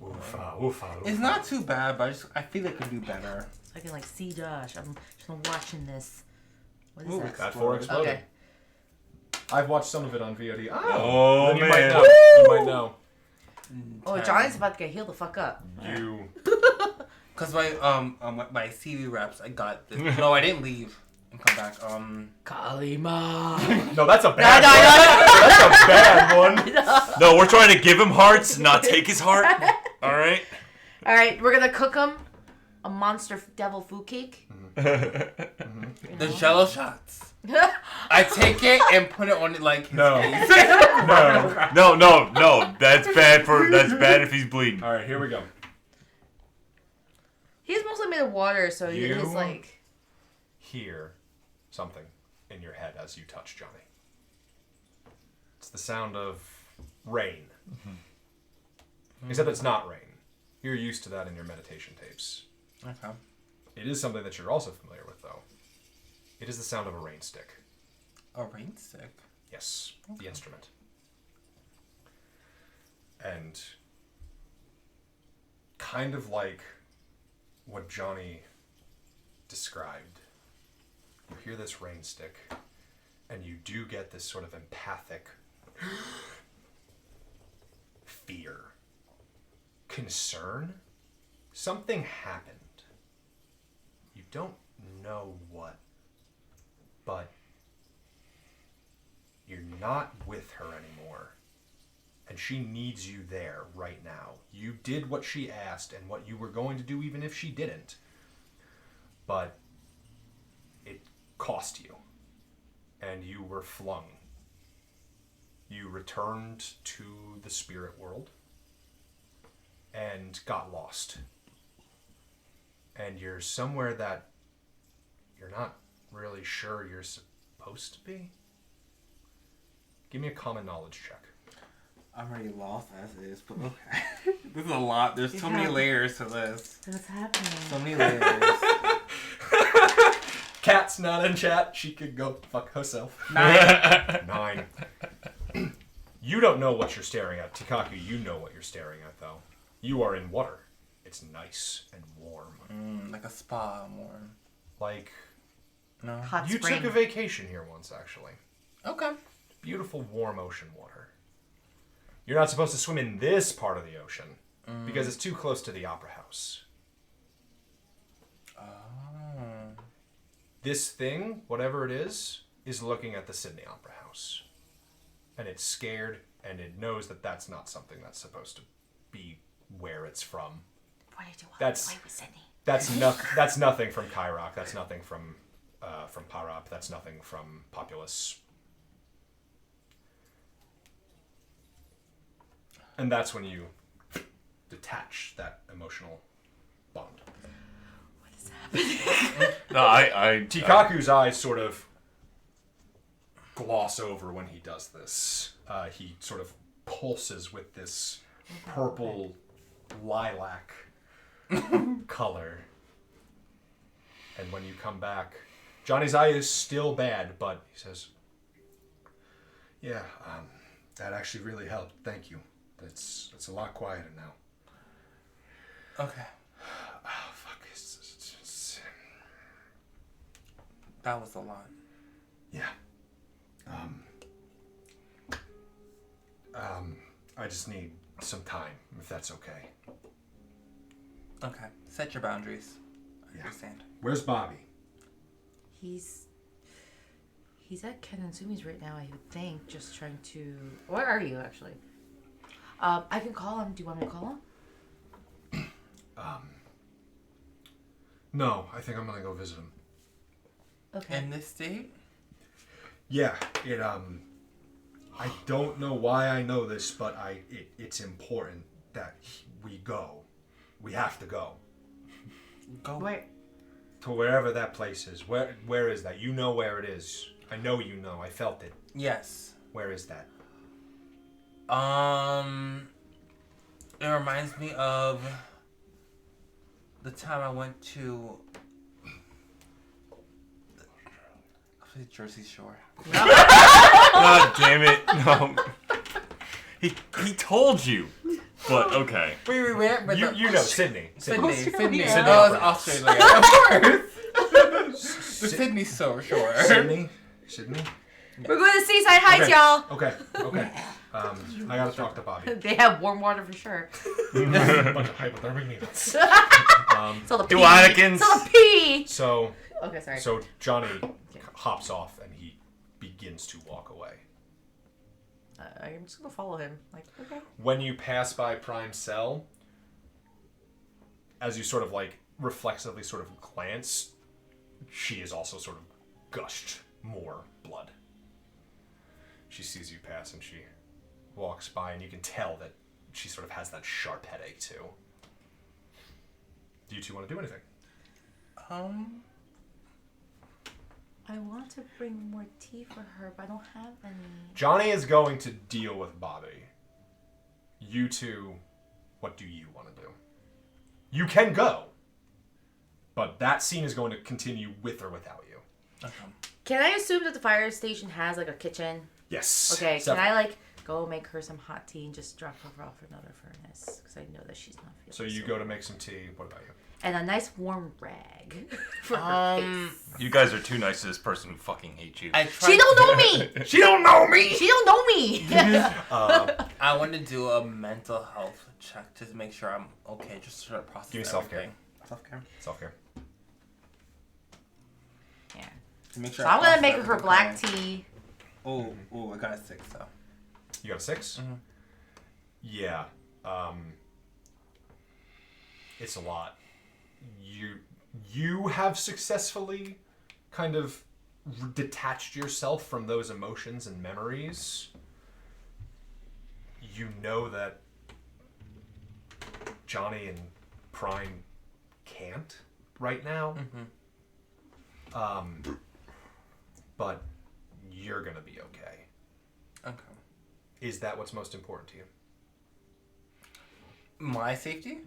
Oofa. It's not too bad, but I feel it could do better. I can like see Josh. I'm just watching this. What is Ooh, that? That 4 exploded. Okay. I've watched some of it on VOD. Oh, then you man. might know. You might know. Oh, Johnny's about to get healed the fuck up. You. Cause my CV reps, I got this. No, I didn't leave and come back. Kalima. No, that's a bad one. That's a bad one. No, we're trying to give him hearts, not take his heart. All right. All right, we're gonna cook him a monster devil food cake. The Jello shots. I take it and put it on like his No. face. No. That's bad if he's bleeding. All right, here we go. He's mostly made of water, so You- he's like. Hear something in your head as you touch Johnny. It's the sound of rain. Except it's not rain. You're used to that in your meditation tapes. Okay. It is something that you're also familiar with, though. It is the sound of a rain stick. A rain stick. Yes, the instrument. And kind of like what Johnny described, you hear this rain stick, and you do get this sort of empathic fear, concern. Something happened. You don't know what, but you're not with her anymore. And she needs you there right now. You did what she asked and what you were going to do even if she didn't. But it cost you. And you were flung. You returned to the spirit world and got lost. And you're somewhere that you're not really sure you're supposed to be. Give me a common knowledge check. I'm already lost as is, but okay. This is a lot. There's so many layers to this. What's happening? So many layers. Cat's not in chat. She could go fuck herself. 9. 9. You don't know what you're staring at. Tikaku, you know what you're staring at, though. You are in water. It's nice and warm. Like a spa warm. Like, No. Hot you spring. took a vacation here once, actually. Okay. Beautiful, warm ocean water. You're not supposed to swim in this part of the ocean because it's too close to the opera house. Oh. This thing, whatever it is looking at the Sydney Opera House. And it's scared, and it knows that that's not something that's supposed to be where it's from. What did you want That's- to play with Sydney? That's nothing from Kairok. That's nothing from Parap. That's nothing from Populous. And that's when you detach that emotional bond. What is happening? No, I Tikaku's eyes sort of gloss over when he does this. He sort of pulses with this purple lilac color. And when you come back, Johnny's eye is still bad, but he says, yeah, that actually really helped. Thank you. It's a lot quieter now. Okay. Oh, fuck. It's That was a lot. yeah. I just need some time, if that's okay. Okay. Set your boundaries. I Yeah. understand. Where's Bobby? He's at Ken and Sumi's right now, I would think, just trying to... Where are you, actually? I can call him. Do you want me to call him? No, I think I'm gonna go visit him. Okay. In this state? Yeah, I don't know why I know this, but it's important that we go. We have to go. Go. Where? To wherever that place is. Where is that? You know where it is. I know you know. I felt it. Yes. Where is that? It reminds me of the time I went to Jersey Shore. God damn it! No, he told you, but okay. We went with You know Sydney. Sydney. Australia. Oh, it's Australia, of course. The Sydney Shore. Sydney. We're going to Seaside Heights, Okay. y'all. Okay. I gotta talk to Bobby. They have warm water for sure. Bunch of hypothermic needles. It's all the pee. Duanikins. It's all the pee. So Okay, sorry. So Johnny hops off and he begins to walk away. I'm just gonna follow him. Like, okay. When you pass by Prime's cell, as you sort of like reflexively sort of glance, she is also sort of gushed more blood. She sees you pass and she walks by, and you can tell that she sort of has that sharp headache too. Do you two want to do anything? I want to bring more tea for her, but I don't have any. Johnny is going to deal with Bobby. You two, what do you want to do? You can go, but that scene is going to continue with or without you. Okay. Can I assume that the fire station has like a kitchen? Yes. Okay, can I like go make her some hot tea and just drop her off another furnace? Because I know that she's not feeling So you go to make some tea. What about you? And a nice warm rag for her face. You guys are too nice to this person who fucking hates you. She don't know me! She don't know me! She don't know me! I want to do a mental health check to make sure I'm okay. Just to process Give me self-care. everything. Self-care. Self-care. Yeah. To make sure So I'm gonna make her black tea. Oh, I got a 6 though. You got a 6? Mm-hmm. Yeah. It's a lot. You have successfully kind of detached yourself from those emotions and memories. You know that Johnny and Prime can't right now. Mm-hmm. But you're gonna be okay. Okay. Is that what's most important to you? My safety?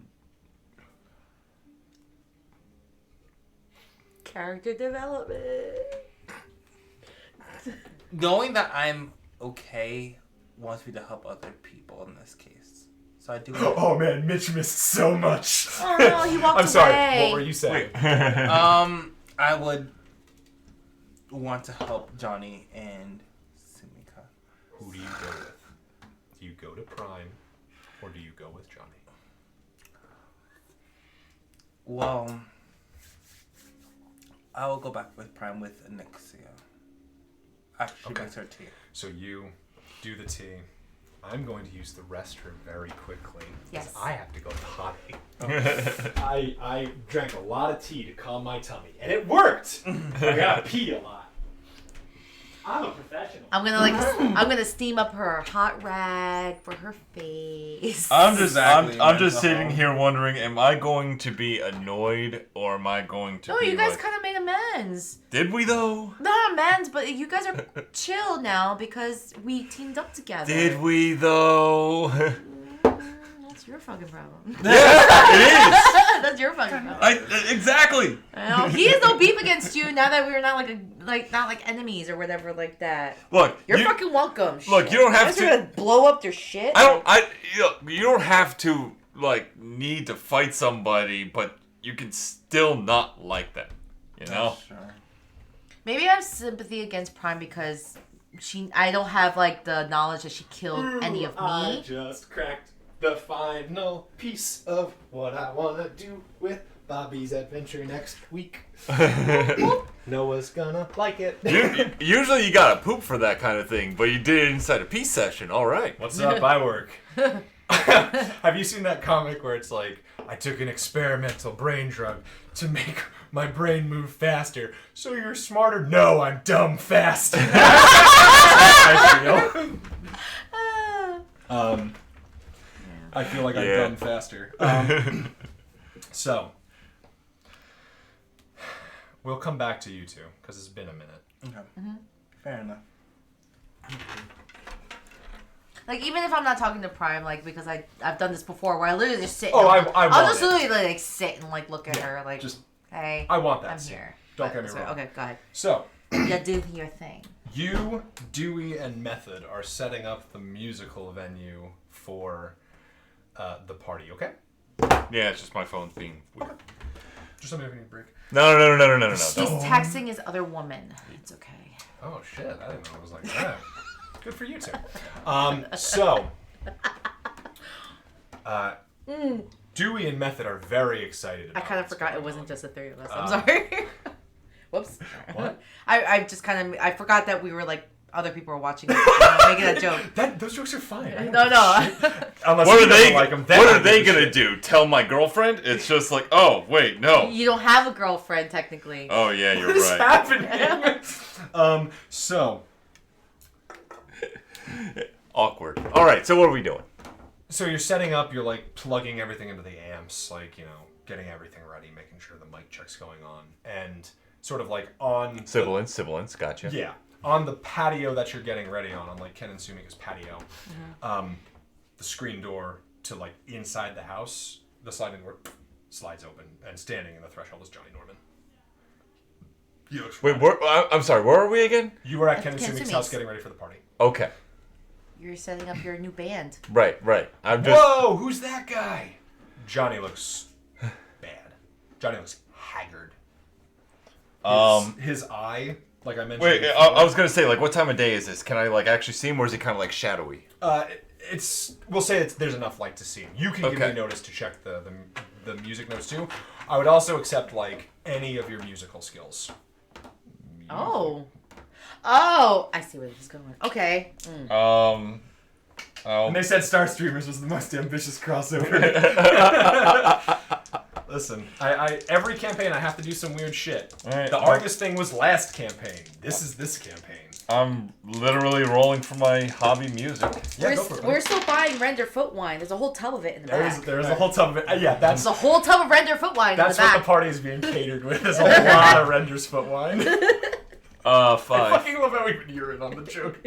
Character development. Knowing that I'm okay wants me to help other people in this case. So I do. Oh man, Mitch missed so much. Oh no, he walked away. I'm sorry. What were you saying? I would want to help Johnny and Sumika. Who do you go with? Do you go to Prime, or do you go with Johnny? Well, I will go back with Prime with Nixia. After she makes her tea. So you do the tea. I'm going to use the restroom very quickly. Yes. I have to go potty. I drank a lot of tea to calm my tummy, and it worked. I gotta pee a lot. I'm a professional. I'm gonna steam up her hot rag for her face. I'm Exactly, just sitting here wondering, am I going to be annoyed or am I going to No, be you guys like, kind of made amends. Did we though? Not amends, but you guys are chill now because we teamed up together. Did we though? That's your fucking problem. Yeah, it is. That's your fucking problem. Exactly. He has no beef against you now that we're not not like enemies or whatever like that. Look, You're fucking welcome. Look, you don't have you guys are gonna blow up their shit. You don't have to need to fight somebody, but you can still not like them. You know? Sure. Maybe I have sympathy against Prime because I don't have the knowledge that she killed any of me. I just cracked the final piece of what I want to do with Bobby's adventure next week. Noah's gonna like it. Usually you gotta poop for that kind of thing, but you did it inside a peace session. All right. What's up? I work. Have you seen that comic where it's like, I took an experimental brain drug to make my brain move faster. So you're smarter? No, I'm dumb fast. I feel. I feel like I'm dumb faster. So, we'll come back to you two, because it's been a minute. Okay. Mm-hmm. Fair enough. Even if I'm not talking to Prime, because I've done this before, where I literally just sit. Oh, I'll want just it. literally sit and look at her, just, hey, I want that I'm scene. here. Don't get me wrong. Okay, go ahead. So, Yeah, do your thing. you, Dewey, and Method are setting up the musical venue for the party, okay? Yeah, it's just my phone's being weird. Just something we need to break. No. He's texting his other woman. It's okay. Oh shit, I didn't know it was like that. Good for you two. Dewey and Method are very excited I about kind of what's forgot it going wasn't on. just the three of us. I'm sorry. Whoops. What? I just kind of I forgot that we were like other people were watching it. I'm making that joke. Those jokes are fine. I don't No, no. give a shit. Unless What you are they? don't like them, What are they gonna do? Tell my girlfriend? It's just like, oh wait, no. You don't have a girlfriend technically. Oh yeah, you're What is right. happening? So Awkward. All right, so what are we doing? So you're setting up, you're like plugging everything into the amps, like, you know, getting everything ready, making sure the mic check's going on, and sort of like on Sibilance, gotcha. yeah, on the patio that you're getting ready on like Ken and Sumika's patio, the screen door to like inside the house, the sliding door slides open, and standing in the threshold is Johnny Norman. Wait, I'm sorry, where are we again? You were at Ken At and Ken Sumika's Sumi's. house getting ready for the party. Okay. You're setting up your new band. Right. I'm just. Whoa, who's that guy? Johnny looks bad. Johnny looks haggard. His eye, like I mentioned. Wait, before, I was gonna say, like, what time of day is this? Can I like actually see him, or is he kind of like shadowy? We'll say there's enough light to see him. You can give Okay. me notice to check the music notes too. I would also accept like any of your musical skills. Oh, I see where this is going. Okay. And they said Star Streamers was the most ambitious crossover. Listen, I every campaign I have to do some weird shit. Alright, The Argus thing was last campaign. This is this campaign. I'm literally rolling for my hobby music. Yeah, go for it. We're still buying render foot wine. There's a whole tub of it in the back. There's a whole tub of it. Yeah, There's a whole tub of render foot wine that's in the what back. the party is being catered with. There's a lot of Render's foot wine. I 5. fucking love how even you're in on the joke.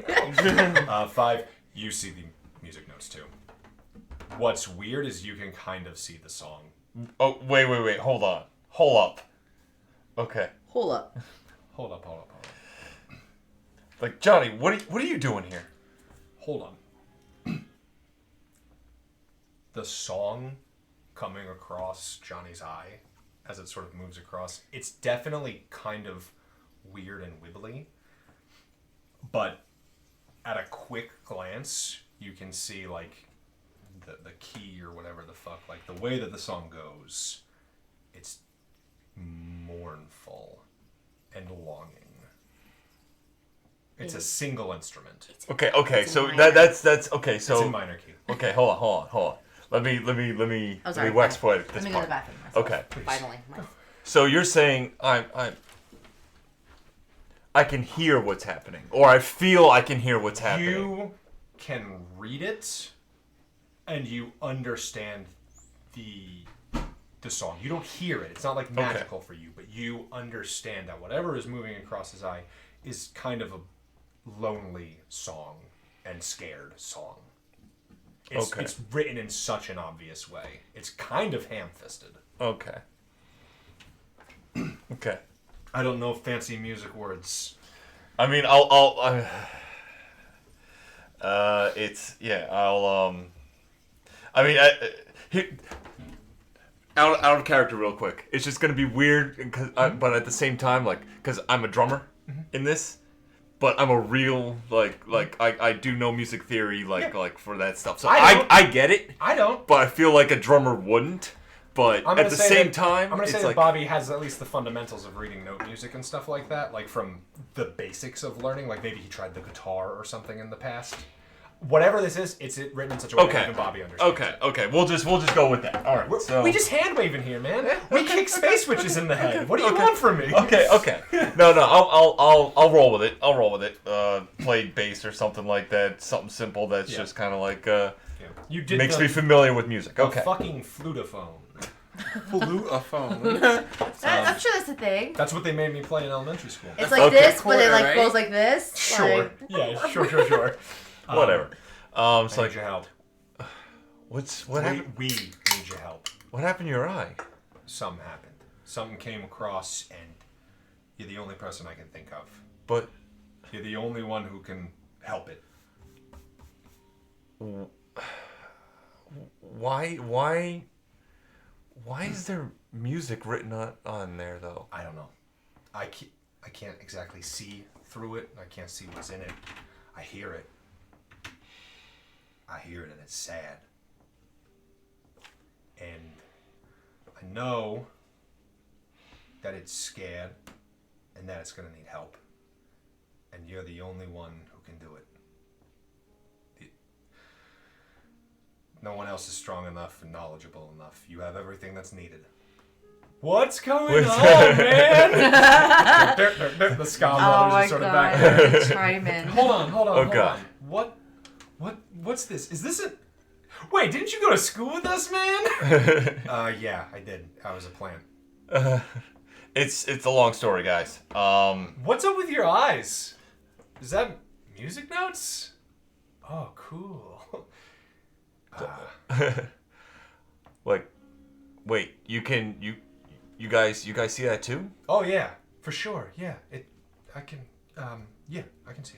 5. You see the music notes too. What's weird is you can kind of see the song. Oh, wait. Hold up. Okay. Hold up. Hold up. Like, Johnny, what are you doing here? Hold on. The song coming across Johnny's eye as it sort of moves across, it's definitely kind of weird and wibbly. But at a quick glance, you can see like the key or whatever the fuck, like the way that the song goes, it's mournful and longing. It's a single instrument. Okay. It's So in minor. that's okay. So It's in minor key. okay. Hold on. Let me Oh, sorry. wax poetic this Let me go to part. the bathroom. myself. Okay. Finally. So you're saying I can hear what's happening, or I feel I can hear what's happening. You can read it, and you understand the song. You don't hear it. It's not like magical for you, but you understand that whatever is moving across his eye is kind of a lonely song and scared song. It's written in such an obvious way. It's kind of ham-fisted. Okay. Okay. I don't know fancy music words. I mean, out of character real quick. It's just gonna be weird, but at the same time, like, because I'm a drummer in this, but I'm a real I do know music theory like for that stuff. So I get it. I don't. But I feel like a drummer wouldn't. But I'm at gonna the say same that- time, I'm gonna it's say like that Bobby has at least the fundamentals of reading note music and stuff like that, like from the basics of learning. Like maybe he tried the guitar or something in the past. Whatever this is, it's written in such a way that even Bobby understands. Okay. We'll just go with that. All right. So We just hand waving here, man. We kick space switches in the head. What do you want from me? Okay. No. I'll roll with it. Play bass or something like that. Something simple that's just kind of like You did makes the, me familiar with music. the Okay. fucking flutophone. Blew a phone. I'm sure that's a thing. That's what they made me play in elementary school. It's like Okay. this, but it Quarter, like right? goes like this. Sure. Like, Yeah. Sure. Whatever. I It's need like your help. what We happened? need your help. What happened to your eye? Something happened. Something came across, and you're the only person I can think of. But You're the only one who can help it. why is there music written on there though? I don't know. I can't exactly see through it. I can't see what's in it. I hear it. And it's sad. And I know that it's scared. and that it's going to need help. And you're the only one who can do it. No one else is strong enough and knowledgeable enough. You have everything that's needed. What's going on, man? The ska brothers are sort of back there. Chime in. Hold on. Oh, God. What's this? Is this a... Wait, didn't you go to school with us, man? Yeah, I did. I was a plant. It's a long story, guys. What's up with your eyes? Is that music notes? Oh, cool. Like, wait, you guys see that too? Oh yeah, for sure. Yeah, I can see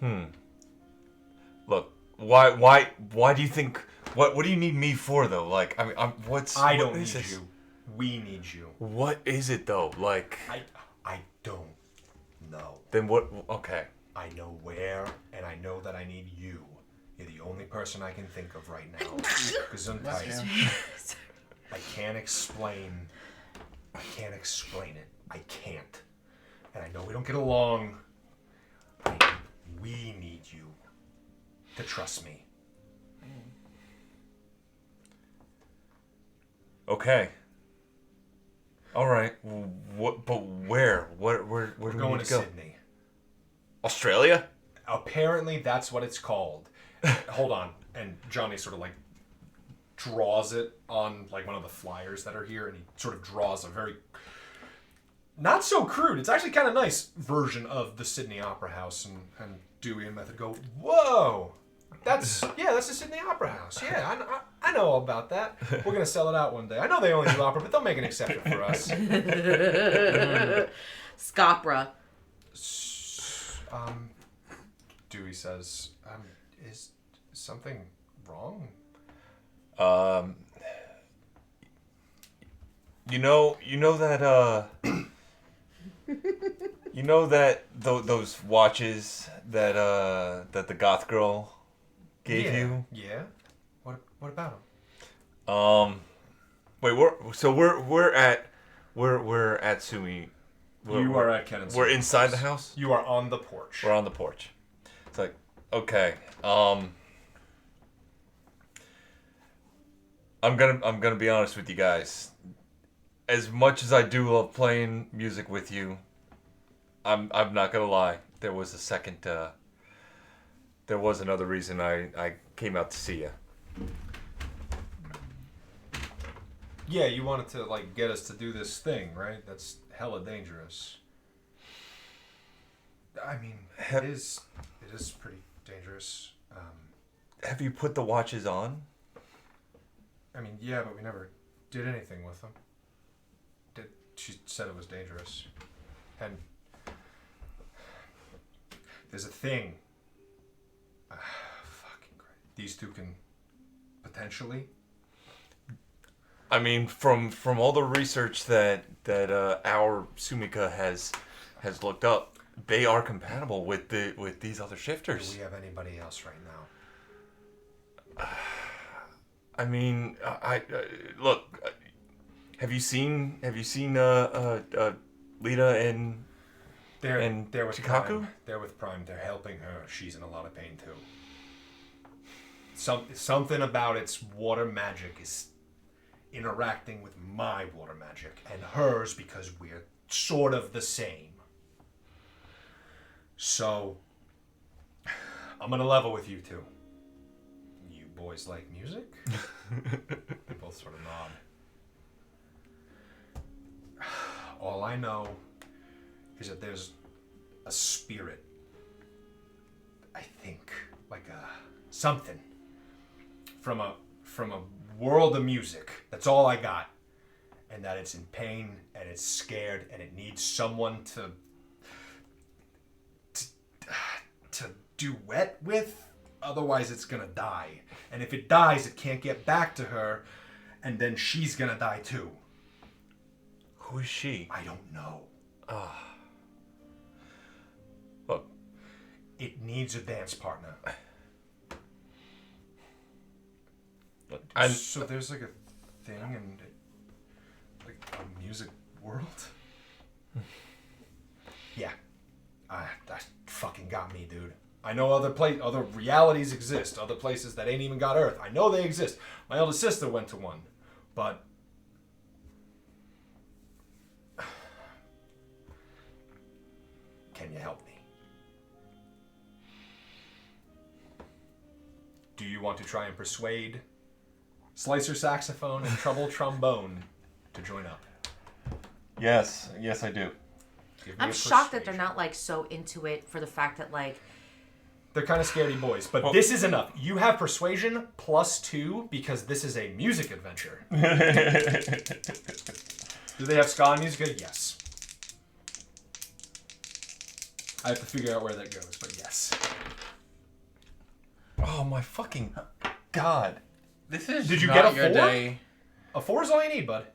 it. Look, why do you think? What do you need me for though? Like, I mean, I don't need you. We need you. What is it though? Like, I don't know. then what? Okay. I know where, and I know that I need you. You're the only person I can think of right now. Gesundheit. I can't explain it. I can't. And I know we don't get along. We need you to trust me. Okay. All right. What? But where? Where do we Going need to to go? Sydney. Australia? Apparently, that's what it's called. Hold on. And Johnny sort of like draws it on like one of the flyers that are here, and he sort of draws a very not so crude. It's actually kind of nice version of the Sydney Opera House, and Dewey and Method go, whoa, that's the Sydney Opera House. Yeah, I know all about that. We're gonna sell it out one day. I know they only do opera, but they'll make an exception for us. Scopra. Dewey says, is something wrong? You know that those watches that the goth girl gave you? Yeah. What about them? Wait, we're at Sumi. You are at Kenneth's. We're inside the house. You are on the porch. We're on the porch. It's like, okay. I'm gonna be honest with you guys. As much as I do love playing music with you, I'm not gonna lie. There was another reason I came out to see you. Yeah, you wanted to like get us to do this thing, right? That's hella dangerous. I mean, it is pretty dangerous. Have you put the watches on? I mean, yeah, but we never did anything with them. She said it was dangerous. And there's a thing. Fucking great. These two can potentially. I mean, from all the research that our Sumika has looked up, they are compatible with these other shifters. Do we have anybody else right now? I mean, look. Have you seen Lita and They're with Chikaku? Prime. They're with Prime. They're helping her. She's in a lot of pain too. Something about its water magic is interacting with my water magic and hers because we're sort of the same. So I'm gonna level with you two. You boys like music? They both sort of nod. All I know is that there's a spirit. I think like something from a world of music. That's all I got. And that it's in pain and it's scared and it needs someone to duet with. Otherwise it's gonna die. And if it dies, it can't get back to her, and then she's gonna die too. Who is she? I don't know. Look, It needs a dance partner. So there's like a thing in like a music world. Yeah. That fucking got me, dude. I know other realities exist, other places that ain't even got Earth. I know they exist. My eldest sister went to one, but can you help me? Do you want to try and persuade Slicer Saxophone and Trouble Trombone to join up? Yes, I do. Give me I'm a shocked that they're persuasion. not like so into it for the fact that like They're kind of scaredy boys, but this is enough. You have persuasion +2 because this is a music adventure. Do they have ska and Musica? Yes. I have to figure out where that goes, but yes. Oh my fucking god. This is Did you not get a your 4? day. A 4 is all you need, bud.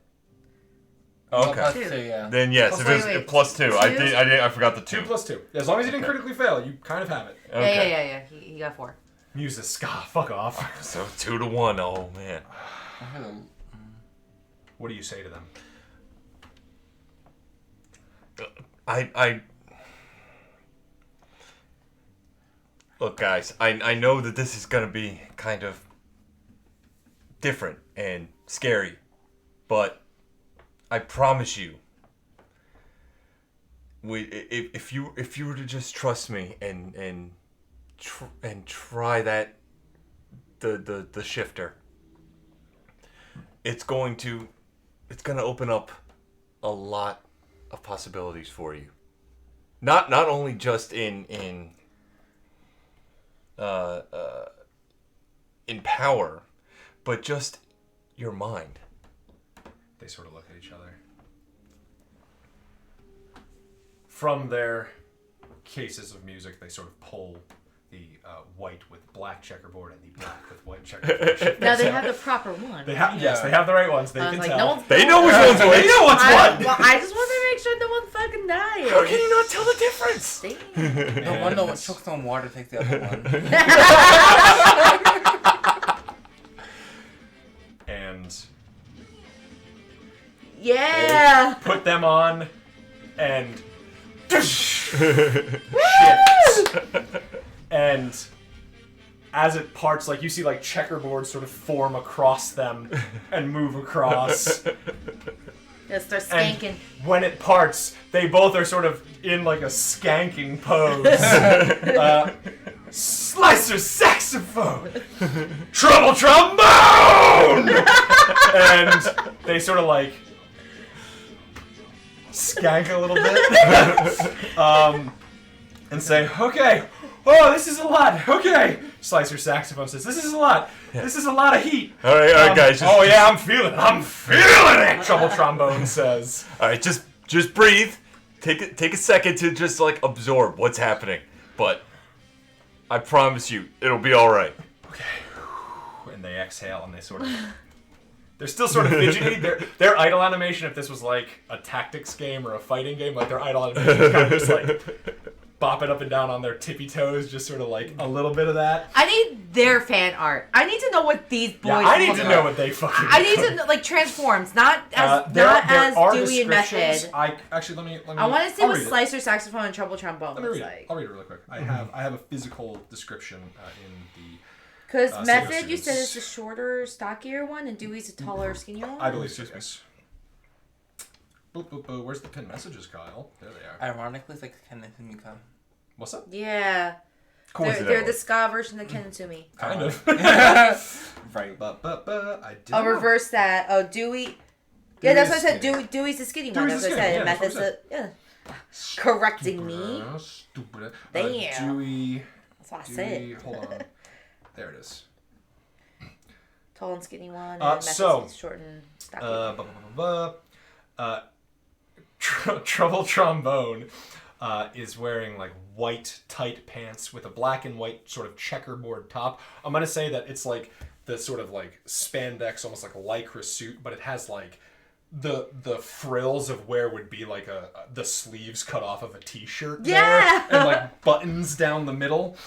Okay. Two, yeah. Then yes, if Wait, it's +2. I forgot the 2 2. +2. As long as you didn't critically fail, you kind of have it. Okay. yeah. He got 4. Music, ska, fuck off. So 2 to 1. Oh man. What do you say to them? I look, guys. I know that this is gonna be kind of different and scary, but I promise you, if you were to just trust me and try that the shifter, it's gonna open up a lot of possibilities for you. Not only just in power, but just your mind. They sort of look at each other. From their cases of music, they sort of pull the white with black checkerboard and the black with white checkerboard. Now they have the proper one. They have, yes, they have the right ones. They I was can like, tell. no one's They know which one's which. They know what's what. Well, I just want to make sure no one fucking dies. How can you not tell the difference? Damn. The one that chokes on water takes the other one. And Yeah. put them on and shifts. And as it parts, like you see like checkerboards sort of form across them and move across. Yeah, start And skanking. when it parts, they both are sort of in like a skanking pose. Slicer saxophone, Trouble Trombone, and they sort of like skank a little bit, and say, "Okay, oh, this is a lot. Okay." Slicer saxophone says, "This is a lot. This is a lot of heat." All right, guys. Oh yeah, I'm feeling it. Trouble Trombone says. All right, just breathe. Take a second to just like absorb what's happening. But I promise you, it'll be all right. Okay. And they exhale and they sort of... They're still sort of fidgety. Their idle animation, if this was like a tactics game or a fighting game, like their idle animation is kind of just like bopping up and down on their tippy toes, just sort of like a little bit of that. I need their fan art. I need to know what these boys Yeah, I need look to like. know what they fucking I need to know, like transforms, not as there as are Dewey and descriptions. Method. I actually let me. I want to see I'll what read it. Slicer Saxophone and Trouble Trombone Let me looks read like. it. I'll read it really quick. I have a physical description in the. Because Singer Method, you said Students. it's a shorter, stockier one, and Dewey's a taller, skinnier one? I believe so. Yes. Boop, boop, boop. Where's the pinned messages, Kyle? There they are. Ironically, it's like Ken and Musica. What's up? Yeah. They're Coincidentally. the ska version of Ken and Sumi. Kind of. Right. I did. I'll reverse that. Oh, Dewey. Yeah, that's what I said. Dewey's the skinny one. Dewey's That's the what I skinny, said. yeah, that's Method's what the... Yeah. Correcting me. Stupid. Damn. Dewey. That's what I Dewey. said. Hold on. There it is. Tall and skinny one. And Uh, Method's so, short and stocky. Trouble Trombone is wearing like white tight pants with a black and white sort of checkerboard top. I'm gonna say that it's like the sort of like spandex, almost like a lycra suit, but it has like the frills of where would be like the sleeves cut off of a t-shirt. Yeah! There, and like buttons down the middle.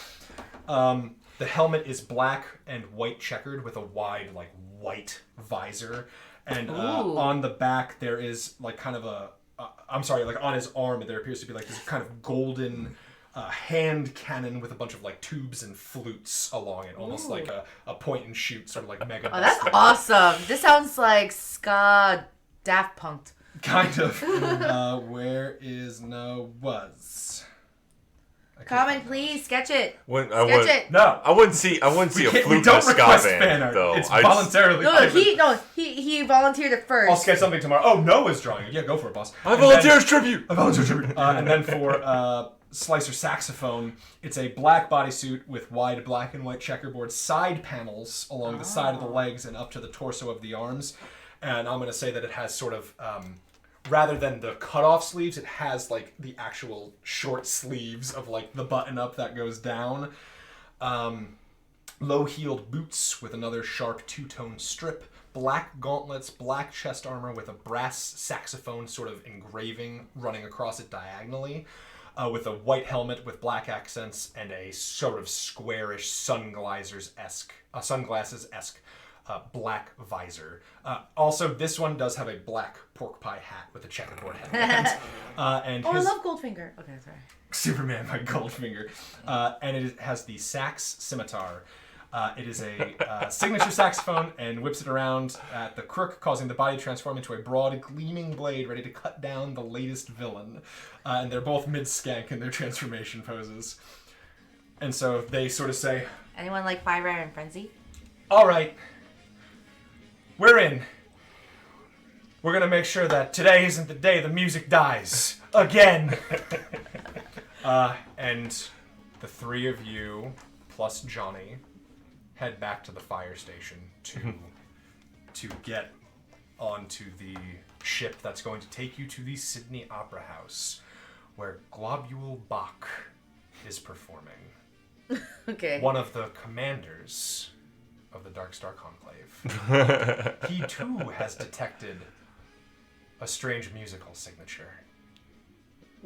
The helmet is black and white checkered with a wide like white visor, and Ooh. on the back there is like kind of I'm sorry, like on his arm, there appears to be like this kind of golden hand cannon with a bunch of like tubes and flutes along it, almost like a point and shoot, sort of like mega. Oh, that's awesome. This sounds like ska Daft Punk. Kind of. Where is no was? Comment, please. Sketch it. Sketch it. No, I wouldn't see a flute we don't ska request band, fan art. though. It's voluntarily. He volunteered it first. I'll sketch something tomorrow. Oh, Noah's drawing it. Yeah, go for it, boss. I volunteer as tribute. And then for Slicer saxophone, it's a black bodysuit with wide black and white checkerboard side panels along the side of the legs and up to the torso of the arms. And I'm going to say that it has sort of, rather than the cut-off sleeves, it has like the actual short sleeves of like the button-up that goes down. Low-heeled boots with another sharp two-tone strip. Black gauntlets, black chest armor with a brass saxophone sort of engraving running across it diagonally. With a white helmet with black accents and a sort of squarish sunglasses-esque black visor. Also, this one does have a black pork pie hat with a checkerboard headband. I love Goldfinger. Okay, sorry. Superman by Goldfinger. And it has the sax scimitar. It is a signature saxophone and whips it around at the crook, causing the body to transform into a broad, gleaming blade ready to cut down the latest villain. And they're both mid-skank in their transformation poses. And so they sort of say, anyone like Fire and Frenzy? all right, we're in. We're going to make sure that today isn't the day the music dies. Again. And the three of you, plus Johnny, head back to the fire station to get onto the ship that's going to take you to the Sydney Opera House, where Globule Bach is performing. Okay. One of the commanders of the Dark Star Conclave. He too has detected a strange musical signature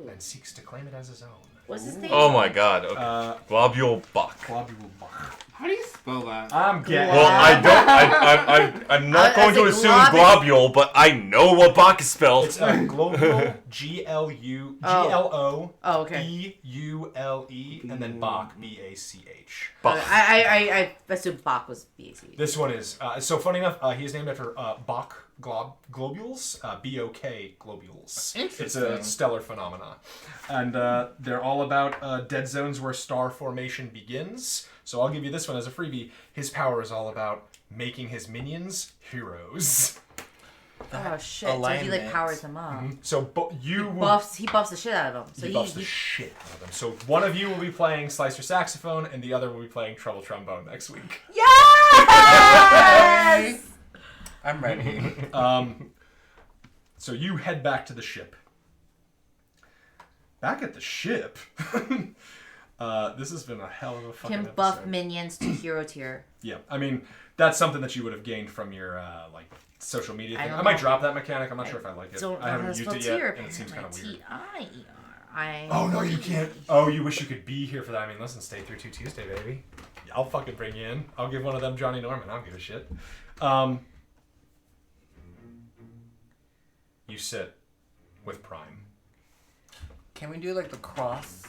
and seeks to claim it as his own. What's his name? Oh my god. Okay. Globule Bach. Globule Bach. How do you spell that? I'm getting. Well, I'm not going to assume globule, but I know what Bach is spelled. It's globule, Glueule, okay. Beule, and then Bach, Bach. Bach. I assumed Bach was BAC. This one is so funny enough. He is named after Bach globules, BOK globules. It's a stellar phenomena, and they're all about dead zones where star formation begins. So I'll give you this one as a freebie. His power is all about making his minions heroes. Oh shit! So he like powers them up. Mm-hmm. So he buffs the shit out of them. So he buffs the shit out of them. So one of you will be playing Slicer saxophone, and the other will be playing treble trombone next week. Yes! I'm ready. So you head back to the ship. Back at the ship. This has been a hell of a fucking Can episode. buff minions to hero tier. Yeah, I mean that's something that you would have gained from your like social media thing. I don't might know. drop that mechanic. I'm not sure if I like it. Don't I haven't know used how to it spell yet, tier, and it seems kind of weird. T-I-E-R. Oh no, you can't. Oh, you wish you could be here for that. I mean, listen, stay through to Tuesday, baby. I'll fucking bring you in. I'll give one of them Johnny Norman. I don't give a shit. You sit with Prime. Can we do like the cross?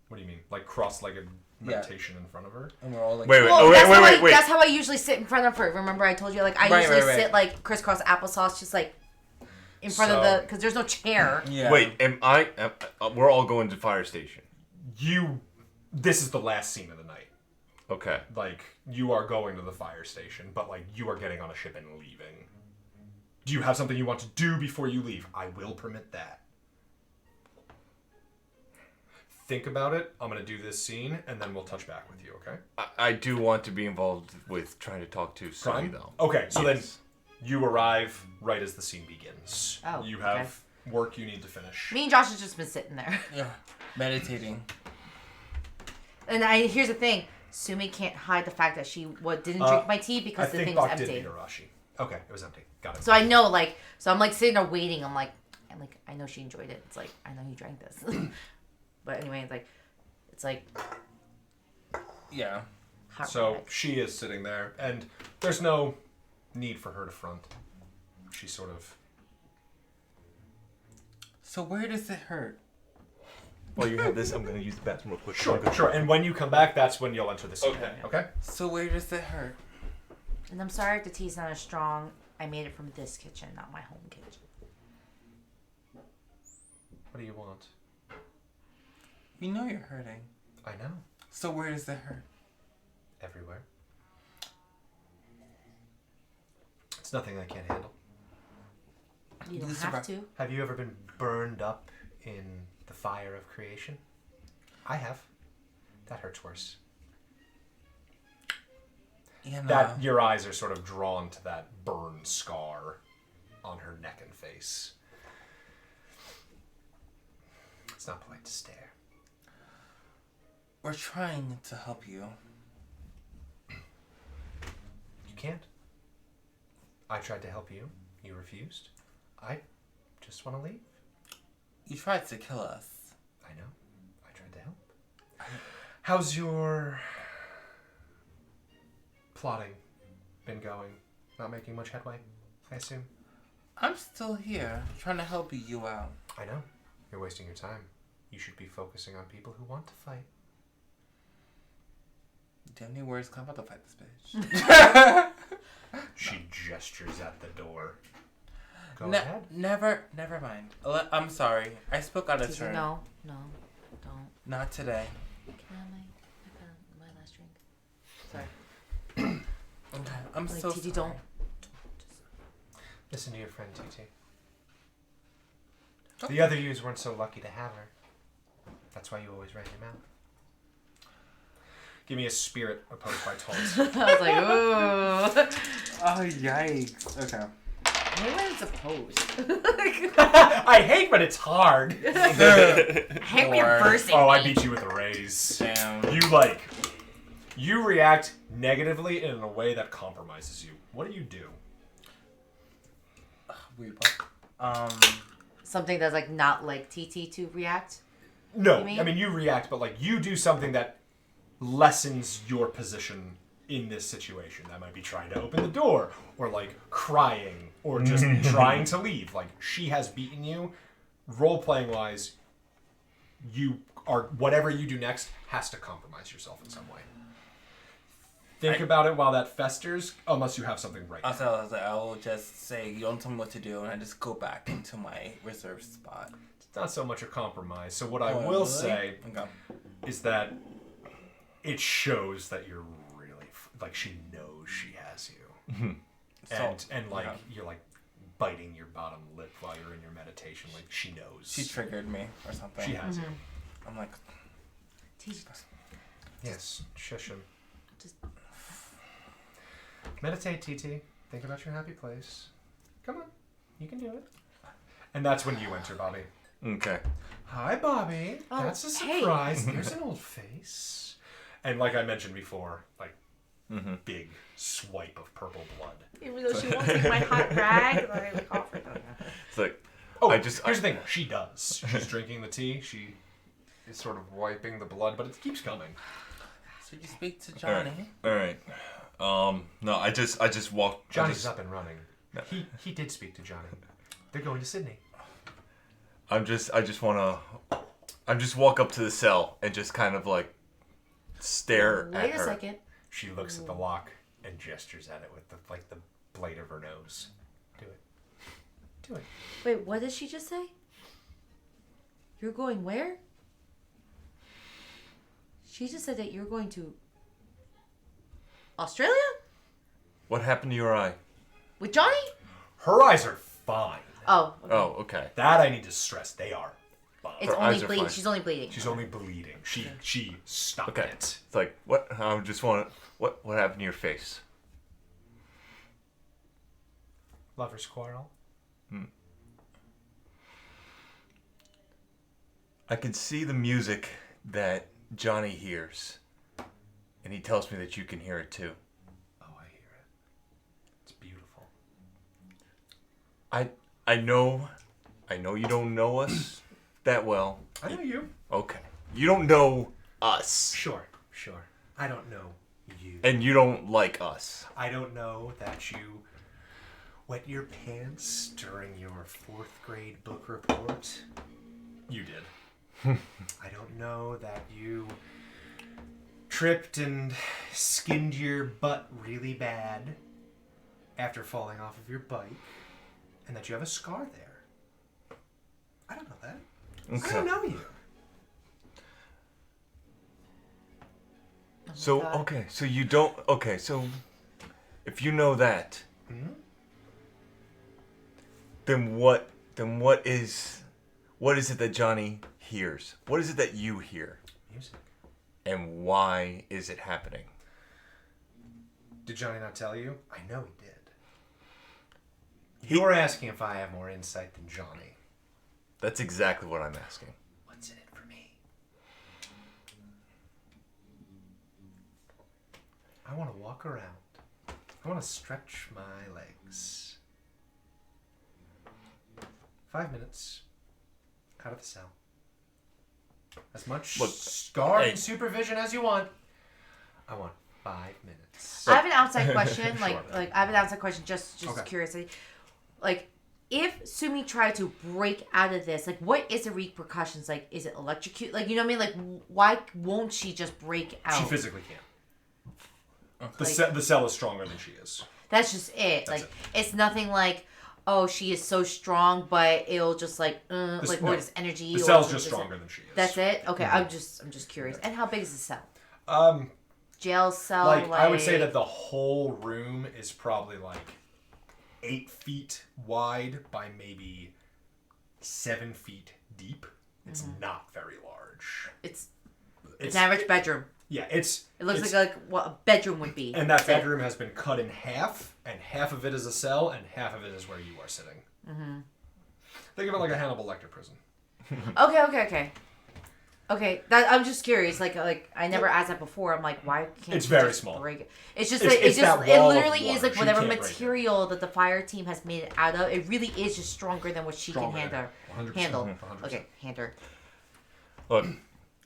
What do you mean? Like cross-legged meditation in front of her? And we're all like, Wait. That's how I usually sit in front of her. Remember I told you like I usually sit like crisscross applesauce, just like in front of the, because there's no chair. Yeah. Wait, we're all going to fire station. This is the last scene of the night. Okay. Like, you are going to the fire station, but like you are getting on a ship and leaving. Do you have something you want to do before you leave? I will permit that. Think about it. I'm going to do this scene, and then we'll touch back with you, okay? I do want to be involved with trying to talk to Sully, though. Okay, so then you arrive right as the scene begins. Oh, you have work you need to finish. Me and Josh has just been sitting there. Yeah. Meditating. And here's the thing. Sumi can't hide the fact that she didn't drink my tea because the thing was empty. Did Hirashi. Okay, it was empty. Got it. So I know, like, I'm like sitting there waiting. I'm like, I know she enjoyed it. It's like, I know you drank this. But anyway, it's like. Yeah. So she is sitting there, and there's no need for her to front. She sort of So where does it hurt? While you have this, I'm gonna use the bathroom real quick. Sure. And when you come back, that's when you'll enter the scene. Okay. Okay? So where does it hurt? And I'm sorry if the tea's not as strong. I made it from this kitchen, not my home kitchen. What do you want? You know you're hurting. I know. So where does it hurt? Everywhere. It's nothing I can't handle. You don't This have about- to. Have you ever been burned up in the fire of creation? I have. That hurts worse. You know. That your eyes are sort of drawn to that burn scar on her neck and face. It's not polite to stare. We're trying to help you. You can't. I tried to help you. You refused. I just want to leave. You tried to kill us. I know. I tried to help. How's your plotting been going? Not making much headway, I assume? I'm still here, trying to help you out. I know. You're wasting your time. You should be focusing on people who want to fight. Do you have any words? I'm about to fight this bitch. She gestures at the door. Go Ne- ahead. never mind. I'm sorry. I spoke out of Teaser, turn. no, don't. Not today. Can I have my last drink? Sorry. Okay. I'm Like, so TT, sorry. don't. Listen to your friend, TT. The other yous weren't so lucky to have her. That's why you always ran your mouth. Give me a spirit opposed by taunt. I was like, ooh. Oh, yikes. Okay. Maybe when it's opposed. I hate when it's hard. I hate when you're Or- versing Oh, I me. beat you with a raise. Damn. You react negatively in a way that compromises you. What do you do? Weird butt. Something that's like not like TT to react. No, You mean? I mean you react, but like you do something that lessens your position in this situation. That might be trying to open the door, or like crying, or just trying to leave. Like she has beaten you. Role-playing wise, you are whatever you do next has to compromise yourself in some way. Think about it while that festers, unless you have something right now. Also, I will just say, you don't tell me what to do, and I just go back into my reserve spot. It's not so much a compromise. So what I Oh, will really? say Okay. is that it shows that you're really like she knows she has you, and like okay. you're like biting your bottom lip while you're in your meditation. Like she knows. She triggered me or something. She has you. I'm like, TT. Yes, shush him. Just- Meditate, TT. Think about your happy place. Come on, you can do it. And that's when you enter, Bobby. Okay. Hi, Bobby. Oh, That's a hey. surprise. There's an old face. And like I mentioned before, like big swipe of purple blood. Even though she won't take my hot rag, I like offer it. It's like, Oh, here's the thing. She does. She's drinking the tea. She is sort of wiping the blood, but it keeps coming. so you speak to Johnny? All right. No, I just walk. Johnny's up and running. He did speak to Johnny. They're going to Sydney. I just walk up to the cell and just kind of like stare at Wait her. a second. She looks at the lock and gestures at it with the blade of her nose. Do it. Do it. Wait, what did she just say? You're going where? She just said that you're going to Australia? What happened to your eye? With Johnny? Her eyes are fine. Oh, okay. Oh, okay. That I need to stress. They are fine. It's Her only eyes are bleeding. fine. She's only bleeding. She's only bleeding. She stopped Okay. it. It's like what? I just want to. What happened to your face? Lover's quarrel. I can see the music that Johnny hears, and he tells me that you can hear it too. Oh, I hear it. It's beautiful. I know you don't know us that well. I know you. Okay. You don't know us. Sure. I don't know you. And you don't like us. I don't know that you wet your pants during your 4th grade book report? You did. I don't know that you tripped and skinned your butt really bad after falling off of your bike, and that you have a scar there. I don't know that. Okay. I don't know you. So, okay, so you don't... Okay, so if you know that, then what is it that Johnny hears? What is it that you hear? Music. And why is it happening? Did Johnny not tell you? I know he did. You're asking if I have more insight than Johnny. That's exactly what I'm asking. What's in it for me? I want to walk around. I want to stretch my legs. 5 minutes. Out of the cell. As much guard and supervision as you want. I want 5 minutes. I have an outside question. Sure. I have an outside question. Just Okay. curiosity. Like, if Sumi tried to break out of this, like, what is the repercussions? Like, is it electrocute? Like, you know what I mean? Like, why won't she just break out? She physically can't. Like, The cell is stronger than she is. That's just it. It's nothing like, oh, she is so strong, but it'll just or just energy. The or cell's just stronger than she is. That's it. Okay, I'm just curious. And how big is the cell? Jail cell. I would say that the whole room is probably 8 feet wide by maybe 7 feet deep. It's not very large. It's an average bedroom. Yeah, it looks like what a bedroom would be. And that bedroom has been cut in half, and half of it is a cell, and half of it is where you are sitting. Mm-hmm. Think of it like a Hannibal Lecter prison. Okay. That I'm just curious. Like I never asked that before. I'm like, why can't it's you very just small. break it? It's just It's it that wall of literally is water. like She whatever can't break it. material that the fire team has made it out of. It really is just stronger than what she can handle. 100%. Handle. 100%. Okay, handle. Look,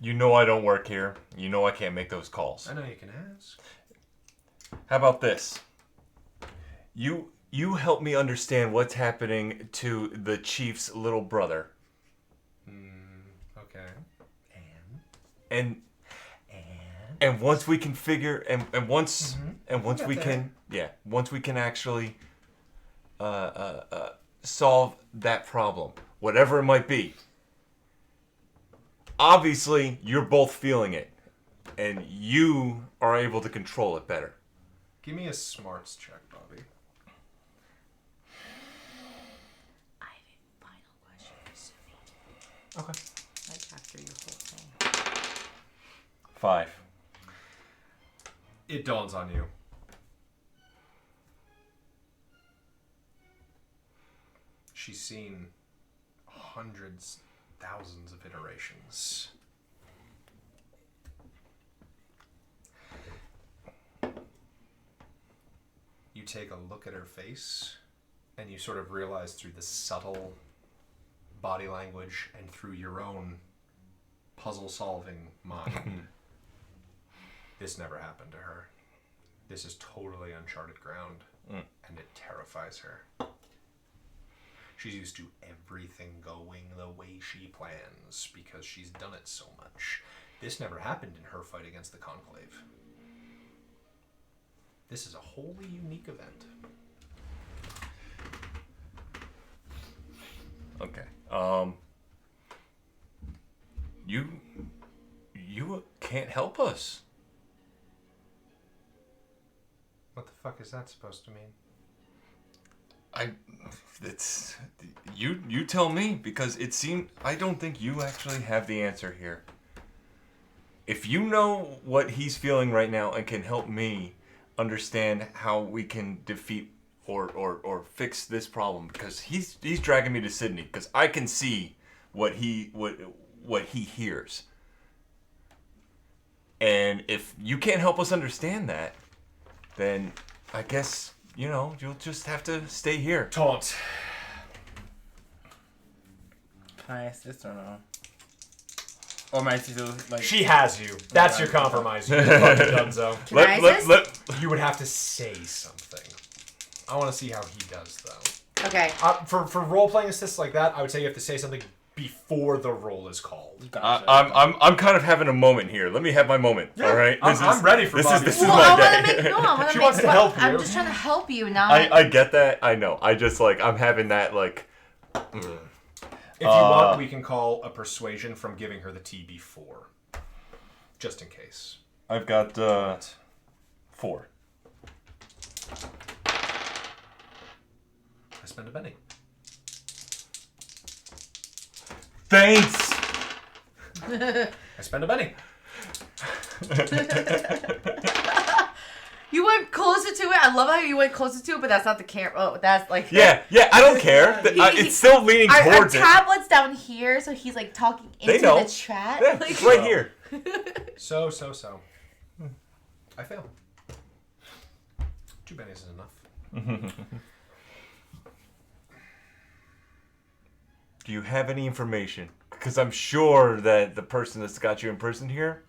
you know I don't work here. You know I can't make those calls. I know you can ask. How about this? You help me understand what's happening to the chief's little brother. Okay. And once we can figure and once we that. can once we can actually solve that problem, whatever it might be. Obviously, you're both feeling it, and you are able to control it better. Give me a smarts check, Bobby. I have a final question for Sumi. Okay. Like after your whole thing. 5. It dawns on you. She's seen hundreds, thousands of iterations. You take a look at her face, and you sort of realize through the subtle body language and through your own puzzle-solving mind, this never happened to her. This is totally uncharted ground, and it terrifies her. She's used to everything going the way she plans because she's done it so much. This never happened in her fight against the Conclave. This is a wholly unique event. Okay. You can't help us. What the fuck is that supposed to mean? It's you tell me, because it seemed I don't think you actually have the answer here. If you know what he's feeling right now and can help me understand how we can defeat or fix this problem, because he's dragging me to Sydney because I can see what he hears. And if you can't help us understand that, then I guess, you'll just have to stay here. Taunt. Can I assist or no? Or am I still She has you. That's your compromise. You fucking dunzo. Can I assist? You would have to say something. I want to see how he does, though. Okay. For role-playing assists like that, I would say you have to say something before the roll is called. Gotcha. I'm kind of having a moment here. Let me have my moment. Yeah, all right. I'm ready for Bobby. This is Well, my I day. want to make. No, I want to She make. wants to help I'm you. just trying to help you now. I get that. I know. I just like I'm having that like. If you want, we can call a persuasion from giving her the tea before. Just in case. I've got 4. I spend a penny. Thanks. I spend a penny. You went closer to it. I love how you went closer to it, but that's not the camera. Oh, that's like. Yeah. I don't care. It's still leaning Our towards it. tablet's down here, so he's like talking They into know. the chat. Yeah, Like, it's right here. So. I fail. 2 pennies is enough. Do you have any information? Because I'm sure that the person that's got you imprisoned here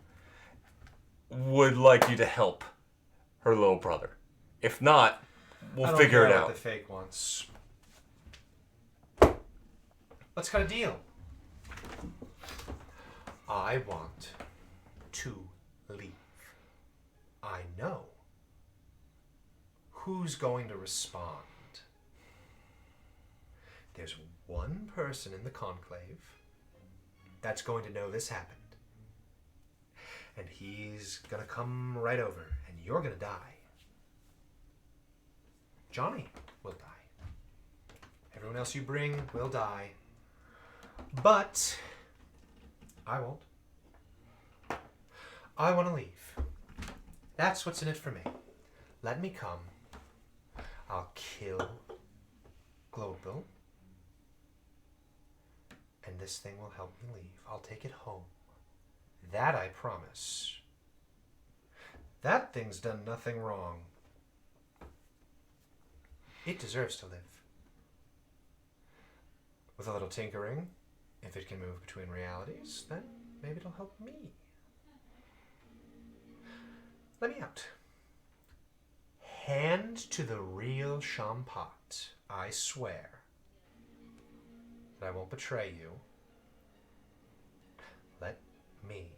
would like you to help her little brother. If not, we'll figure it out. What the fake wants. Let's cut a deal. I want to leave. I know who's going to respond. There's one person in the conclave that's going to know this happened. And he's going to come right over, and you're going to die. Johnny will die. Everyone else you bring will die. But I won't. I want to leave. That's what's in it for me. Let me come. I'll kill Global. And this thing will help me leave. I'll take it home. That I promise. That thing's done nothing wrong. It deserves to live. With a little tinkering, if it can move between realities, then maybe it'll help me. Let me out. Hand to the real Champat. I swear that I won't betray you. Let me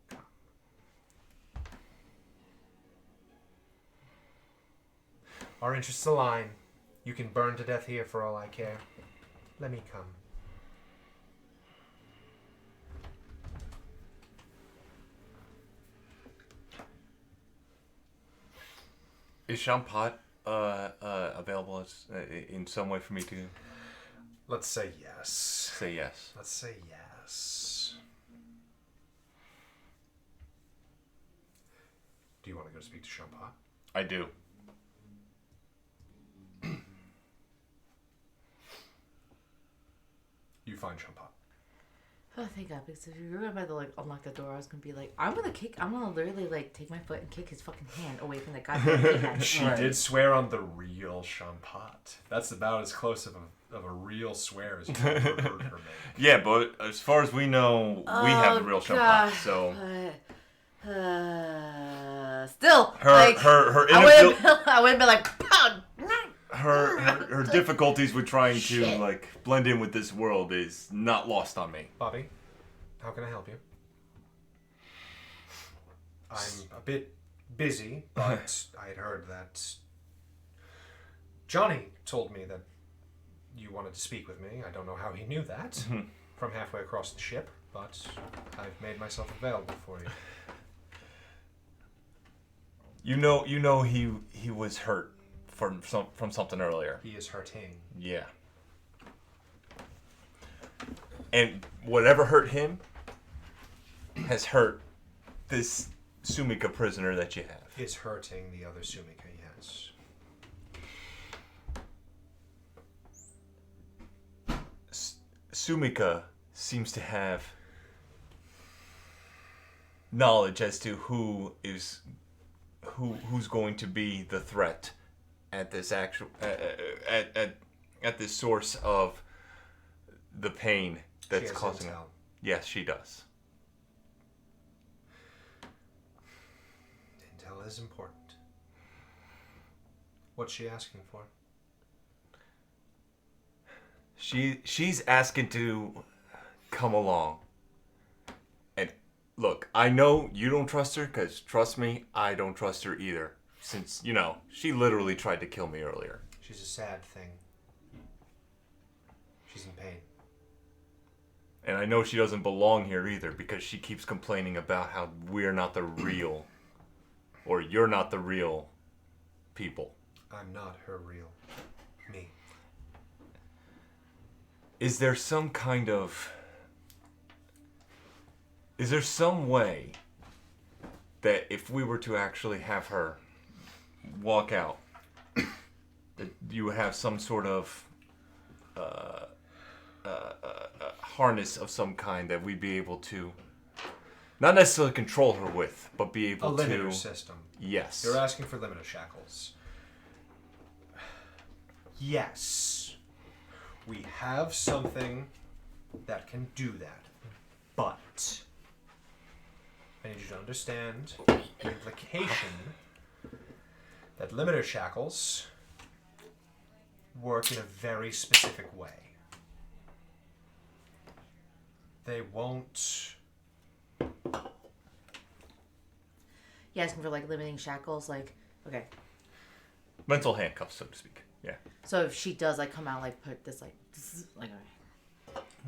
come. Our interests align. You can burn to death here for all I care. Let me come. Is Champat available in some way for me to Let's say yes. say yes? Let's say yes. Do you want to go speak to Champat? I do. You find Champat. Oh, thank God, because if you were about to like unlock the door, I was gonna be like, I'm gonna literally like take my foot and kick his fucking hand away from the goddamn hand. She did swear on the real Champat. That's about as close of a real swear as you've ever heard her make. Yeah, but as far as we know, we have the real Champat. So still, her I wouldn't be like, pound. her difficulties with trying to Shit. like blend in with this world is not lost on me. Bobby, how can I help you? I'm a bit busy, but I had heard that Johnny told me that you wanted to speak with me. I don't know how he knew that from halfway across the ship, but I've made myself available for you. You know he was hurt from something earlier. He is hurting. Yeah. And whatever hurt him has hurt this Sumika prisoner that you have. Is hurting the other Sumika, yes. Sumika seems to have knowledge as to who's going to be the threat at this actual at this source of the pain that's She has causing it. intel. Yes, she does. Intel is important. What's she asking for? She's asking to come along. And look, I know you don't trust her, because trust me, I don't trust her either. Since, she literally tried to kill me earlier. She's a sad thing. She's in pain. And I know she doesn't belong here either, because she keeps complaining about how we're not the real, or you're not the real people. I'm not her real me. Is there some way that if we were to actually have her walk out, that you would have some sort of harness of some kind that we'd be able to not necessarily control her with, but be able A to... limiter system. Yes. You're asking for limiter shackles. Yes. We have something that can do that. But I need you to understand the implication that limiter shackles work in a very specific way. They won't... You asking for like limiting shackles, like okay. Mental handcuffs, so to speak. Yeah. So if she does like come out like put this like okay.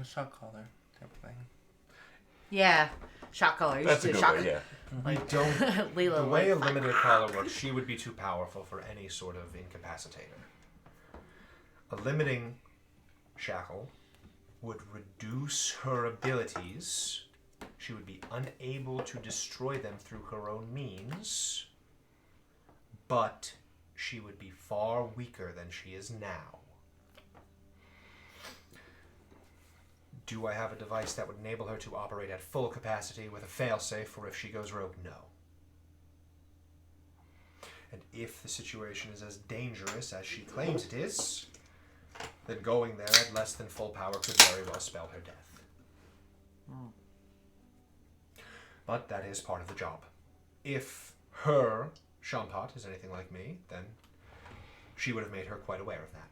A shot collar type of thing. Yeah, shot collar. You That's a should do good shot way, yeah. We don't... Layla, The way a like, limited collar works, she would be too powerful for any sort of incapacitator. A limiting shackle would reduce her abilities. She would be unable to destroy them through her own means, but she would be far weaker than she is now. Do I have a device that would enable her to operate at full capacity with a failsafe for if she goes rogue? No. And if the situation is as dangerous as she claims it is, then going there at less than full power could very well spell her death. But that is part of the job. If her Champat is anything like me, then she would have made her quite aware of that.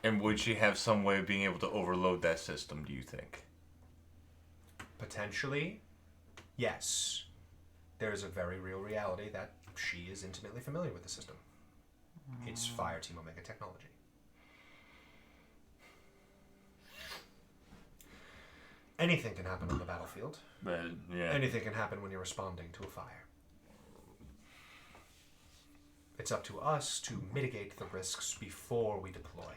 And would she have some way of being able to overload that system, do you think? Potentially, yes. There is a very real reality that she is intimately familiar with the system. It's Fireteam Omega technology. Anything can happen on the battlefield. Yeah. Anything can happen when you're responding to a fire. It's up to us to mitigate the risks before we deploy.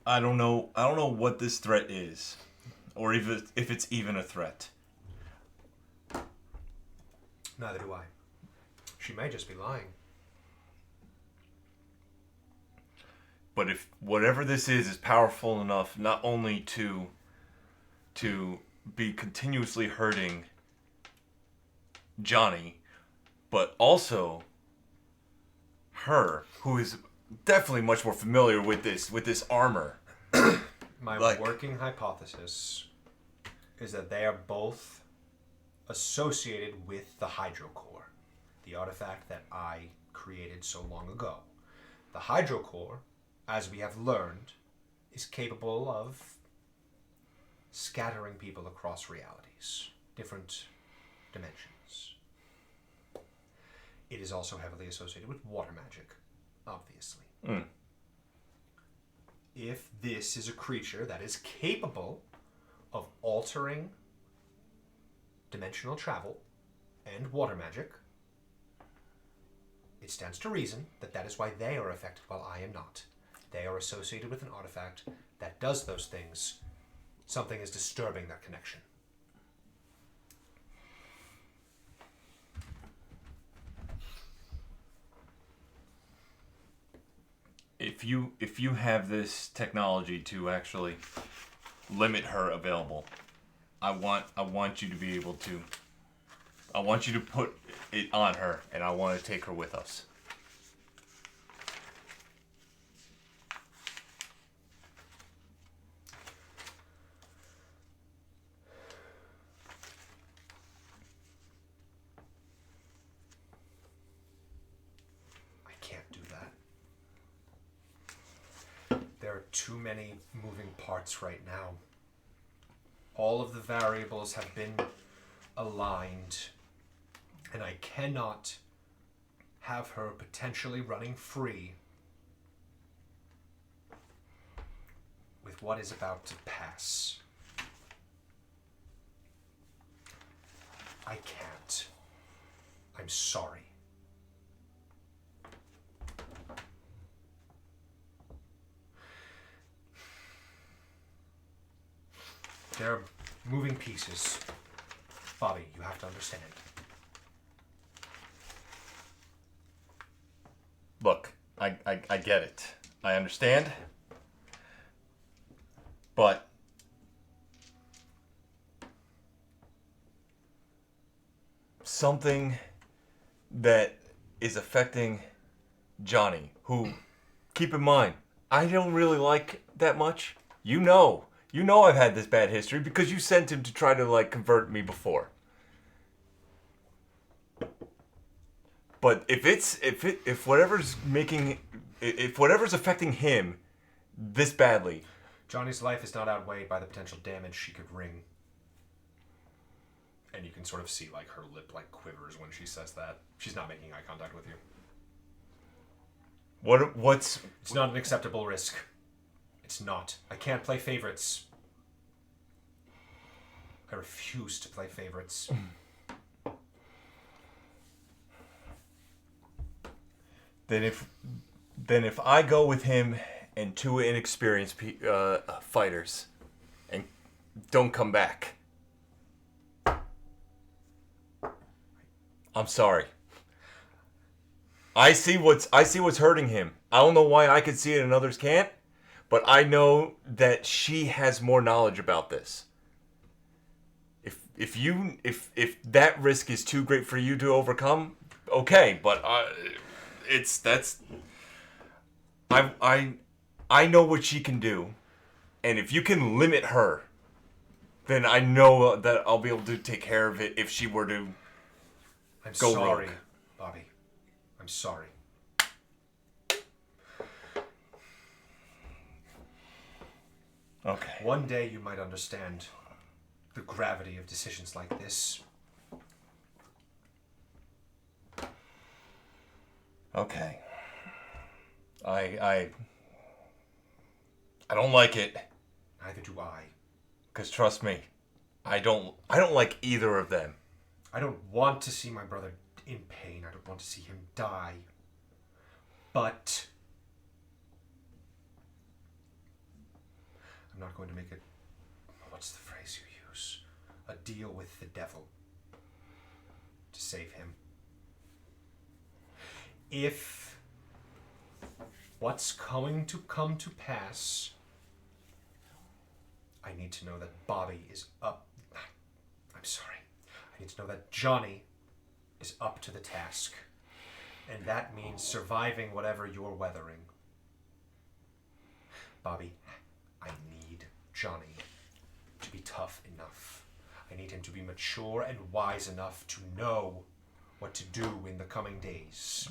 I don't know what this threat is, or if it's even a threat. Neither do I. She may just be lying. But if whatever this is powerful enough not only to be continuously hurting Johnny, but also her, who is definitely much more familiar with this armor. My working hypothesis is that they are both associated with the Hydrocore, the artifact that I created so long ago. The Hydrocore, as we have learned, is capable of scattering people across realities, different dimensions. It is also heavily associated with water magic, obviously. If this is a creature that is capable of altering dimensional travel and water magic, it stands to reason that that is why they are affected while I am not. They are associated with an artifact that does those things. Something is disturbing that connection. If you have this technology to actually limit her available, I want you to be able to. I want you to put it on her, and I want to take her with us. too many moving parts right now. All of the variables have been aligned, and I cannot have her potentially running free with what is about to pass. I can't. I'm sorry. There are moving pieces. Bobby, you have to understand. Look, I get it. I understand. But something that is affecting Johnny, who, keep in mind, I don't really like that much. You know I've had this bad history because you sent him to try to like convert me before. But if whatever's affecting him this badly, Johnny's life is not outweighed by the potential damage she could wring. And you can sort of see like her lip like quivers when she says that. She's not making eye contact with you. what's It's not an acceptable risk. It's not. I can't play favorites. I refuse to play favorites. then if I go with him and two inexperienced fighters and don't come back, I'm sorry. I see what's hurting him. I don't know why I can see it and others can't, but I know that she has more knowledge about this. If that risk is too great for you to overcome, okay, but I know what she can do, and if you can limit her, then I know that I'll be able to take care of it if she were to I'm go sorry, rogue. Bobby. I'm sorry. Okay. One day you might understand the gravity of decisions like this. Okay. I don't like it. Neither do I. 'Cause trust me, I don't like either of them. I don't want to see my brother in pain. I don't want to see him die. But I'm not going to make it, what's the phrase you use? A deal with the devil to save him. If what's going to come to pass, I need to know that Bobby is up. I'm sorry. I need to know that Johnny is up to the task. And that means surviving whatever you're weathering. Bobby, I need Johnny to be tough enough. I need him to be mature and wise enough to know what to do in the coming days.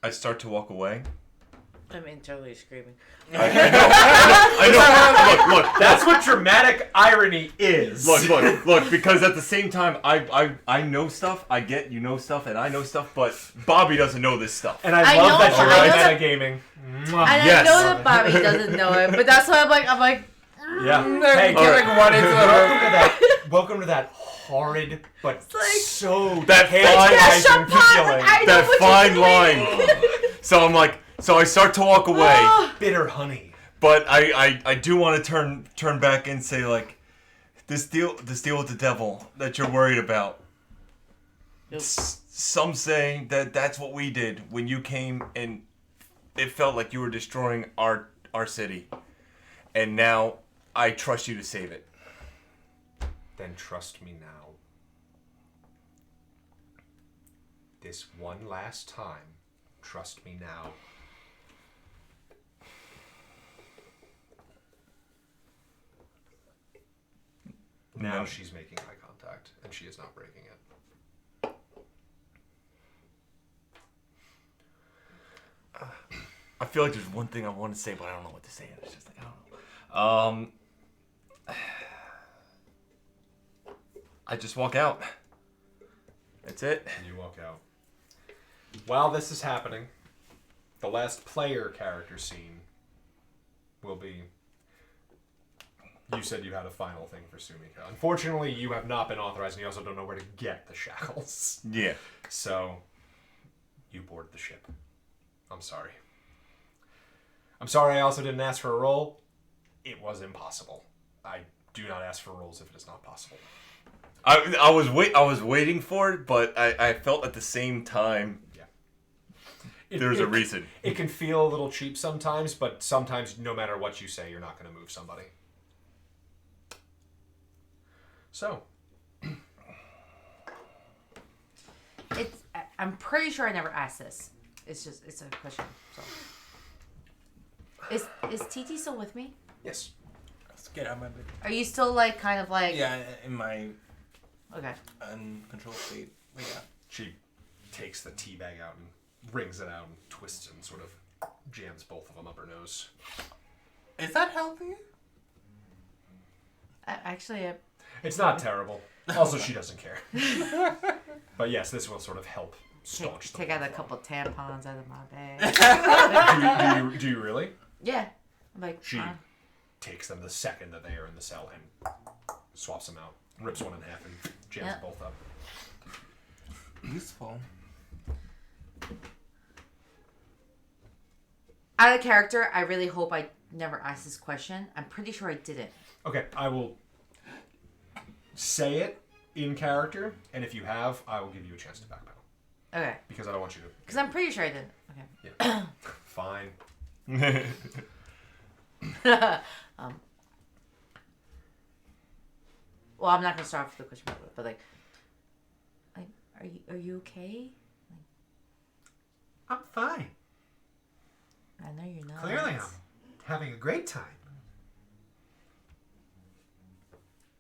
I start to walk away. I'm internally screaming. I know. Look. That's what dramatic irony is. Look. Because at the same time, I know stuff. I get you know stuff, and I know stuff. But Bobby doesn't know this stuff. And I love that you're I in metagaming. And Yes. I know that Bobby doesn't know it, but that's why I'm like, Yeah. Hey, Hey, run into the welcome to that horrid but like- so That tantalizing Champat, feeling. like, I know that what fine you're doing. line. So I start to walk away, Bitter honey. but I do want to turn back and say like, this deal with the devil that you're worried about. Some say that that's what we did when you came and it felt like you were destroying our city, and now I trust you to save it. Then trust me now. This one last time, trust me now. Now No. she's making eye contact, and she is not breaking it. feel like there's one thing I want to say, but I don't know what to say. It's just like, I don't know. I just walk out. That's it. And you walk out. While this is happening, the last player character scene will be... You said you had a final thing for Sumika. Unfortunately, you have not been authorized, and you also don't know where to get the shackles. Yeah. So, you board the ship. I'm sorry. I'm sorry I also didn't ask for a roll. It was impossible. I do not ask for rolls if it is not possible. I was waiting for it, but I felt at the same time there's a reason. It can feel a little cheap sometimes, but sometimes no matter what you say, you're not going to move somebody. So. I'm pretty sure I never asked this. It's a question. So. Is TT still with me? Yes. Let's get out of my bed. Are you still like kind of like? Yeah, in my Okay. uncontrolled state. But yeah. She takes the tea bag out and wrings it out and twists and sort of jams both of them up her nose. Is that healthy? Actually, It's not terrible. Also, she doesn't care. But yes, this will sort of help staunch the take out a blood couple tampons out of my bag. do you really? Yeah. I'm like, She takes them the second that they are in the cell and swaps them out. Rips one in half and jams both up. Useful. Out of character, I really hope I never asked this question. I'm pretty sure I didn't. Okay, I will say it in character, and if you have, I will give you a chance to backpedal. Okay. Because I don't want you to... Because I'm pretty sure I didn't. Okay. Yeah. Fine. Well, I'm not gonna start off with the question, but like, are you okay? I'm fine. I know you're not. Clearly I'm having a great time.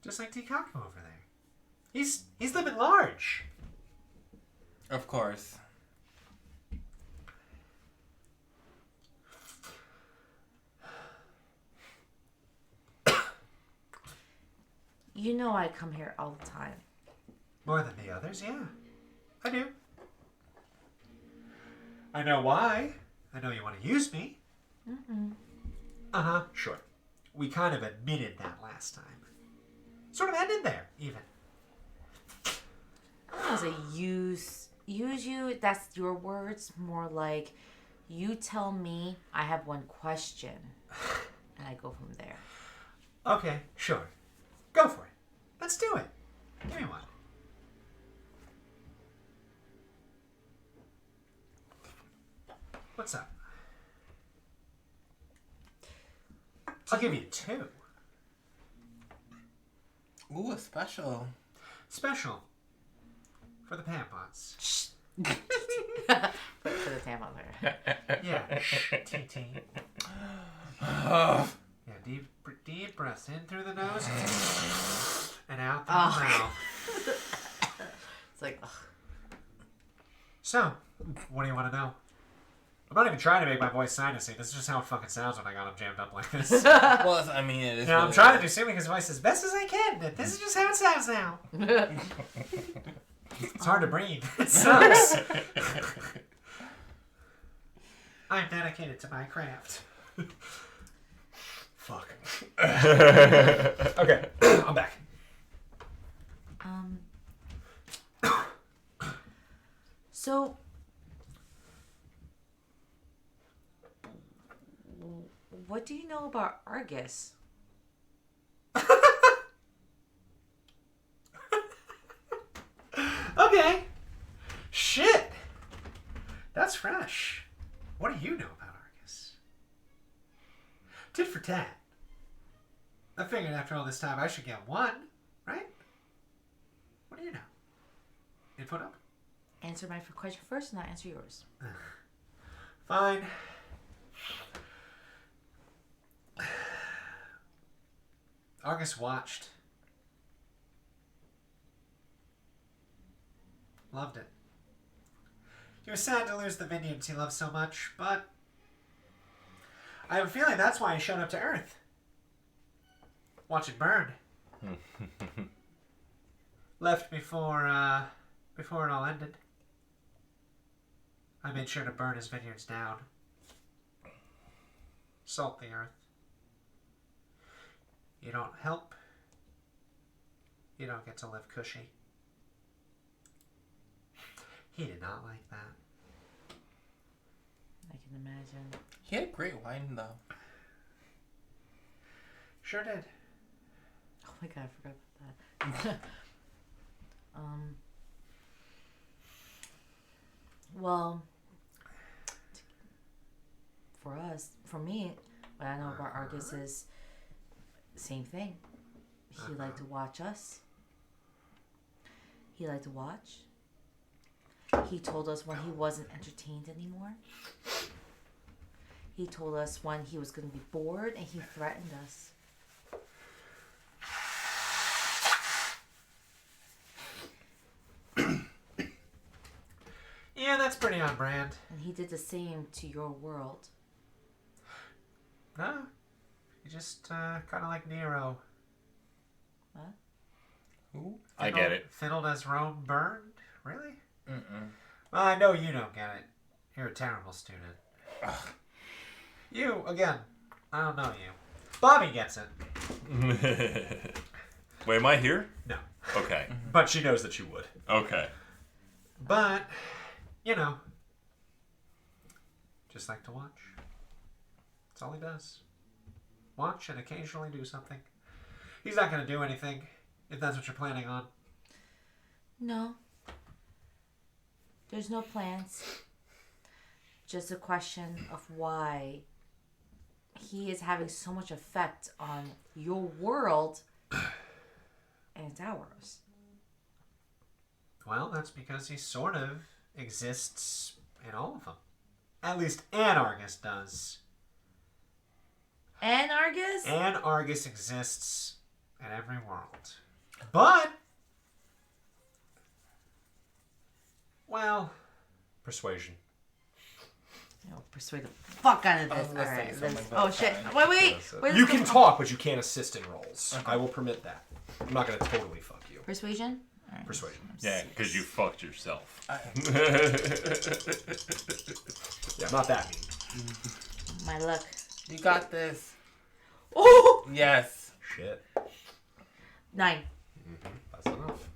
Just like Tikaku over there. He's living large. Of course. You know I come here all the time. More than the others, yeah. I do. I know why. I know you want to use me. Uh-huh, sure. We kind of admitted that last time. Sort of ended there, even. I don't want to say use you. That's your words. More like you tell me I have one question, and I go from there. Okay, sure. Go for it. Let's do it. Give me one. What's up? I'll give you two. Ooh, a special. Special. For the tampons. For the tampon there. Yeah. Shh. Ting. Yeah, deep breaths in through the nose and out through the mouth. It's like, ugh. So, what do you want to know? I'm not even trying to make my voice sinusy. This is just how it fucking sounds when I got him jammed up like this. Well, I mean, it is. I'm trying to do Sumika's voice as best as I can. But this is just how it sounds now. It's hard to breathe. It sucks. I'm dedicated to my craft. Fuck. Okay, I'm back. So, what do you know about Argus? Okay. Shit. That's fresh. What do you know about Argus? Tit for tat. I figured after all this time I should get one, right? What do you know? Input up? Answer my question first, and I'll answer yours. Fine. Argus watched. Loved it. He was sad to lose the minions he loved so much, but I have a feeling that's why he showed up to Earth. Watch it burn. Left before it all ended. I made sure to burn his vineyards down. Salt the earth. You don't help, you don't get to live cushy. He did not like that. I can imagine. He had great wine, though. Sure did. Oh my god, I forgot about that. Well, for me, what I know about Argus is same thing. He liked to watch us. He liked to watch. He told us when he wasn't entertained anymore. He told us when he was going to be bored, and he threatened us. Yeah, that's pretty on brand. And he did the same to your world. No, you just kind of like Nero. What? Who? I get it. Fiddled as Rome burned? Really? Mm-mm. Well, I know you don't get it. You're a terrible student. Ugh. You, again, I don't know you. Bobby gets it. Wait, am I here? No. Okay. But she knows that you would. Okay. But, you know, just like to watch. That's all he does. Watch and occasionally do something. He's not going to do anything, if that's what you're planning on. No. There's no plans. Just a question of why he is having so much effect on your world and it's ours. Well, that's because he sort of exists in all of them. At least Anargus does. And Argus? Anargus exists in every world. But, well, Persuasion. Persuade the fuck out of this. I was gonna say Alright, something, let's... but Oh shit. fine. Wait. You let's can go- talk, but you can't assist in rolls. I will permit that. I'm not going to totally fuck you. Persuasion? Alright. Persuasion. Yeah, because you fucked yourself. Yeah, not that mean. My luck. You got this. Oh! Yes. Shit. 9. That's enough.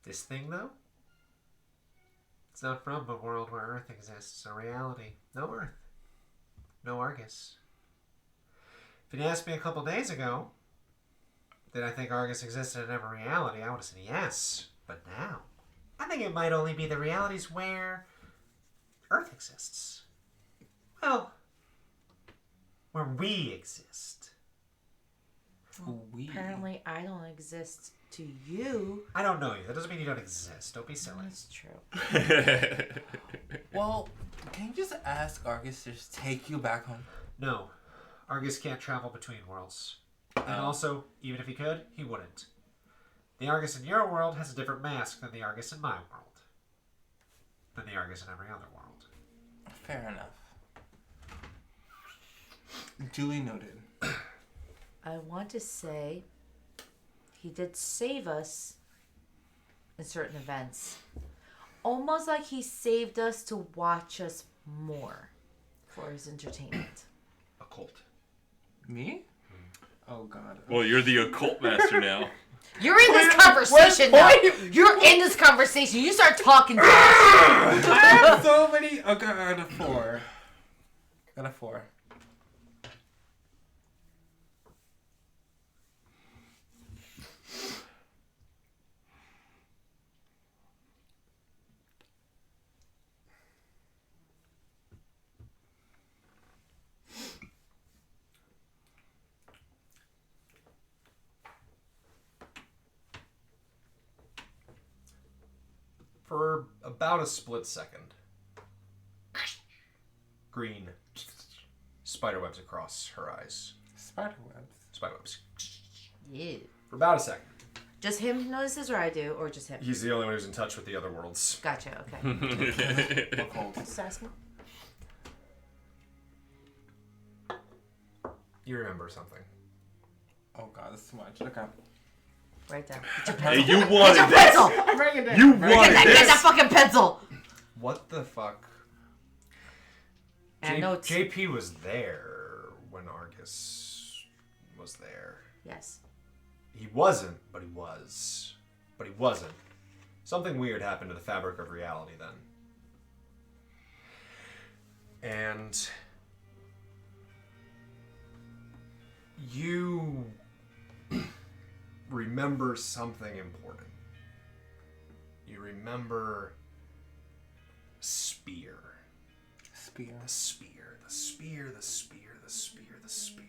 this thing, though, it's not from a world where Earth exists, a reality. No Earth. No Argus. If you'd asked me a couple days ago, did I think Argus existed in every reality, I would have said yes. But now, I think it might only be the realities where Earth exists. Well, where we exist. We. Apparently, I don't exist to you. I don't know you. That doesn't mean you don't exist. Don't be silly. That's true. Well, can you just ask Argus to just take you back home? No. Argus can't travel between worlds. And also, even if he could, he wouldn't. The Argus in your world has a different mask than the Argus in my world. Than the Argus in every other world. Fair enough. Duly noted. I want to say he did save us in certain events. Almost like he saved us to watch us more for his entertainment. Occult. Me? Oh god. Well, you're the occult master now. You're in this conversation now. You're in this conversation. You start talking. I have so many. Okay, I got a 4. Got a 4. For about a split second, green spiderwebs across her eyes. Spiderwebs. Spiderwebs. Yeah. For about a second. Just him notices, or I do, or just him? He's the only one who's in touch with the other worlds. Gotcha. Okay. What called? Just asking. You remember something. Oh god, this is too much. Okay. Right down. Hey, you Get wanted your this. pencil. I'm bringing it You down. wanted Get this. that fucking pencil. What the fuck? And I know it's JP was there when Argus was there. yes. He wasn't, but he was. But he wasn't. Something weird happened to the fabric of reality then. And you remember something important. You remember spear. Spear. The spear, the spear, the spear, the spear, the spear.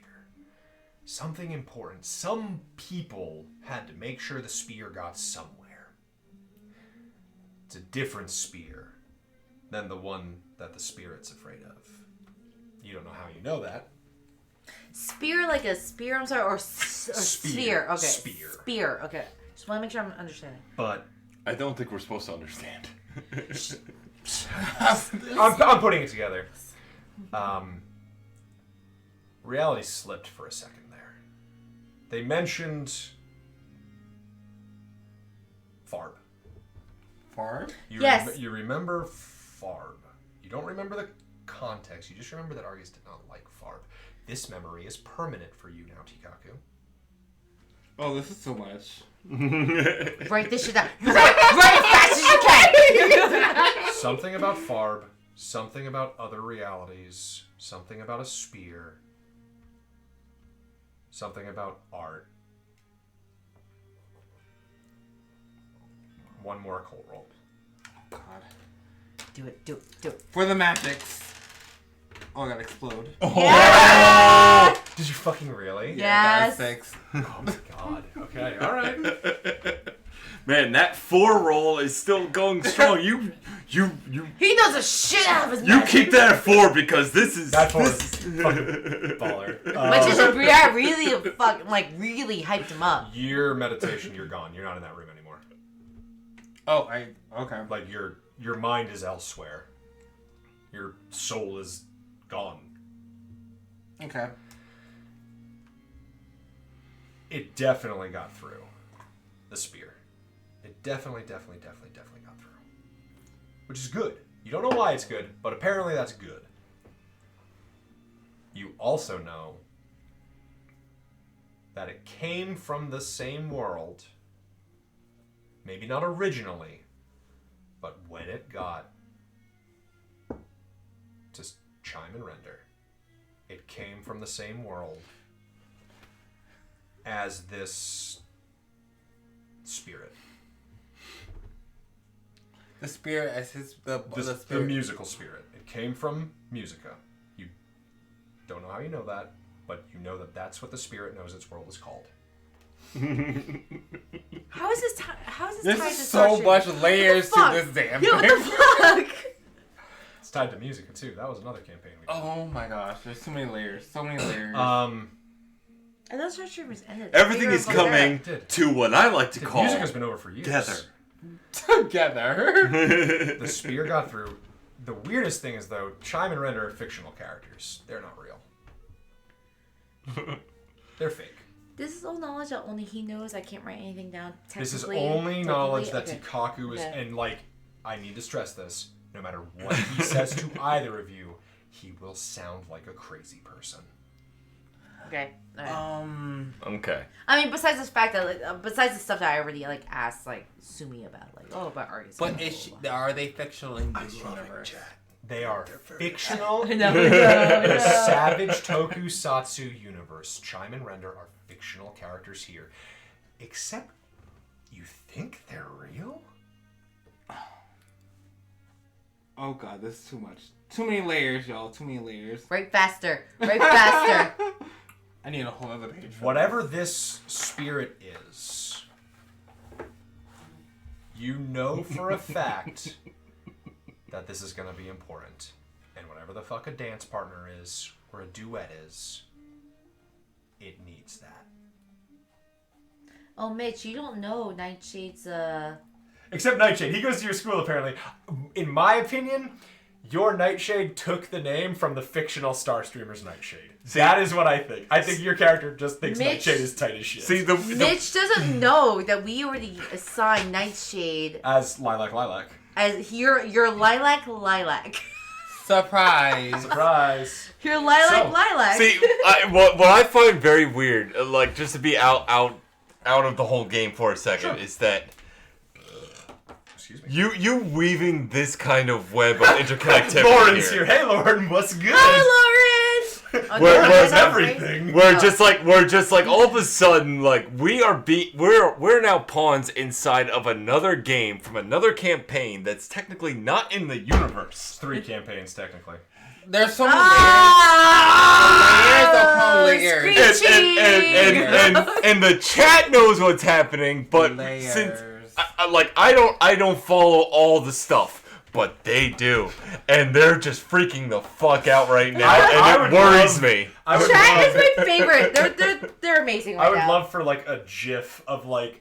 Something important. Some people had to make sure the spear got somewhere. It's a different spear than the one that the spirit's afraid of. You don't know how you know that. Spear like a spear, I'm sorry, or sphere. Okay. Spear. Spear. Okay. Just want to make sure I'm understanding. But I don't think we're supposed to understand. I'm putting it together. Reality slipped for a second there. They mentioned Farb. Farm? Yes. You remember Farb. You don't remember the context. You just remember that Argus did not like Farb. This memory is permanent for you now, Tikaku. Oh, this is so much. Write this shit down. Write as fast as you can. Something about Farb, something about other realities, something about a spear, something about art. One more occult roll. God. Do it. Do it. Do it. For the magics. Oh, I gotta explode. Yeah. Did you fucking really? Yes. That's 6. Oh my god. Okay, alright. Man, that 4 roll is still going strong. You He knows the shit out of his you magic. keep that at 4 because this is That 4 is this- fucking baller. Which is really fucking really hyped him up. Your meditation, you're gone. You're not in that room anymore. Oh, okay. Like your mind is elsewhere. Your soul is gone. Okay. It definitely got through. The spear. It definitely got through. Which is good. You don't know why it's good, but apparently that's good. You also know that it came from the same world. Maybe not originally, but when it got to chime and render, it came from the same world as this spirit. The spirit as his the The spirit. musical spirit. It came from Musica. You don't know how you know that, but you know that that's what the spirit knows its world is called. How is this? How is this There's tied to just so Starship? much layers to fuck? this damn Yeah, thing. what the fuck? It's tied to Musica too. That was another campaign we did. Oh my gosh, there's so many layers. So many layers. I thought Starship was ended. everything is coming Did. to what I like to call Musica's been over for years. together. Together. The spear got through. The weirdest thing is though, Chime and Render are fictional characters. They're not real. They're fake. This is all knowledge that only he knows. I can't write anything down. This is Technically- only knowledge that okay. Tikaku is, Okay. and like, I need to stress this, no matter what he says to either of you, he will sound like a crazy person. Okay. All right. Okay. I mean, besides the fact that, besides the stuff that I already asked Sumi about, about Argus. But are they fictional in this universe? They are fictional. I know. The Savage Tokusatsu universe. Chime and Render are fictional characters here. Except, you think they're real? Oh god, this is too much. Too many layers, y'all. Too many layers. Write faster. Write faster. I need a whole other page. for Whatever this spirit is, you know for a fact that this is going to be important. And whatever the fuck a dance partner is, or a duet is, it needs that. Oh, Mitch, you don't know Nightshade's, Except Nightshade. He goes to your school, apparently. In my opinion, your Nightshade took the name from the fictional Star Streamer's Nightshade. That is what I think. I think your character just thinks Mitch- Nightshade is tight as shit. See, Mitch doesn't know that we already assigned Nightshade As Lilac. as your lilac. Surprise. Surprise. Your lilac. See, what I find very weird, like just to be out of the whole game for a second, is that Excuse me. you weaving this kind of web of interconnectivity Lauren's here. Hey, Lauren, what's good? Hi, Lauren. Oh, Where- no, where's no, no, everything? We're just like all of a sudden like we're now pawns inside of another game from another campaign that's technically not in the universe. 3 campaigns, technically. There's so many Ah, layers. screeching. And the chat knows what's happening, but Layers. since I don't follow all the stuff. But they do, and they're just freaking the fuck out right now, I and would it worries love- me. I would Chat love, is my favorite. They're amazing right I would now. love for like a GIF of like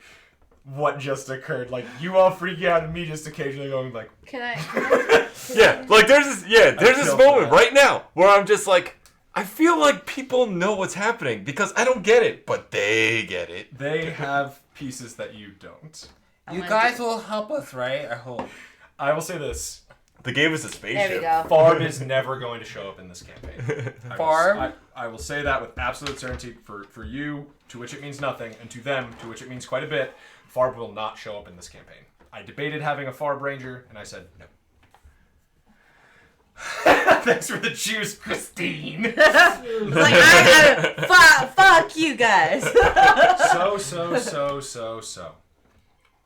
what just occurred, like you all freaking out and me just occasionally going like, Can I? Yeah, like there's this feel moment that. right now where I'm just like, I feel like people know what's happening because I don't get it, but they get it. they have pieces that you don't. You guys will help us, right? I hope. I will say this. They gave us a spaceship. There we go. Farb is never going to show up in this campaign. Farb? I will say that with absolute certainty for you, to which it means nothing, and to them, to which it means quite a bit. Farb will not show up in this campaign. I debated having a Farb Ranger, and I said no. Thanks for the juice, Christine. Like fuck you guys. So.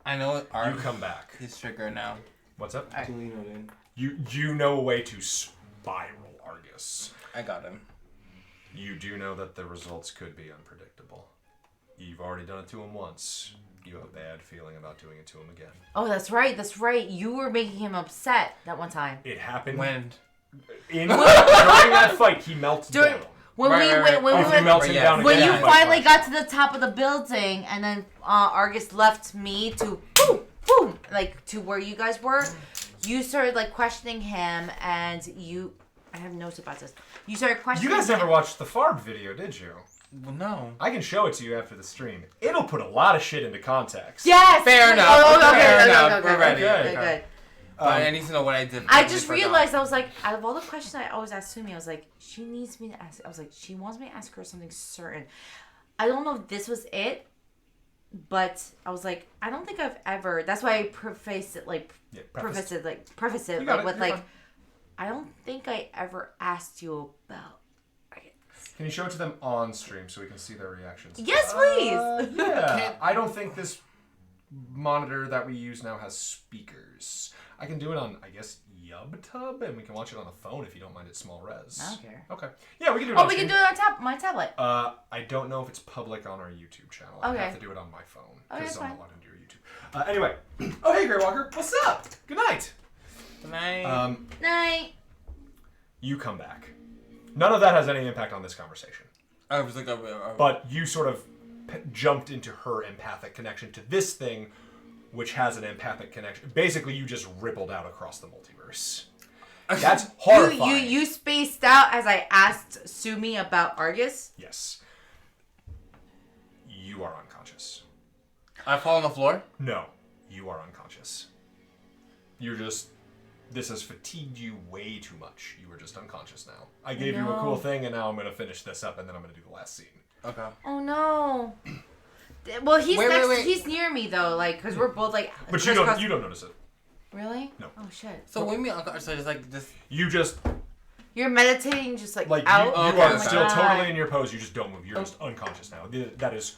I know our You come back. his trigger now. What's up? Duly noted. You know a way to spiral Argus. I got him. You do know that the results could be unpredictable. You've already done it to him once. You have a bad feeling about doing it to him again. Oh, that's right. You were making him upset that one time. It happened When? during that fight. He melted During- down. When Right, we right, went, right. when If we you went, melt him yeah. down when again, you he might finally flash. got to the top of the building, and then Argus left me to boom, like to where you guys were, you started like questioning him, and I have notes about this. You started You questioning. guys never him. watched the Farb video, did you? Well, no. I can show it to you after the stream. It'll put a lot of shit into context. Yes. Fair enough. Oh, okay, Fair okay, enough. okay, We're ready. Okay, Okay. good. But I need to know what I did. I just forgot. realized, I was like, out of all the questions I always ask Sumi, I was like, she needs me to ask. I was like, she wants me to ask her something certain. I don't know if this was it, but I was like, I don't think I've ever. That's why I preface it like Yeah, preface preface. it You got like it, with you're like, fine. I don't think I ever asked you about. Can you show it to them on stream so we can see their reactions? Yes, please. Yeah. I don't think this monitor that we use now has speakers. I can do it on, I guess, YubTub, and we can watch it on the phone if you don't mind it small res. I don't care. Okay. Yeah, we can do it Oh, on we stream. can do it on my tablet. I don't know if it's public on our YouTube channel. I Okay. have to do it on my phone Okay, because that's I'm fine. not logged into your YouTube. Anyway. Oh, hey, Grey Walker. What's up? Good night. Good night. Night. You come back. None of that has any impact on this conversation. I was like, But you sort of jumped into her empathic connection to this thing, which has an empathic connection. Basically, you just rippled out across the multiverse. That's horrifying. You spaced out as I asked Sumi about Argus. Yes. You are unconscious. I fall on the floor. No, you are unconscious. You're just... This has fatigued you way too much. You are just unconscious now. I gave you a cool thing, and now I'm going to finish this up, and then I'm going to do the last scene. Okay. Oh no. Well, he's Wait, next. wait. He's near me though, like, because we're both like. But you don't notice it. Really? No. Oh shit. So what do you mean unconscious? So just like this. You just... You're meditating, just like Like, out. you Okay, are okay. still totally in your pose. You just don't move. You're just unconscious now. That is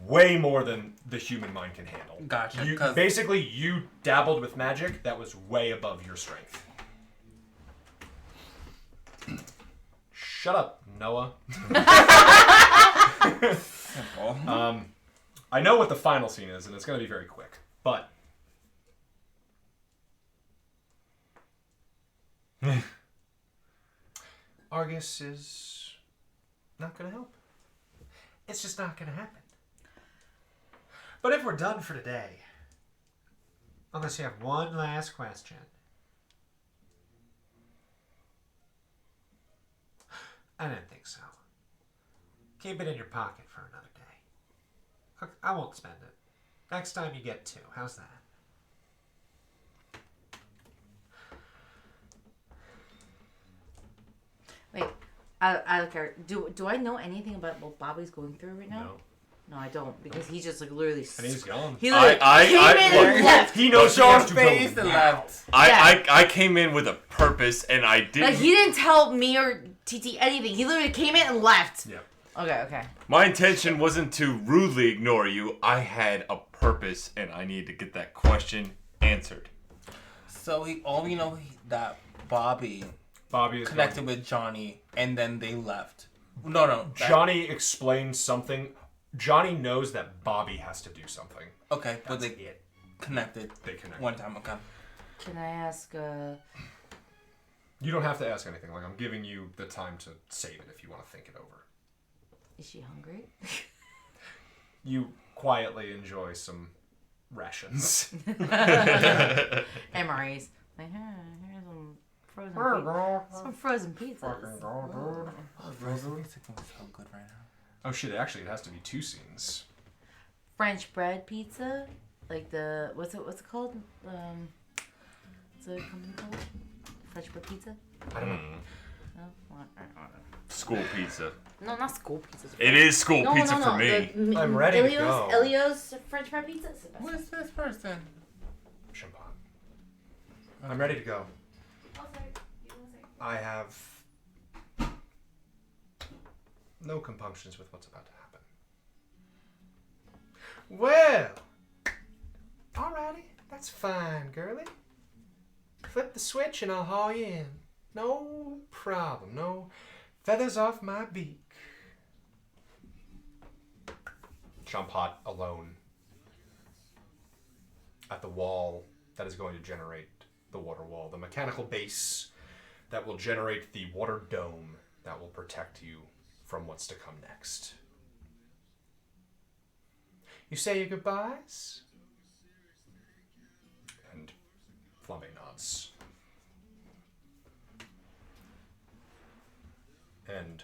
way more than the human mind can handle. Gotcha, You, 'cause- basically, you dabbled with magic that was way above your strength. Shut up, Noah. Simple. I know what the final scene is, and it's going to be very quick. But... Argus is not going to help. It's just not going to happen. But if we're done for today, unless you have one last question. I didn't think so. Keep it in your pocket for another day. I won't spend it. Next time you get 2. How's that? Wait, I don't care. Do I know anything about what Bobby's going through right now? No, I don't, because he's just like literally. And he's gone. He literally came in and left. He knows he has to go face and left. I came in with a purpose, and I didn't. Like he didn't tell me or TT anything. He literally came in and left. Yeah. Okay. My intention wasn't to rudely ignore you. I had a purpose, and I needed to get that question answered. So all we know that Bobby is connected with Johnny, and then they left. No. Johnny explained something. Johnny knows that Bobby has to do something. Okay, but they connected. They connected. One time, okay. Can I ask? You don't have to ask anything. Like, I'm giving you the time to save it if you want to think it over. Is she hungry? You quietly enjoy some rations. Hey, Maurice. Like, here's some frozen pizzas. Frozen pizza can be so good right now. Oh shit! Actually, it has to be 2 scenes. French bread pizza, like the what's it called? What's the company called? French bread pizza? I don't know. No, School pizza. no, not school pizza. It is school pizza for me. I'm ready to go. Elio's French bread pizza. Who is this person? Champat. I'm ready to go. Oh, sorry. I have no compunctions with what's about to happen. Well, alrighty, that's fine, girlie. Flip the switch and I'll haul you in. No problem. No feathers off my beak. Champat alone at the wall that is going to generate the water wall, the mechanical base that will generate the water dome that will protect you from what's to come next. You say your goodbyes? And Flambe nods. And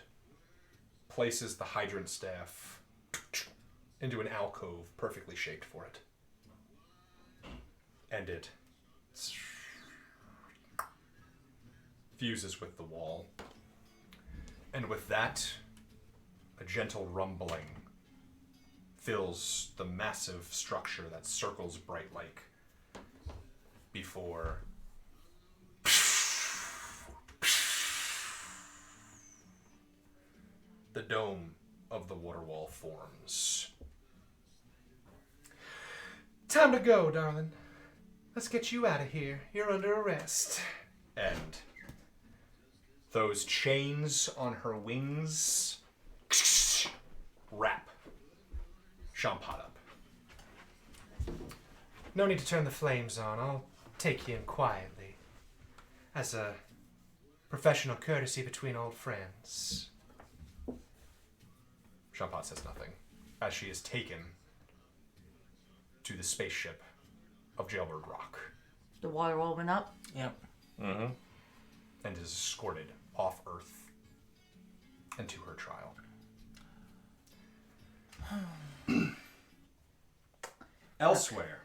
places the hydrant staff into an alcove perfectly shaped for it. And it fuses with the wall. And with that, a gentle rumbling fills the massive structure that circles Bright Lake before the dome of the water wall forms. Time to go, darling. Let's get you out of here. You're under arrest. And those chains on her wings wrap Champat up. No need to turn the flames on. I'll take you in quietly. As a professional courtesy between old friends. Champat says nothing, as she is taken to the spaceship of Jailbird Rock. The water wall went up? Yep. Mm-hmm. And is escorted off Earth and to her trial. Elsewhere,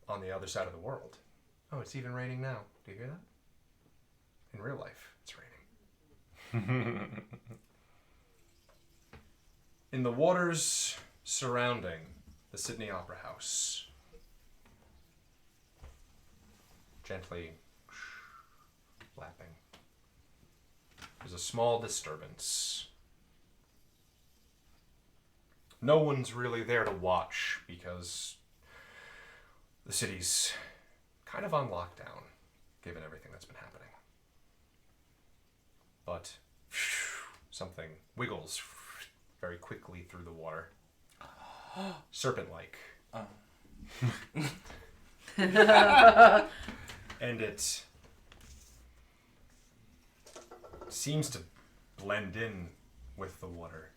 on the other side of the world. Oh, it's even raining now. Do you hear that? In real life, it's raining. In the waters surrounding the Sydney Opera House, gently lapping, there's a small disturbance. No one's really there to watch because the city's kind of on lockdown, given everything that's been happening. But something wiggles very quickly through the water. Serpent-like. Oh. And it seems to blend in with the water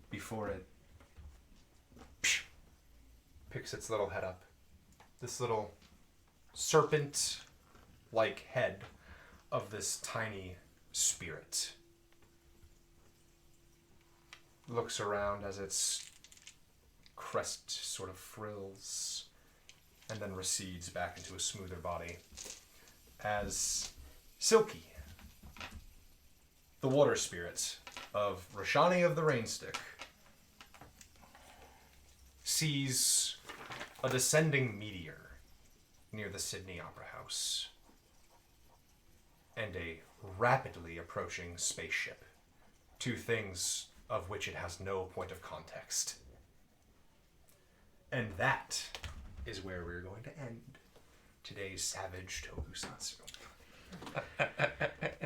before it picks its little head up. This little serpent-like head of this tiny spirit looks around as its crest sort of frills and then recedes back into a smoother body as Silkie, the water spirit of Roshani of the Rainstick, sees a descending meteor near the Sydney Opera House and a rapidly approaching spaceship, two things of which it has no point of context. And that is where we're going to end today's Savage Tokusatsu.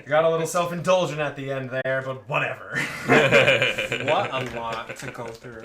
Got a little self-indulgent at the end there, but whatever. What a lot to go through.